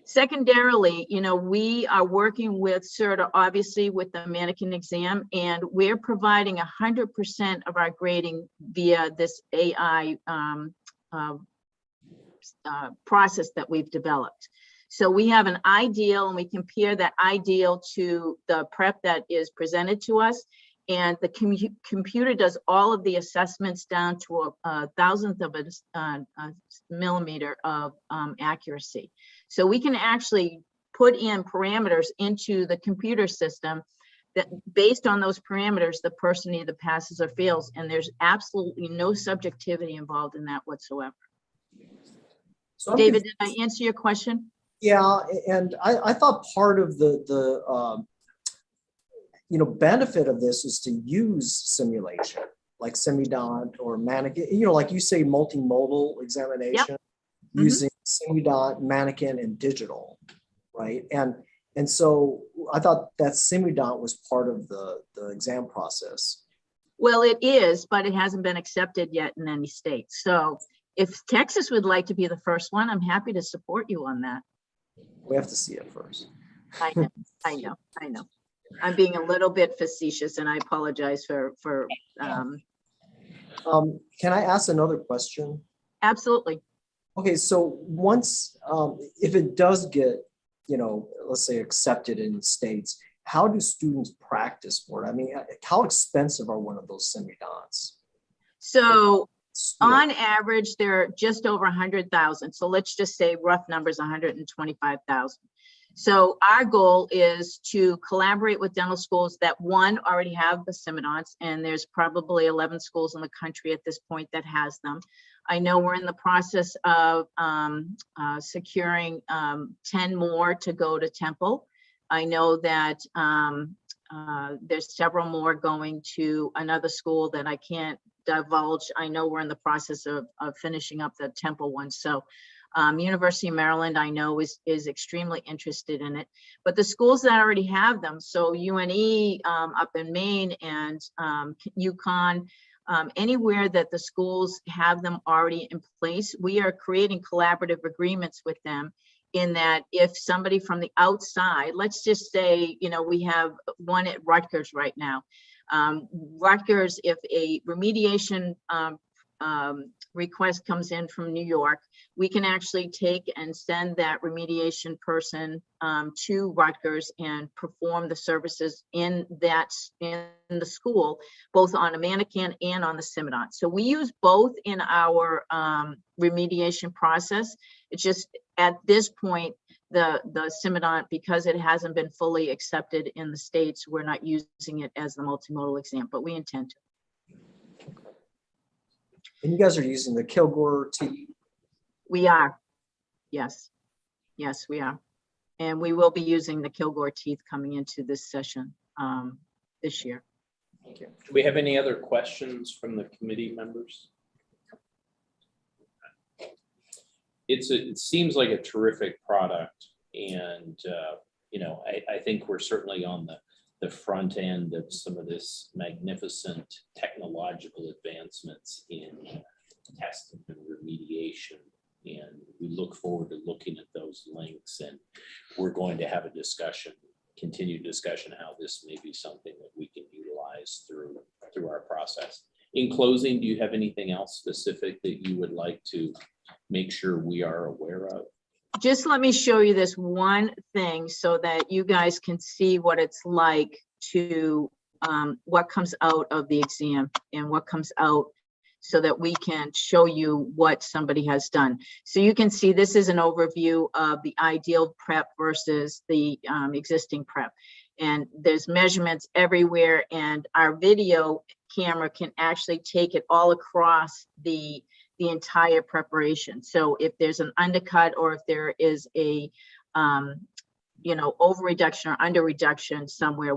Secondarily, you know, we are working with CERTA, obviously with the mannequin exam, and we're providing 100% of our grading via this AI process that we've developed. So we have an ideal and we compare that ideal to the prep that is presented to us. And the computer does all of the assessments down to a thousandth of a millimeter of accuracy. So we can actually put in parameters into the computer system that based on those parameters, the person either passes or fails. And there's absolutely no subjectivity involved in that whatsoever. So I'm David, did I answer your question? Yeah, and I thought part of the benefit of this is to use simulation like Semidot or Mannequin, like you say, multimodal examination using Semidot, Mannequin, and digital, right? And so I thought that Semidot was part of the exam process. Well, it is, but it hasn't been accepted yet in any state. So if Texas would like to be the first one, I'm happy to support you on that. We have to see it first. I know. I'm being a little bit facetious, and I apologize for. Can I ask another question? Absolutely. Okay, so once, if it does get, let's say accepted in states, how do students practice for it? I mean, how expensive are one of those Semidots? So on average, they're just over 100,000. So let's just say rough numbers, 125,000. So our goal is to collaborate with dental schools that already have the Semidons, and there's probably 11 schools in the country at this point that has them. I know we're in the process of securing 10 more to go to Temple. I know that there's several more going to another school that I can't divulge. I know we're in the process of finishing up the Temple one. So University of Maryland, I know is extremely interested in it, but the schools that already have them, so UNE up in Maine and UConn, anywhere that the schools have them already in place, we are creating collaborative agreements with them in that if somebody from the outside, let's just say, we have one at Rutgers right now. Rutgers, if a remediation request comes in from New York, we can actually take and send that remediation person to Rutgers and perform the services in the school, both on a Mannequin and on the Semidot. So we use both in our remediation process. It's just at this point, the Semidot, because it hasn't been fully accepted in the States, we're not using it as the multimodal exam, but we intend to. And you guys are using the Kilgore teeth? We are, yes. Yes, we are. And we will be using the Kilgore teeth coming into this session this year. Thank you. Do we have any other questions from the committee members? It seems like a terrific product, and I think we're certainly on the front end of some of this magnificent technological advancements in testing and remediation. And we look forward to looking at those links, and we're going to have a discussion, continued discussion, how this may be something that we can utilize through our process. In closing, do you have anything else specific that you would like to make sure we are aware of? Just let me show you this one thing so that you guys can see what it's like to what comes out of the exam and what comes out, so that we can show you what somebody has done. So you can see this is an overview of the ideal prep versus the existing prep. And there's measurements everywhere, and our video camera can actually take it all across the entire preparation. So if there's an undercut, or if there is a over reduction or under reduction somewhere,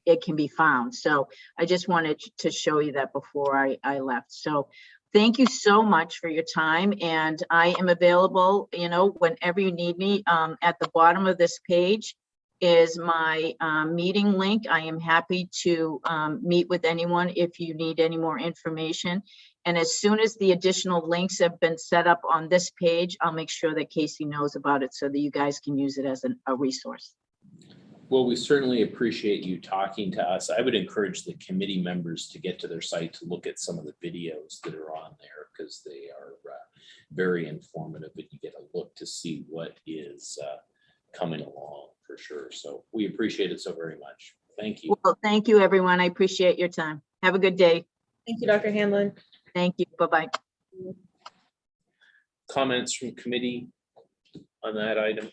it can be found. So I just wanted to show you that before I left. So thank you so much for your time, and I am available, whenever you need me. At the bottom of this page is my meeting link. I am happy to meet with anyone if you need any more information. And as soon as the additional links have been set up on this page, I'll make sure that Casey knows about it so that you guys can use it as a resource. Well, we certainly appreciate you talking to us. I would encourage the committee members to get to their site to look at some of the videos that are on there, because they are very informative, and you get a look to see what is coming along for sure. So we appreciate it so very much. Thank you. Well, thank you, everyone. I appreciate your time. Have a good day. Thank you, Dr. Hanlon. Thank you. Bye-bye. Comments from committee on that item?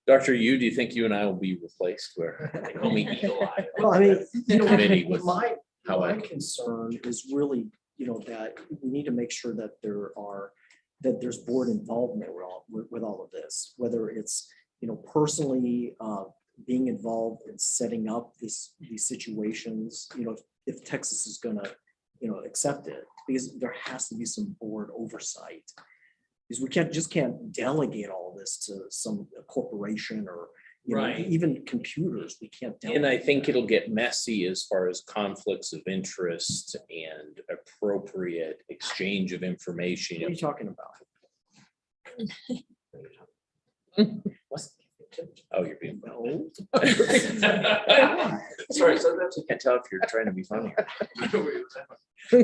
Dr. Yu, do you think you and I will be replaced where they call me Eagle Eye? Well, I mean, Committee with my how I concern is really, that we need to make sure that there's board involvement with all of this, whether it's, personally being involved in setting up these situations, if Texas is gonna, accept it, because there has to be some board oversight. Because we can't delegate all of this to some corporation or, Right. even computers, we can't. And I delegate think that. it'll get messy as far as conflicts of interest and appropriate exchange of information. What are you talking about? Oh, you're being No. Sorry, sometimes you can't tell if you're trying to be funny.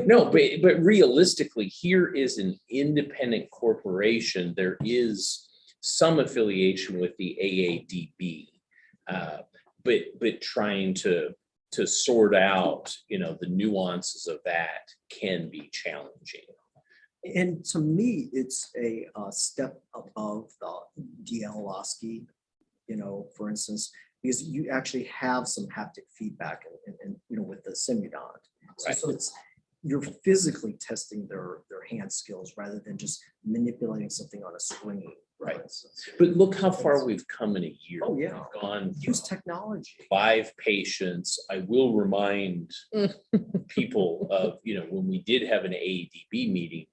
No, but realistically, here is an independent corporation. There is some affiliation with the AADB, but trying to sort out, the nuances of that can be challenging. And to me, it's a step above the DL Oski, for instance, because you actually have some haptic feedback and with the Simudon. Right. So you're physically testing their hand skills rather than just manipulating something on a screen. Right. But look how far we've come in a year. Oh, yeah. We've gone Use technology. 5 patients. I will remind people of, when we did have an AADB meeting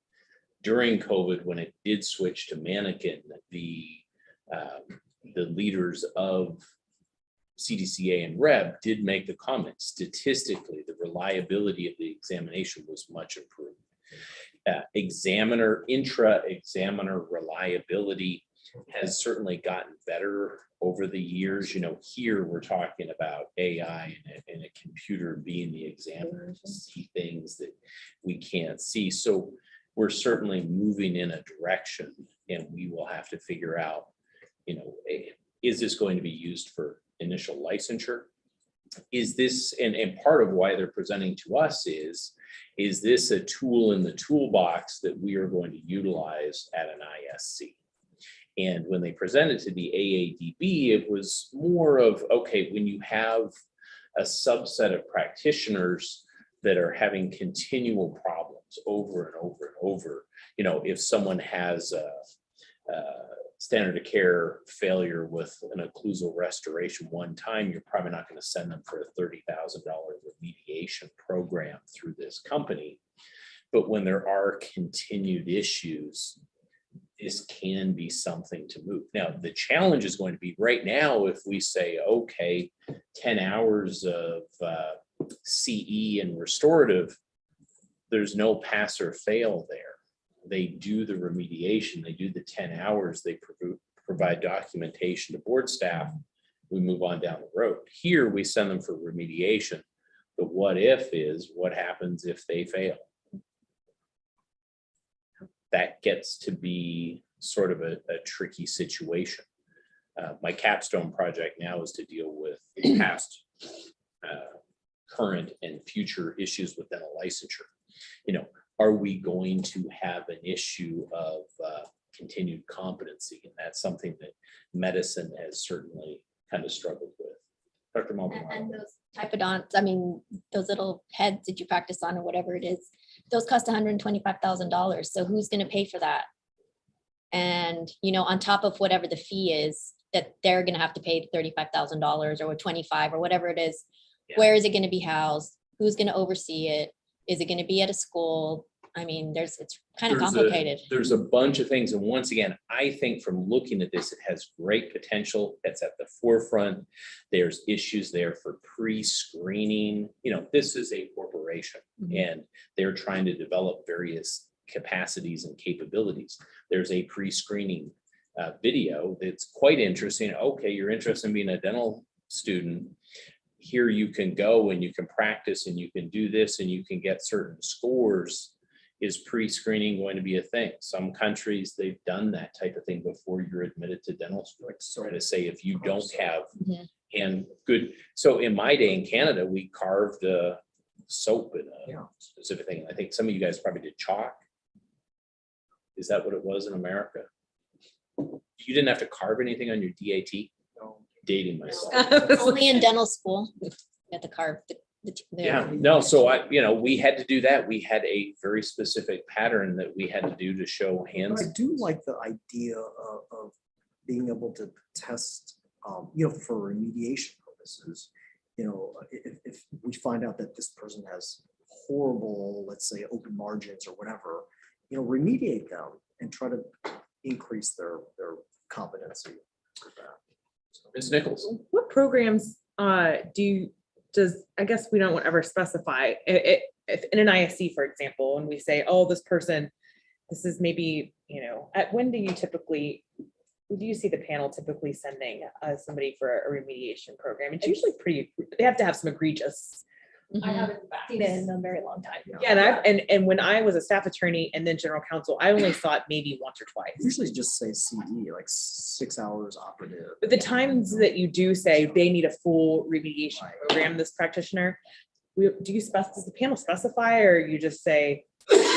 during COVID, when it did switch to mannequin, the leaders of CDCA and REB did make the comment, statistically, the reliability of the examination was much improved. Intra-examiner reliability has certainly gotten better over the years. Here we're talking about AI and a computer being the examiner to see things that we can't see. So we're certainly moving in a direction, and we will have to figure out, is this going to be used for initial licensure? Is this, and part of why they're presenting to us is this a tool in the toolbox that we are going to utilize at an ISC? And when they presented to the AADB, it was more of, okay, when you have a subset of practitioners that are having continual problems over and over and over, if someone has a standard of care failure with an occlusal restoration one time, you're probably not going to send them for a $30,000 remediation program through this company. But when there are continued issues, this can be something to move. Now, the challenge is going to be right now, if we say, okay, 10 hours of CE and restorative, there's no pass or fail there. They do the remediation, they do the 10 hours, they provide documentation to board staff, we move on down the road. Here, we send them for remediation. The what if is, what happens if they fail? That gets to be sort of a tricky situation. My capstone project now is to deal with past, current, and future issues with dental licensure. Are we going to have an issue of continued competency? And that's something that medicine has certainly kind of struggled with. Dr. Maldonado. And those typodonts, those little heads that you practice on or whatever it is, those cost $125,000. So who's going to pay for that? And, on top of whatever the fee is that they're going to have to pay $35,000 or 25 or whatever it is, where is it going to be housed? Who's going to oversee it? Is it going to be at a school? It's kind of complicated. There's a bunch of things. And once again, I think from looking at this, it has great potential. It's at the forefront. There's issues there for pre-screening. This is a corporation and they're trying to develop various capacities and capabilities. There's a pre-screening video that's quite interesting. Okay, you're interested in being a dental student. Here you can go and you can practice and you can do this and you can get certain scores. is pre-screening going to be a thing? Some countries, they've done that type of thing before you're admitted to dental school. So to say, if you don't have and good, so in my day in Canada, we carved soap in a specific thing. I think some of you guys probably did chalk. Is that what it was in America? You didn't have to carve anything on your DAT? No. Dating myself. Only in dental school, you have to carve the Yeah, no, so we had to do that. We had a very specific pattern that we had to do to show hands. I do like the idea of being able to test, for remediation purposes. If we find out that this person has horrible, let's say, open margins or whatever, remediate them and try to increase their competency. Ms. Nichols. What programs I guess we don't ever specify if in an ISC, for example, and we say, oh, this person, this is maybe, when do you see the panel typically sending somebody for a remediation program? It's usually they have to have some egregious. I haven't seen it in a very long time. Yeah, and when I was a staff attorney and then general counsel, I only saw it maybe once or twice. Usually just say CD, like 6 hours operative. But the times that you do say they need a full remediation program, this practitioner, does the panel specify, or you just say,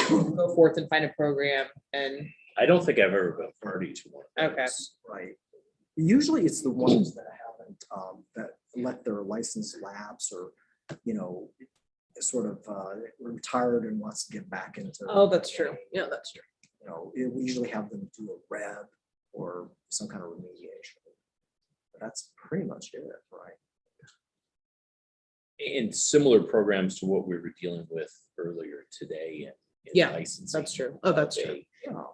go forth and find a program? And I don't think I've ever been party to one. Okay. Right. Usually it's the ones that haven't, that let their license lapse or, sort of retired and wants to get back into. Oh, that's true. Yeah, that's true. We usually have them do a reb or some kind of remediation. But that's pretty much it, right? In similar programs to what we were dealing with earlier today. In licensing. That's true. Oh, that's true.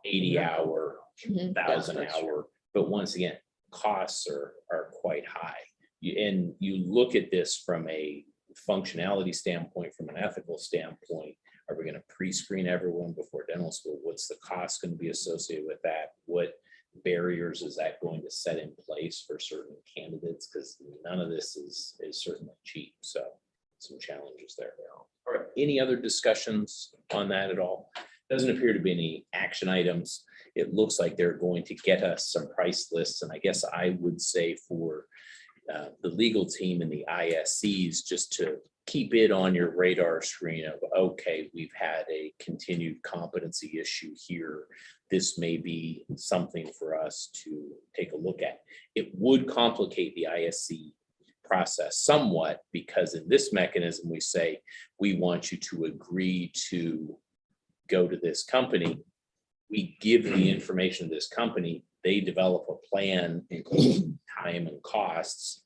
80 hour, 1,000 hour. But once again, costs are quite high. You look at this from a functionality standpoint, from an ethical standpoint. Are we going to pre-screen everyone before dental school? What's the cost going to be associated with that? What barriers is that going to set in place for certain candidates? Because none of this is certainly cheap. So some challenges there. All right. Any other discussions on that at all? Doesn't appear to be any action items. It looks like they're going to get us some price lists. And I guess I would say for the legal team and the ISCs, just to keep it on your radar screen of, okay, we've had a continued competency issue here. This may be something for us to take a look at. It would complicate the ISC process somewhat, because in this mechanism, we say, we want you to agree to go to this company. We give the information to this company. They develop a plan, including time and costs.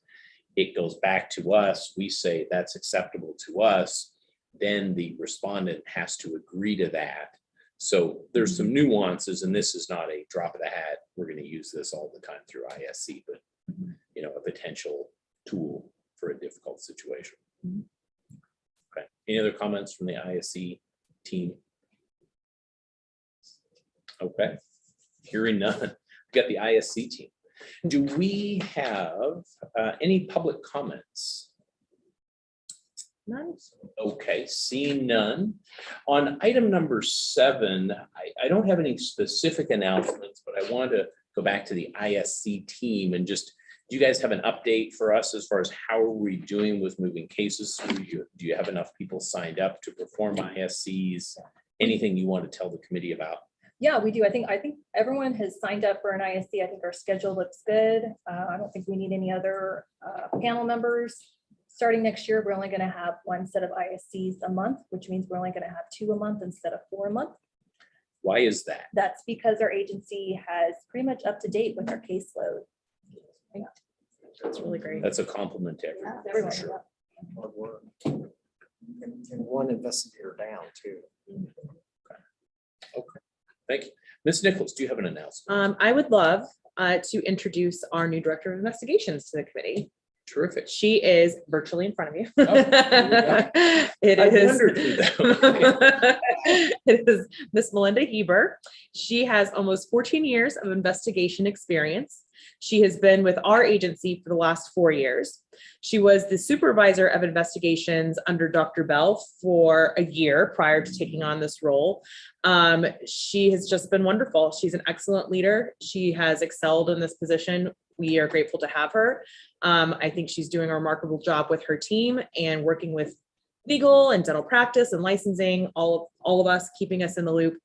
It goes back to us. We say that's acceptable to us. Then the respondent has to agree to that. So there's some nuances, and this is not a drop of the hat. We're going to use this all the time through ISC, but a potential tool for a difficult situation. Okay. Any other comments from the ISC team? Okay. Hearing none. We've got the ISC team. Do we have any public comments? None. Okay, seeing none. On item number 7, I don't have any specific announcements, but I want to go back to the ISC team and just, do you guys have an update for us as far as how are we doing with moving cases? Do you have enough people signed up to perform ISCs? Anything you want to tell the committee about? Yeah, we do. I think everyone has signed up for an ISC. I think our schedule looks good. I don't think we need any other panel members. Starting next year, we're only going to have one set of ISCs a month, which means we're only going to have 2 a month instead of 4 a month. Why is that? That's because our agency has pretty much up to date with our caseload. That's really great. That's a compliment to everyone. For sure. Hard work. And one investigator down too. Okay. Thank you. Ms. Nichols, do you have an announcement? I would love to introduce our new director of investigations to the committee. Terrific. She is virtually in front of you. Oh, It I is. wondered who that It is Miss Melinda Heber. She has almost 14 years of investigation experience. She has been with our agency for the last 4 years. She was the supervisor of investigations under Dr. Bell for a year prior to taking on this role. She has just been wonderful. She's an excellent leader. She has excelled in this position. We are grateful to have her. I think she's doing a remarkable job with her team and working with legal and dental practice and licensing, all of us, keeping us in the loop.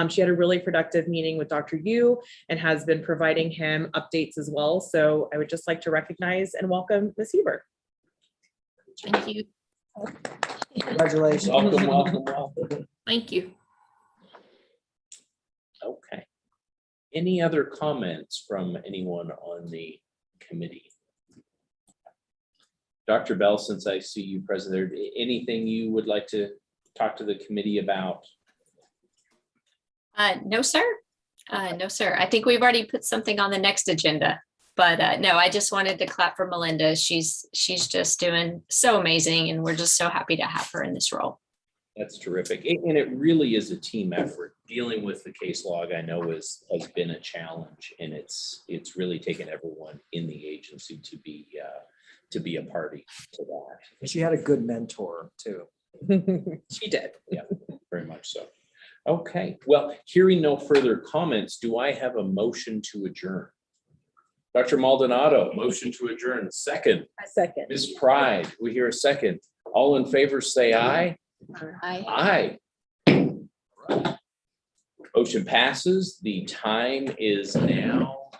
She had a really productive meeting with Dr. Yu and has been providing him updates as well. So I would just like to recognize and welcome Ms. Heber. Thank you. Congratulations. Welcome. Thank you. Okay. Any other comments from anyone on the committee? Dr. Bell, since I see you present there, anything you would like to talk to the committee about? No, sir. No, sir. I think we've already put something on the next agenda. But no, I just wanted to clap for Melinda. She's just doing so amazing, and we're just so happy to have her in this role. That's terrific. And it really is a team effort. Dealing with the case log, I know has been a challenge, and it's really taken everyone in the agency to be a party to that. And she had a good mentor too. She did. Yeah, very much so. Okay, well, hearing no further comments, do I have a motion to adjourn? Dr. Maldonado, motion to adjourn. Second. A second. Ms. Pride, we hear a second. All in favor, say aye. Aye. Aye. Motion passes. The time is now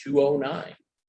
2:09.